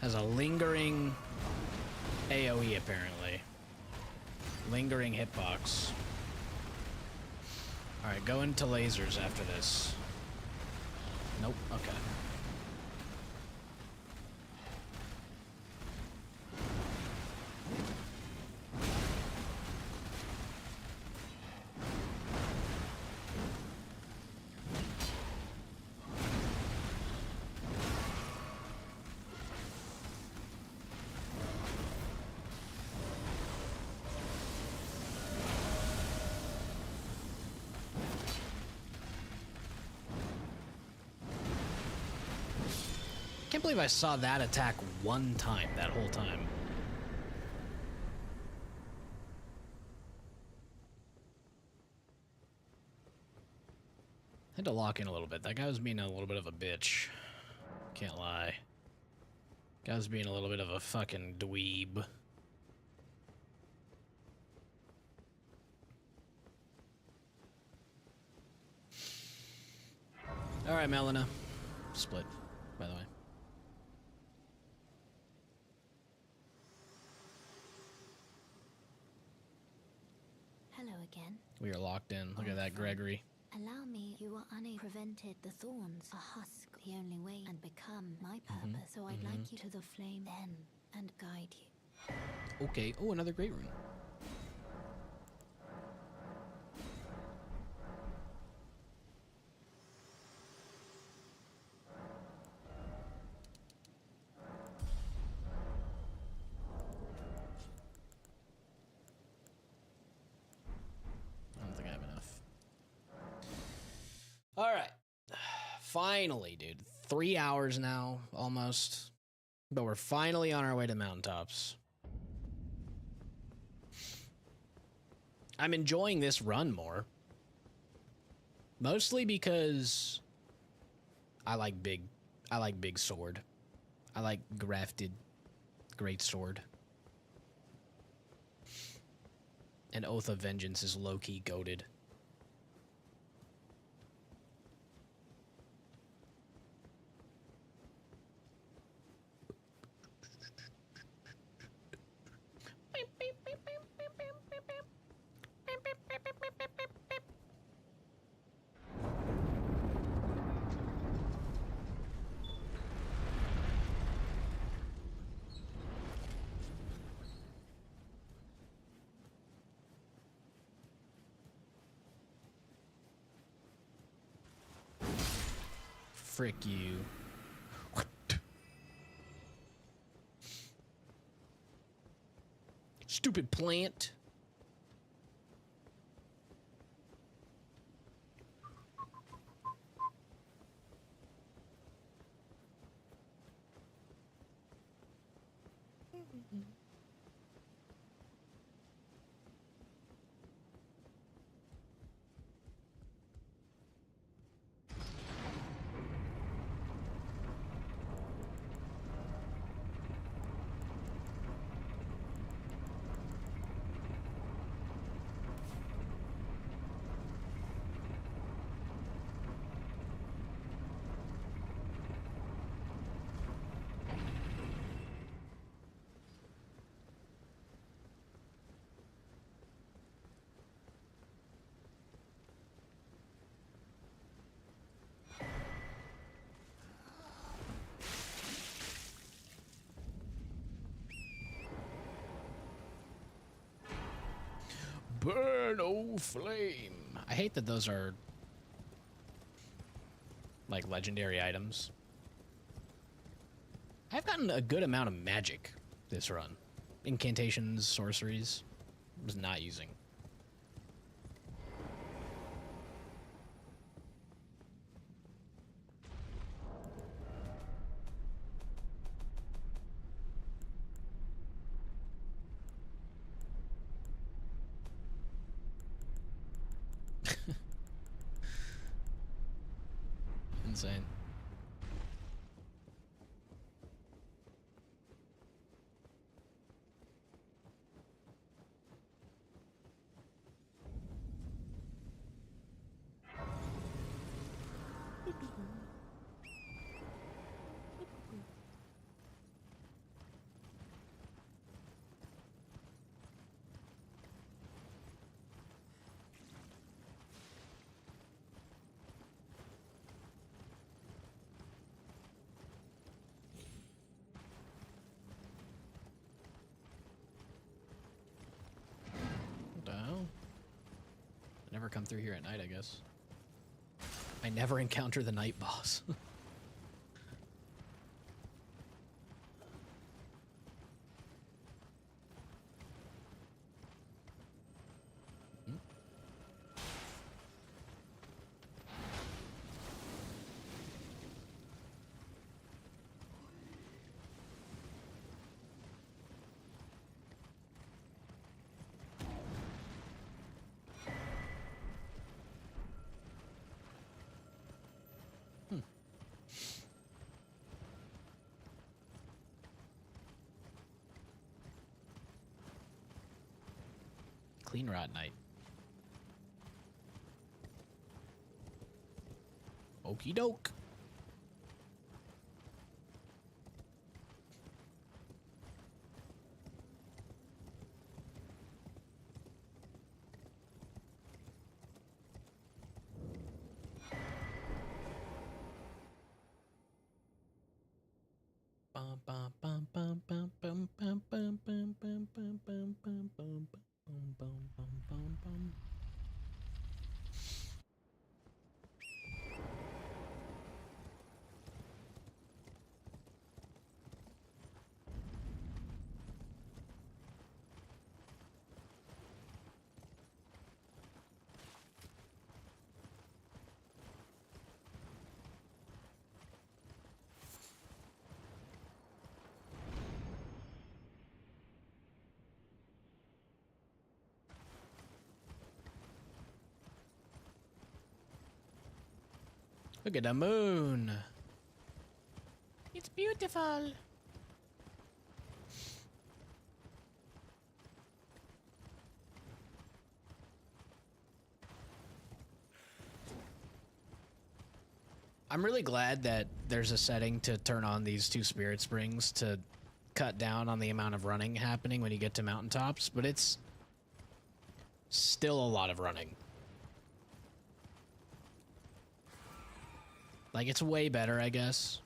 Has a lingering AoE, apparently. Lingering hitbox. Alright, go into lasers after this. Nope, okay. I can't believe I saw that attack one time, that whole time. Had to lock in a little bit. That guy was being a little bit of a bitch. Can't lie. Guy was being a little bit of a fucking dweeb. Alright, Melina. Split, by the way. Hello again. We are locked in. Look at that, Gregory. Allow me, you are prevented the thorns, a husk, the only way, and become my purpose. So I'd like you to the flame then, and guide you. Okay. Oh, another great rune. I don't think I have enough. All right. Finally, dude. 3 hours now, almost. But we're finally on our way to mountaintops. I'm enjoying this run more. Mostly because I like big sword. I like grafted great sword. And Oath of Vengeance is low-key goated. frick you. Stupid plant. Burn, oh flame. I hate that those are like legendary items. I've gotten a good amount of magic this run. Incantations, sorceries. I was not using. Insane. Never come through here at night, I guess. I never encounter the night boss. Clean rot night. Okie doke. Bum bum bum bum bum bum bum bum bum bum bum bum bum bum. Boom, boom, boom, boom, boom. Look at the moon. It's beautiful. I'm really glad that there's a setting to turn on these two spirit springs to cut down on the amount of running happening when you get to mountaintops, but it's still a lot of running. Like, it's way better, I guess.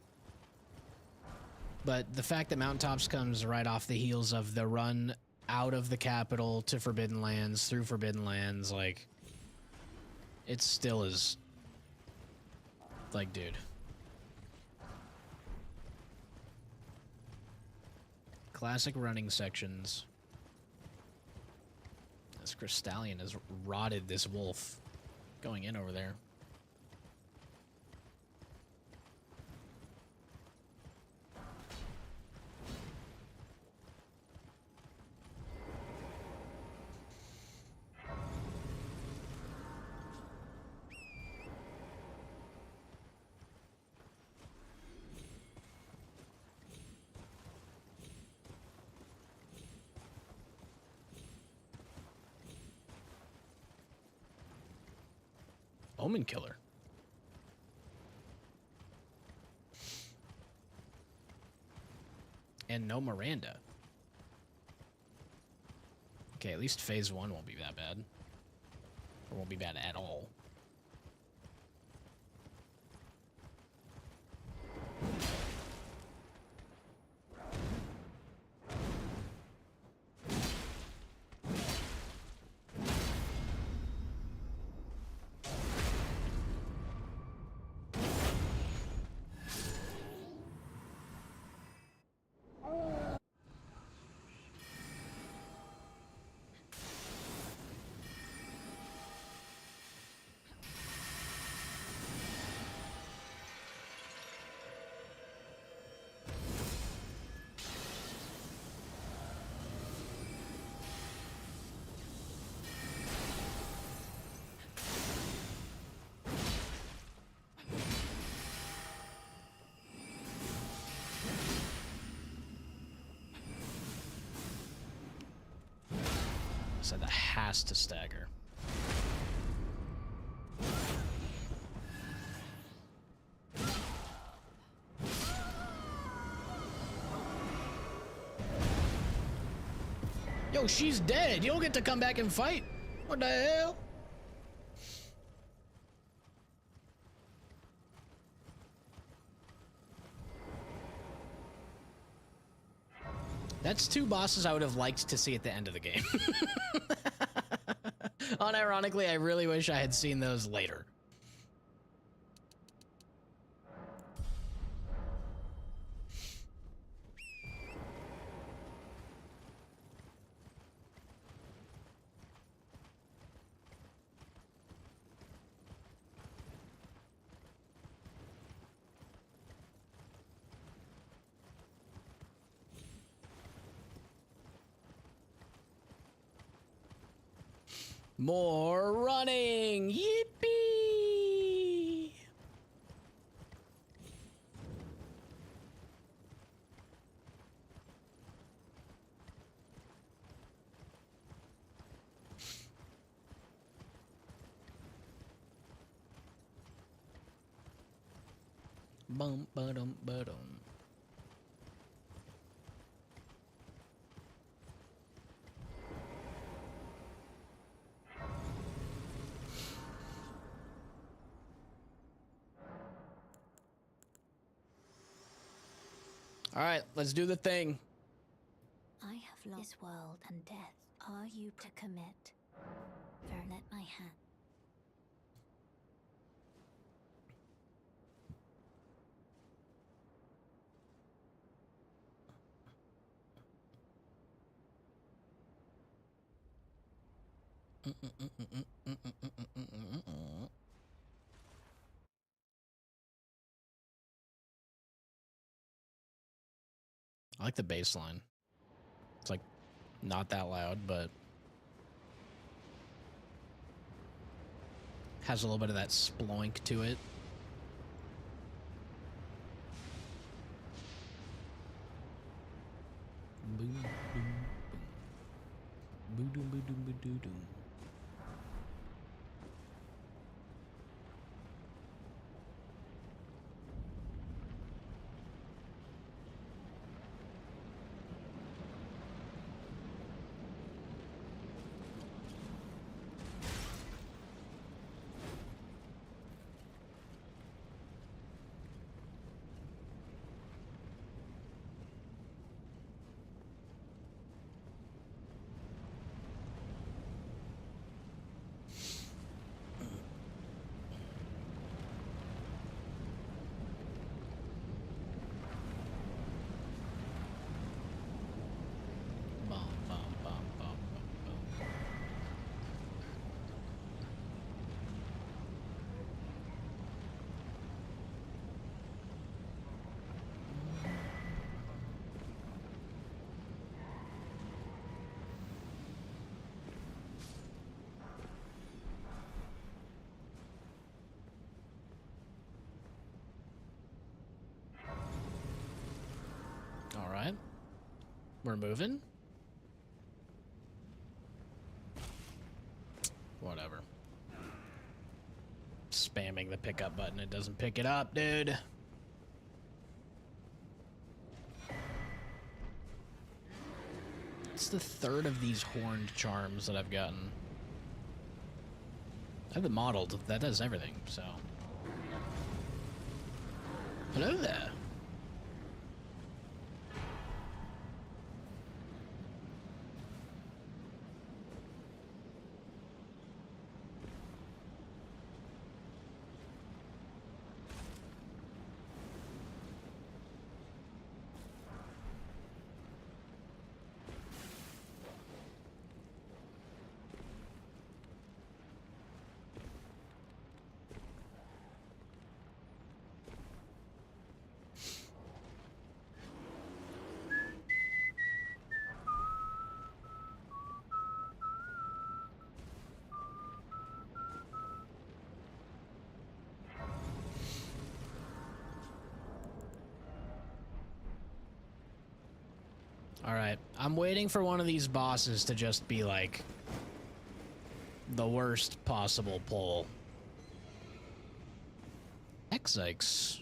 But the fact that mountaintops comes right off the heels of the run out of the capital to Forbidden Lands, through Forbidden Lands, like, it still is, like, dude. Classic running sections. This Crystallion has rotted this wolf going in over there. Omen Killer. And no Miranda. Okay, at least phase 1 won't be that bad. Or won't be bad at all. So that has to stagger. Yo, she's dead. You don't get to come back and fight. What the hell? That's 2 bosses I would have liked to see at the end of the game. Unironically, I really wish I had seen those later. More running! Yippee! Bum ba dum ba dum. All right, let's do the thing. I have lost this world and death. Are you to commit? Let my hand. I like the bass line. It's like not that loud, but has a little bit of that sploink to it. Boom, boom, boom. Boom, boom, boom, boom, boom, boom. We're moving? Whatever. Spamming the pickup button. It doesn't pick it up, dude. It's the third of these horned charms that I've gotten. I have the modeled. That does everything, so. Hello there. Alright, I'm waiting for one of these bosses to just be like the worst possible pull. Exikes.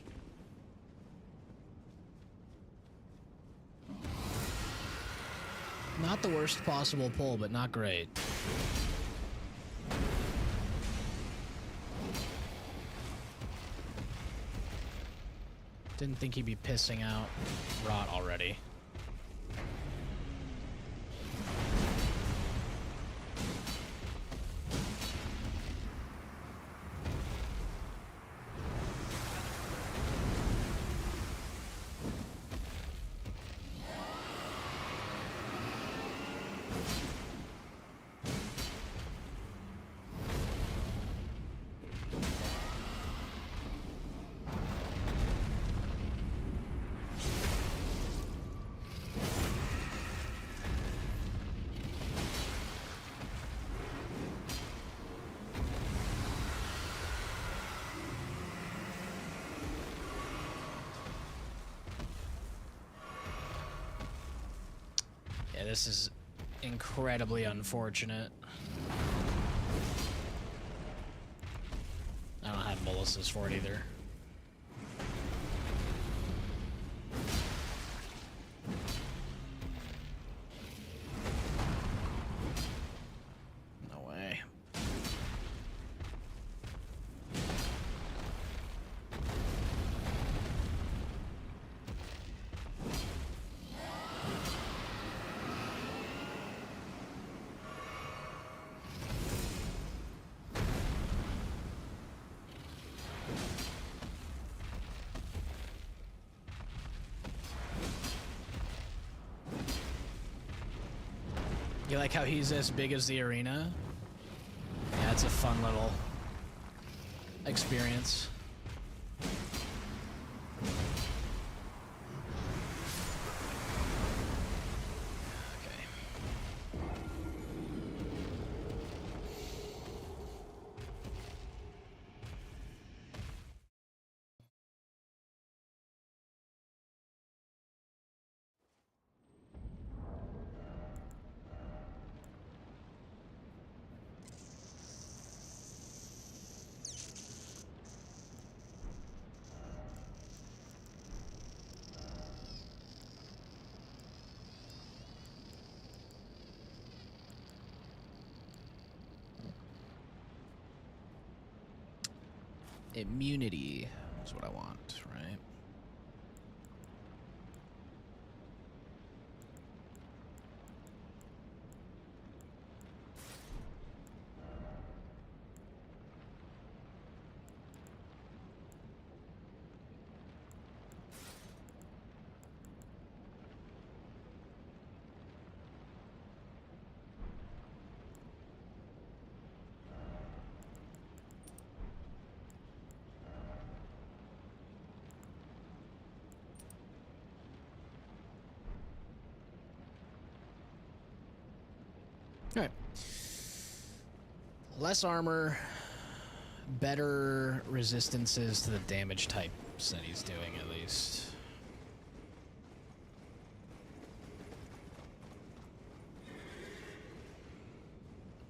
Not the worst possible pull, but not great. Didn't think he'd be pissing out Rot already. Yeah, this is incredibly unfortunate. I don't have Molasses for it either. No way. You like how he's as big as the arena? Yeah, it's a fun little experience. Immunity is what I want, right? Alright. Less armor, better resistances to the damage types that he's doing, at least.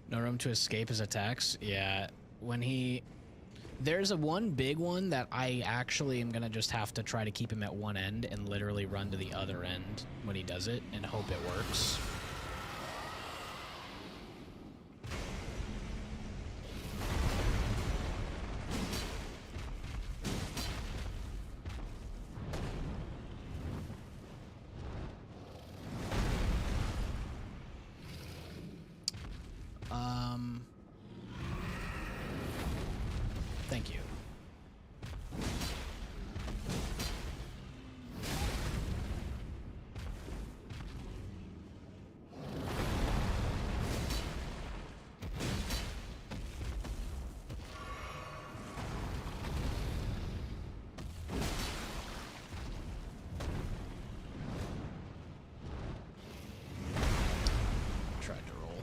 No room to escape his attacks. Yeah, when he... There's a one big one that I actually am going to just have to try to keep him at one end and literally run to the other end when he does it and hope it works. Thank you. Tried to roll.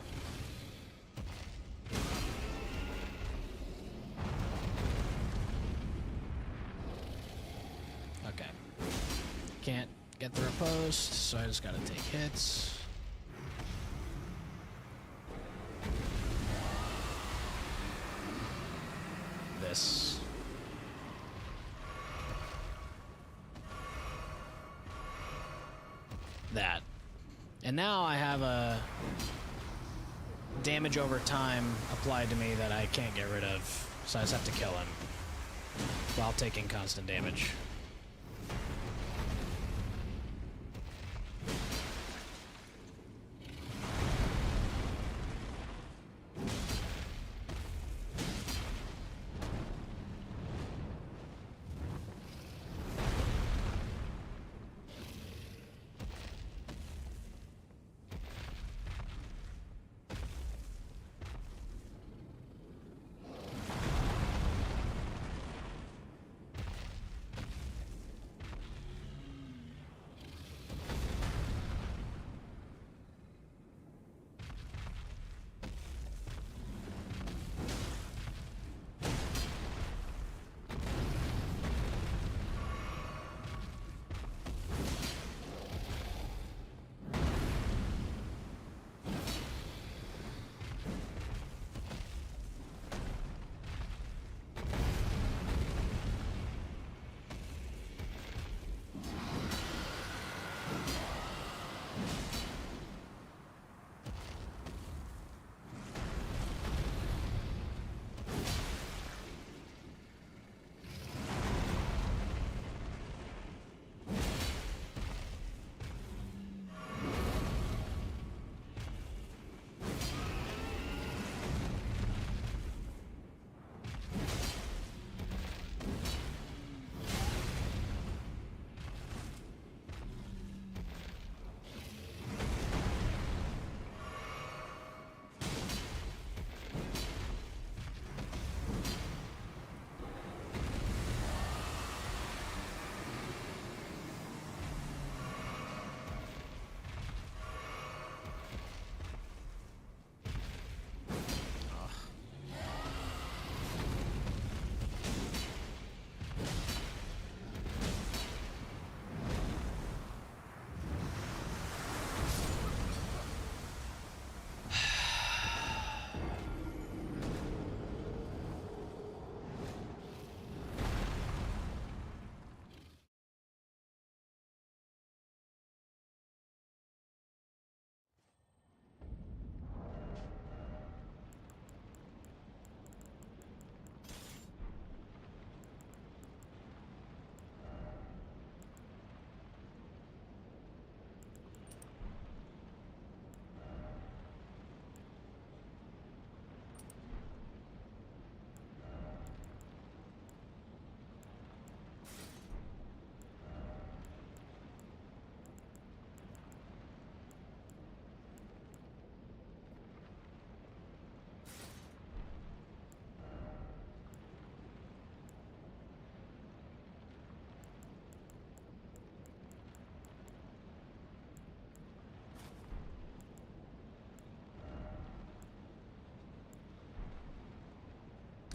Okay. Can't get through a post, so I just gotta take hits. This. That. And now I have a damage over time applied to me that I can't get rid of, so I just have to kill him while taking constant damage.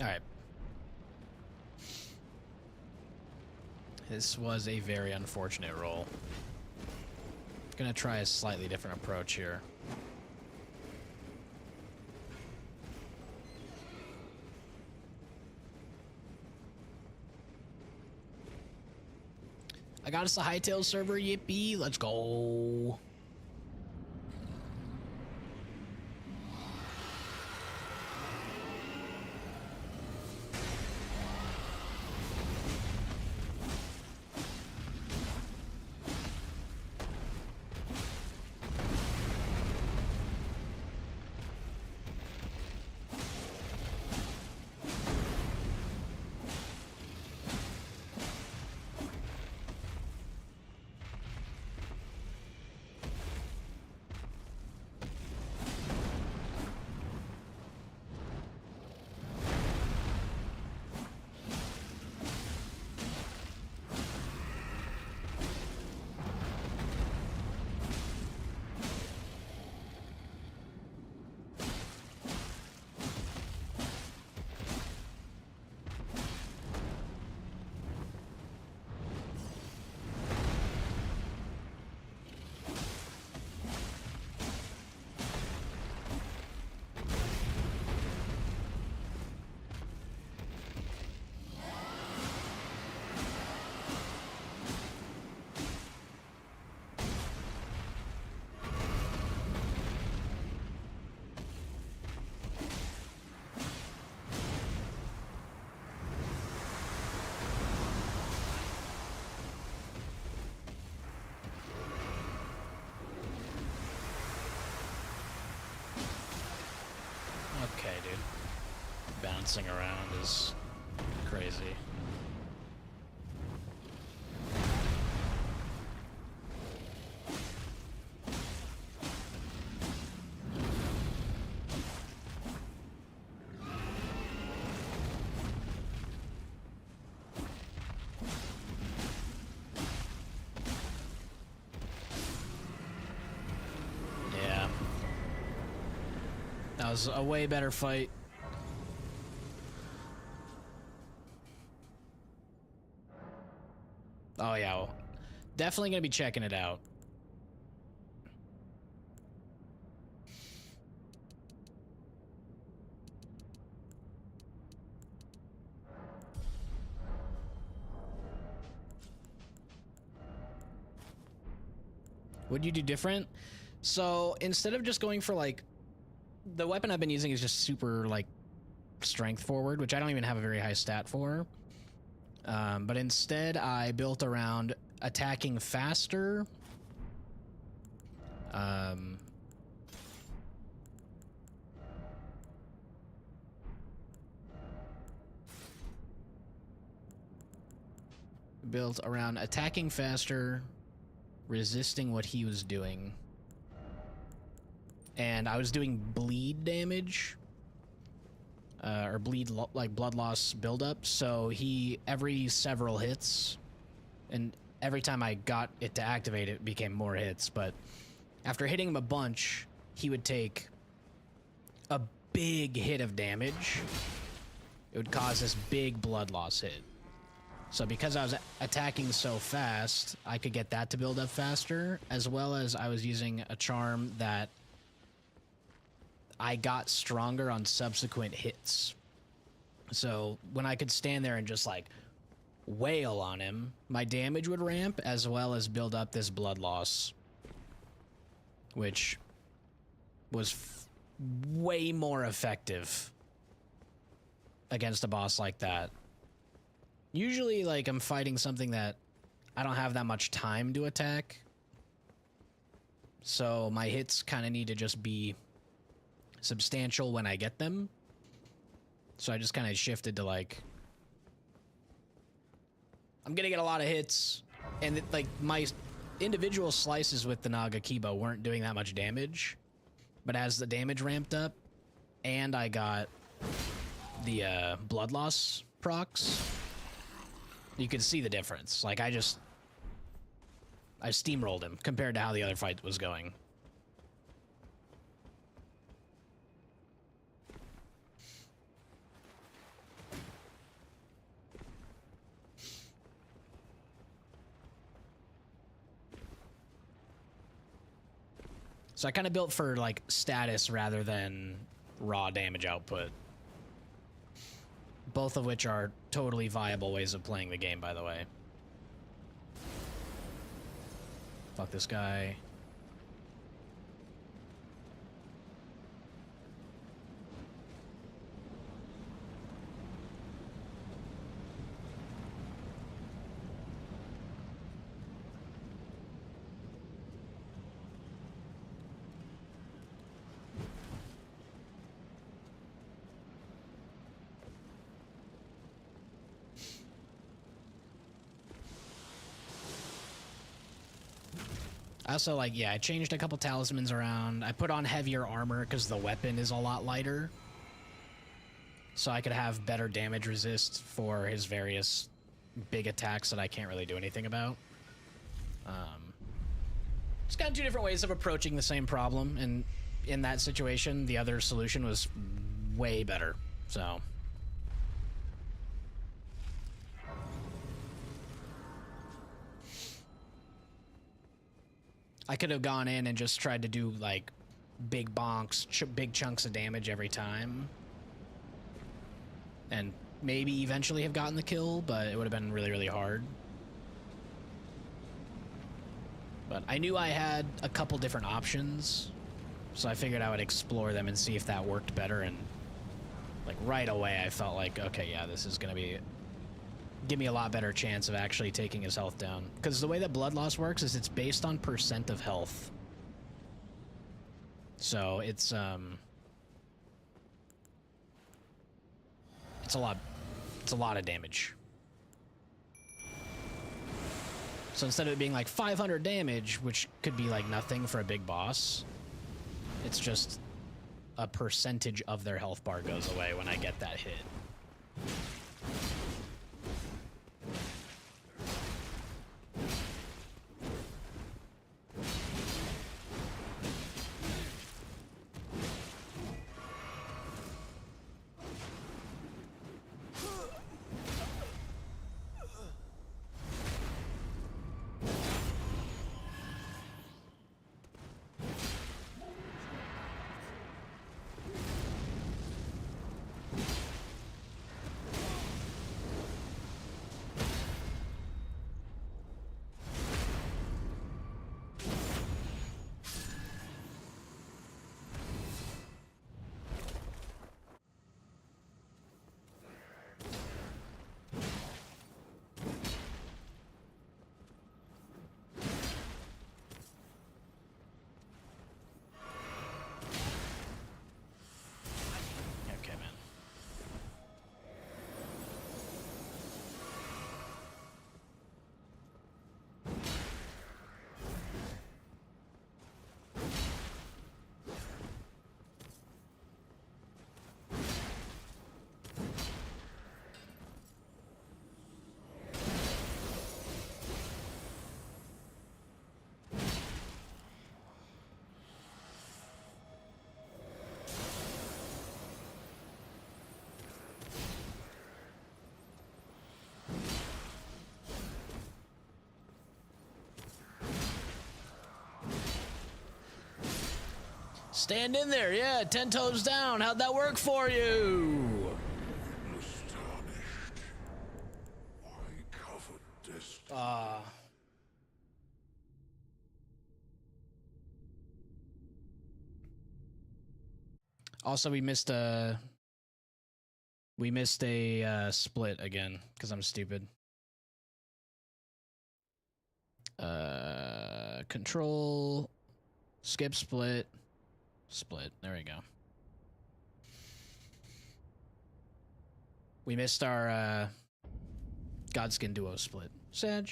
Alright. This was a very unfortunate roll. Gonna try a slightly different approach here. I got us a Hightail server, yippee, let's go. Okay, dude. Bouncing around is crazy. Yeah. That was a way better fight. Oh yeah, well, definitely gonna be checking it out. What'd you do different? So instead of just going for like, the weapon I've been using is just super like strength forward, which I don't even have a very high stat for. But instead I built around attacking faster. Built around attacking faster, resisting what he was doing. And I was doing bleed damage. Or like blood loss buildup. So he, every several hits, and every time I got it to activate, it became more hits. But after hitting him a bunch, he would take a big hit of damage. It would cause this big blood loss hit. So because I was attacking so fast, I could get that to build up faster, as well as I was using a charm that I got stronger on subsequent hits. So when I could stand there and just like wail on him, my damage would ramp as well as build up this blood loss, which was way more effective against a boss like that. Usually, like, I'm fighting something that I don't have that much time to attack, so my hits kind of need to just be substantial when I get them. So I just kind of shifted to like, I'm gonna get a lot of hits, and like my individual slices with the Naga Kiba weren't doing that much damage, but as the damage ramped up and I got the blood loss procs, you could see the difference. Like I steamrolled him compared to how the other fight was going. So I kind of built for like status rather than raw damage output. Both of which are totally viable ways of playing the game, by the way. Fuck this guy. I also, like, yeah, I changed a couple talismans around. I put on heavier armor because the weapon is a lot lighter. So I could have better damage resist for his various big attacks that I can't really do anything about. It's got two different ways of approaching the same problem, and in that situation, the other solution was way better, so... I could have gone in and just tried to do, like, big bonks, big chunks of damage every time. And maybe eventually have gotten the kill, but it would have been really, really hard. But I knew I had a couple different options, so I figured I would explore them and see if that worked better. And, like, right away I felt like, okay, yeah, this is going to give me a lot better chance of actually taking his health down. Because the way that blood loss works is it's based on percent of health. So it's a lot of damage. So instead of it being like 500 damage, which could be like nothing for a big boss, it's just a percentage of their health bar goes away when I get that hit. Stand in there, yeah, 10 toes down. How'd that work for you? Also, we missed a split again because I'm stupid. Control, skip split. Split. There we go. We missed our Godskin duo split. Sag.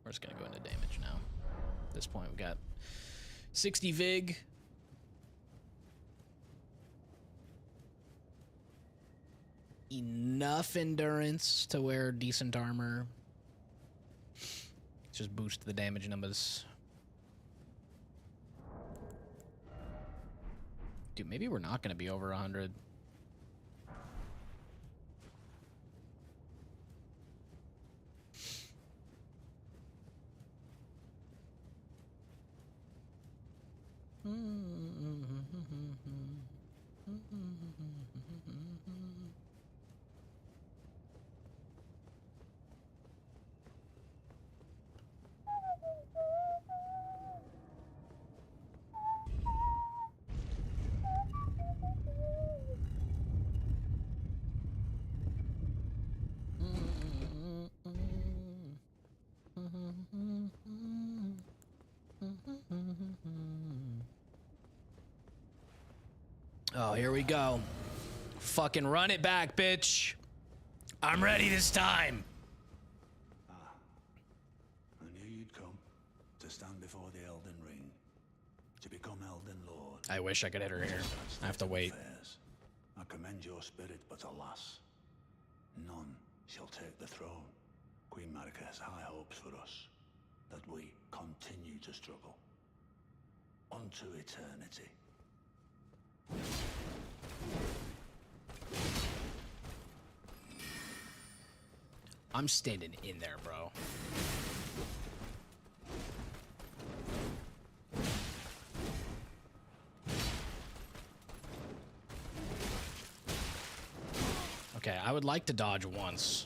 We're just gonna go into damage now. At this point, we've got 60 Vig. Enough endurance to wear decent armor. Just boost the damage numbers. Dude, maybe we're not going to be over 100. Oh, here we go. Fucking run it back, bitch. I'm ready this time. I knew you'd come to stand before the Elden Ring, to become Elden Lord. I wish I could hit her here. I have to wait. Affairs. I commend your spirit, but alas, none shall take the throne. Queen Marika has high hopes for us, that we continue to struggle. Unto eternity. I'm standing in there, bro. Okay, I would like to dodge once.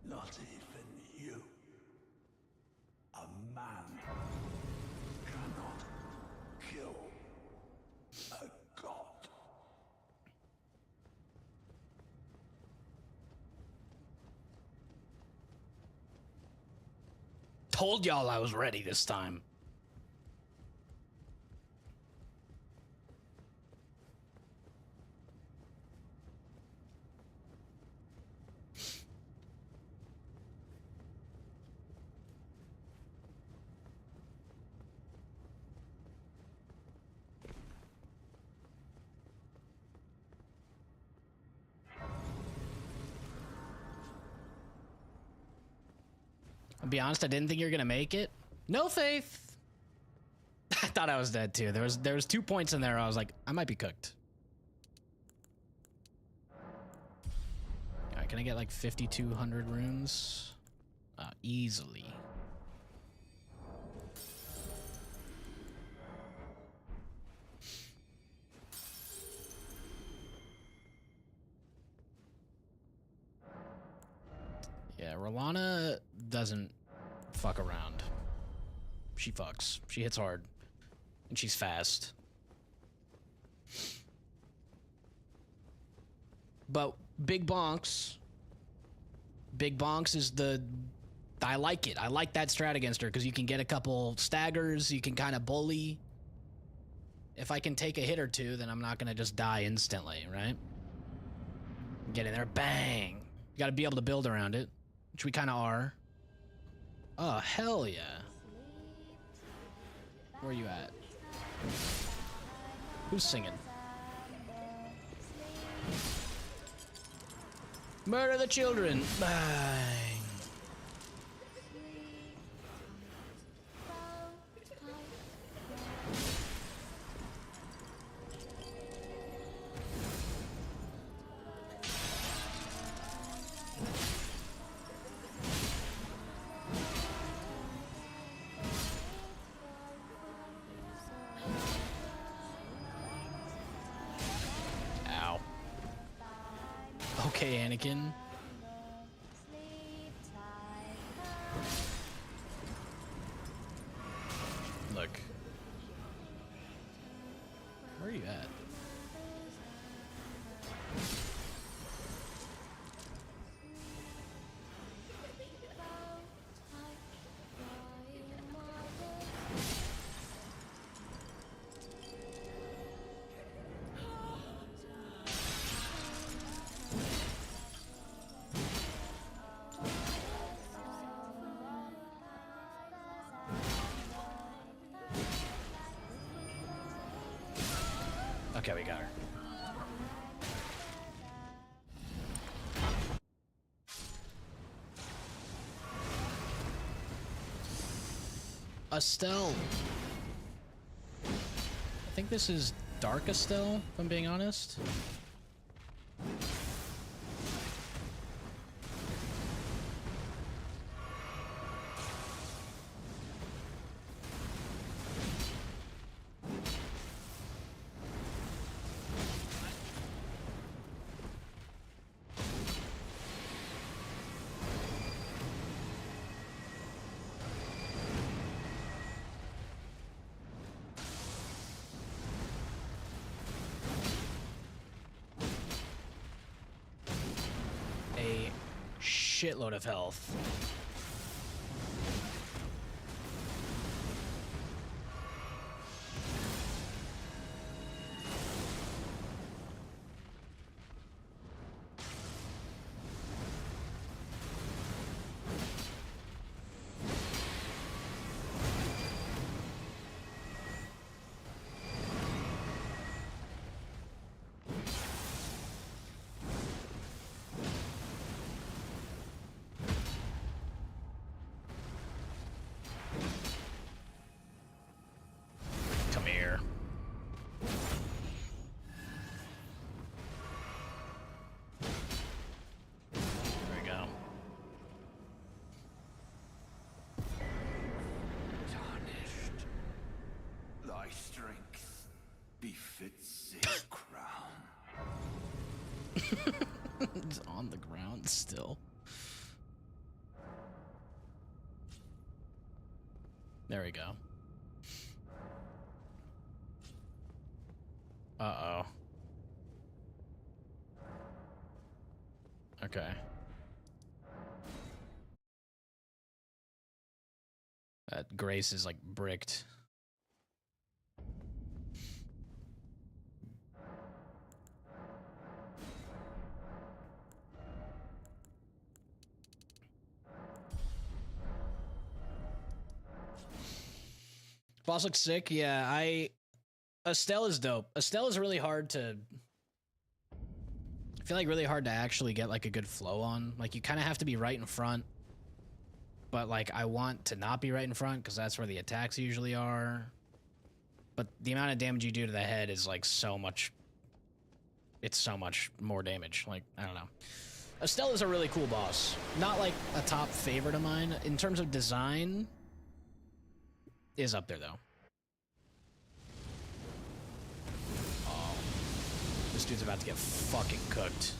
Not even you. A man cannot kill a god. Told y'all I was ready this time. I'll be honest, I didn't think you were gonna make it. No faith. I thought I was dead too. There was 2 points in there. I was like, I might be cooked. All right, can I get like 5,200 runes? Easily. Yeah, Rolana doesn't fuck around. She fucks. She hits hard. And she's fast. But Big Bonks. Big Bonks is the... I like it. I like that strat against her because you can get a couple staggers. You can kind of bully. If I can take a hit or two, then I'm not going to just die instantly, right? Get in there. Bang. You got to be able to build around it, which we kind of are. Oh, hell yeah. Where are you at? Who's singing? Murder the children. Bang. Ow. Okay, Anakin. Look. Where are you at? Okay, we got her. Estelle. I think this is Dark Estelle, if I'm being honest. Shitload of health. It's on the ground still. There we go. Uh-oh. Okay. That Grace is like bricked. Boss looks sick. Yeah, Estelle is dope. Estelle is really hard to... I feel like really hard to actually get like a good flow on. Like you kind of have to be right in front. But like I want to not be right in front because that's where the attacks usually are. But the amount of damage you do to the head is like so much... It's so much more damage. Like, I don't know. Estelle is a really cool boss. Not like a top favorite of mine. In terms of design... is up there though. Oh, this dude's about to get fucking cooked.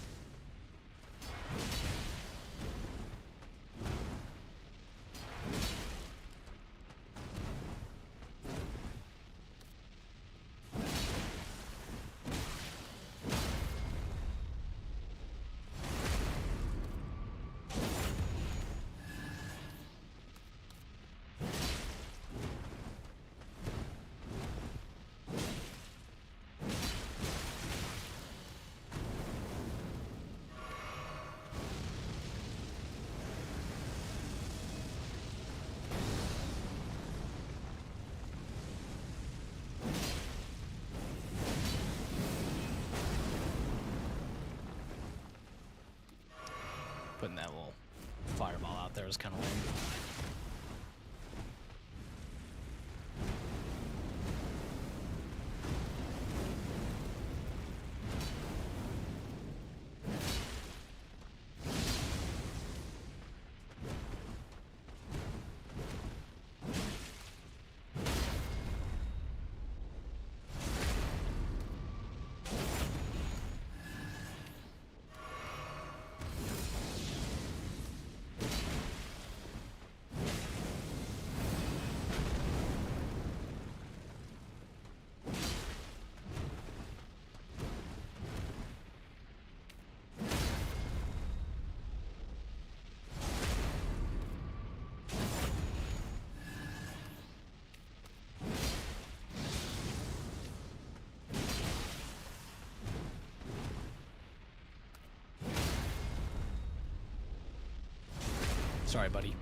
Putting that little fireball out there was kind of lame. Sorry, buddy.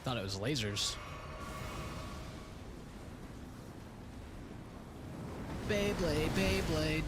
Thought it was lasers. Beyblade, Beyblade.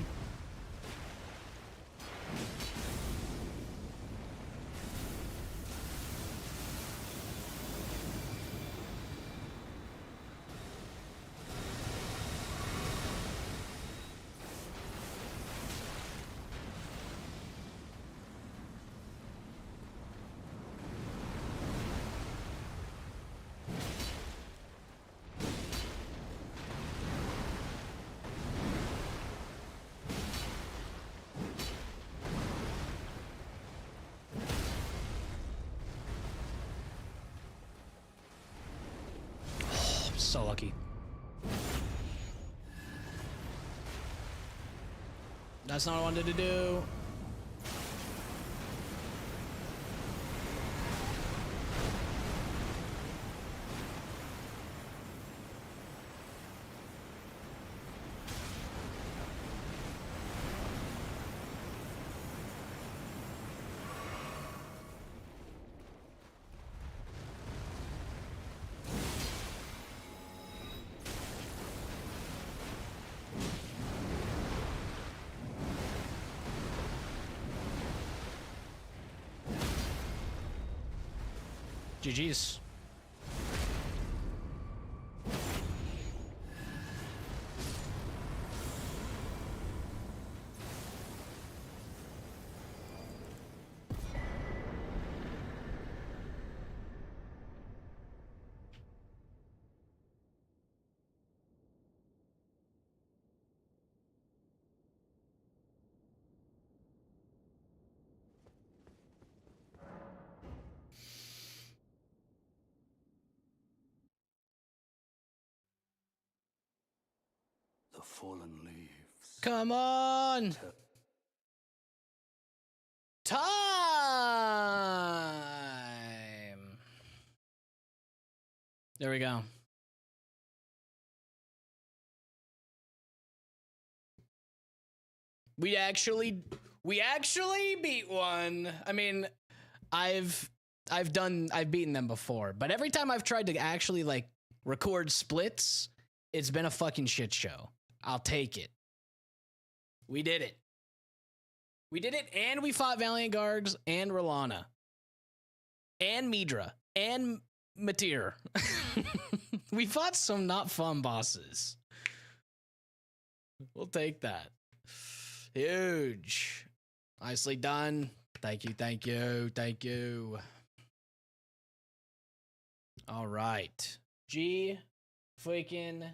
So lucky. That's not what I wanted to do. GG's. The fallen leaves. Come on! Time! There we go. We actually beat one. I mean, I've beaten them before, but every time I've tried to actually like record splits, It's been a fucking shit show. I'll take it. We did it. We did it, and we fought Valiant Guards and Rolana. And Midra. And Matir. We fought some not fun bosses. We'll take that. Huge. Nicely done. Thank you, thank you, thank you. All right. G freaking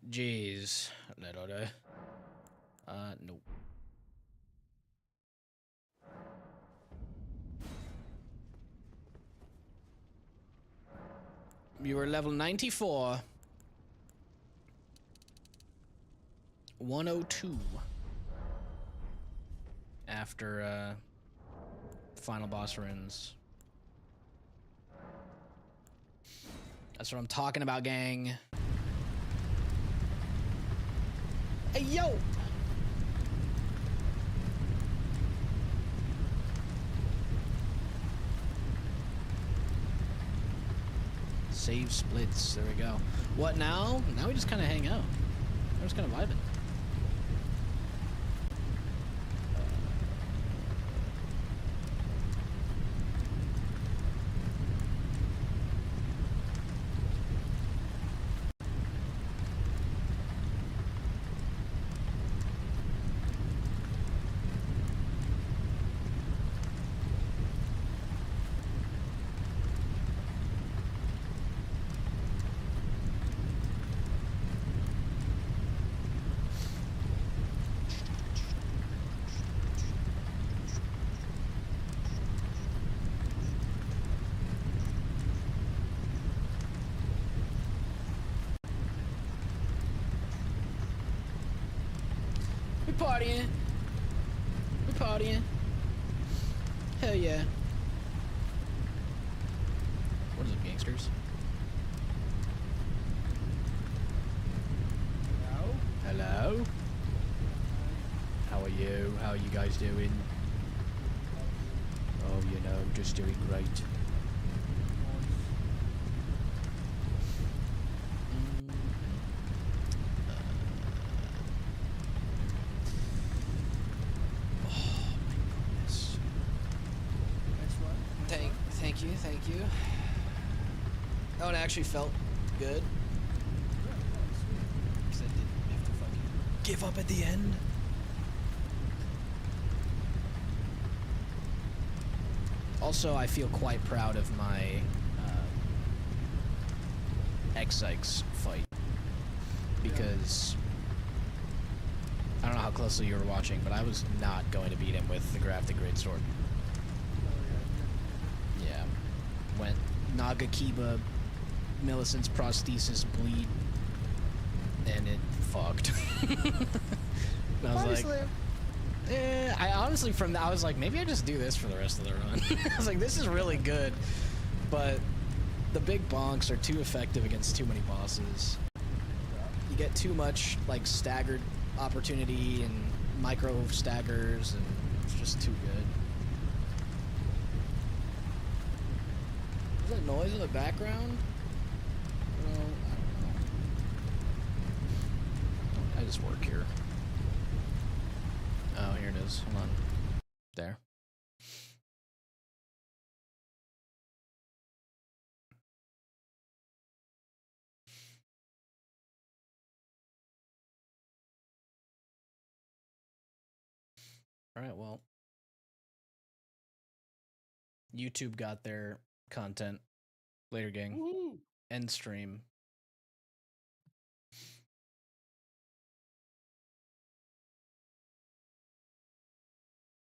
G's. Nope. You were level 94. 102. After final boss runs. That's what I'm talking about, gang. Hey, yo! Save splits. There we go. What now? Now we just kind of hang out. We're just kind of vibing. We partying. We partying. Hell yeah. What is it, gangsters? Hello? Hello? How are you? How are you guys doing? Oh, you know, just doing great. Thank you. That one actually felt good. Because I didn't have to fucking give up at the end. Also, I feel quite proud of my X-Sykes fight. Because I don't know how closely you were watching, but I was not going to beat him with the Grafted Greatsword. Yeah. Went Nagakiba, Millicent's prosthesis bleed, and it fucked. And I was like, I honestly from that I was like, maybe I just do this for the rest of the run. I was like, this is really good, but the big bonks are too effective against too many bosses. You get too much like staggered opportunity and micro staggers, and it's just too good. Is that noise in the background? No, I don't know. I just work here. Oh, here it is. Hold on. There. Alright, well. YouTube got their content. Later, gang. Woohoo! End stream.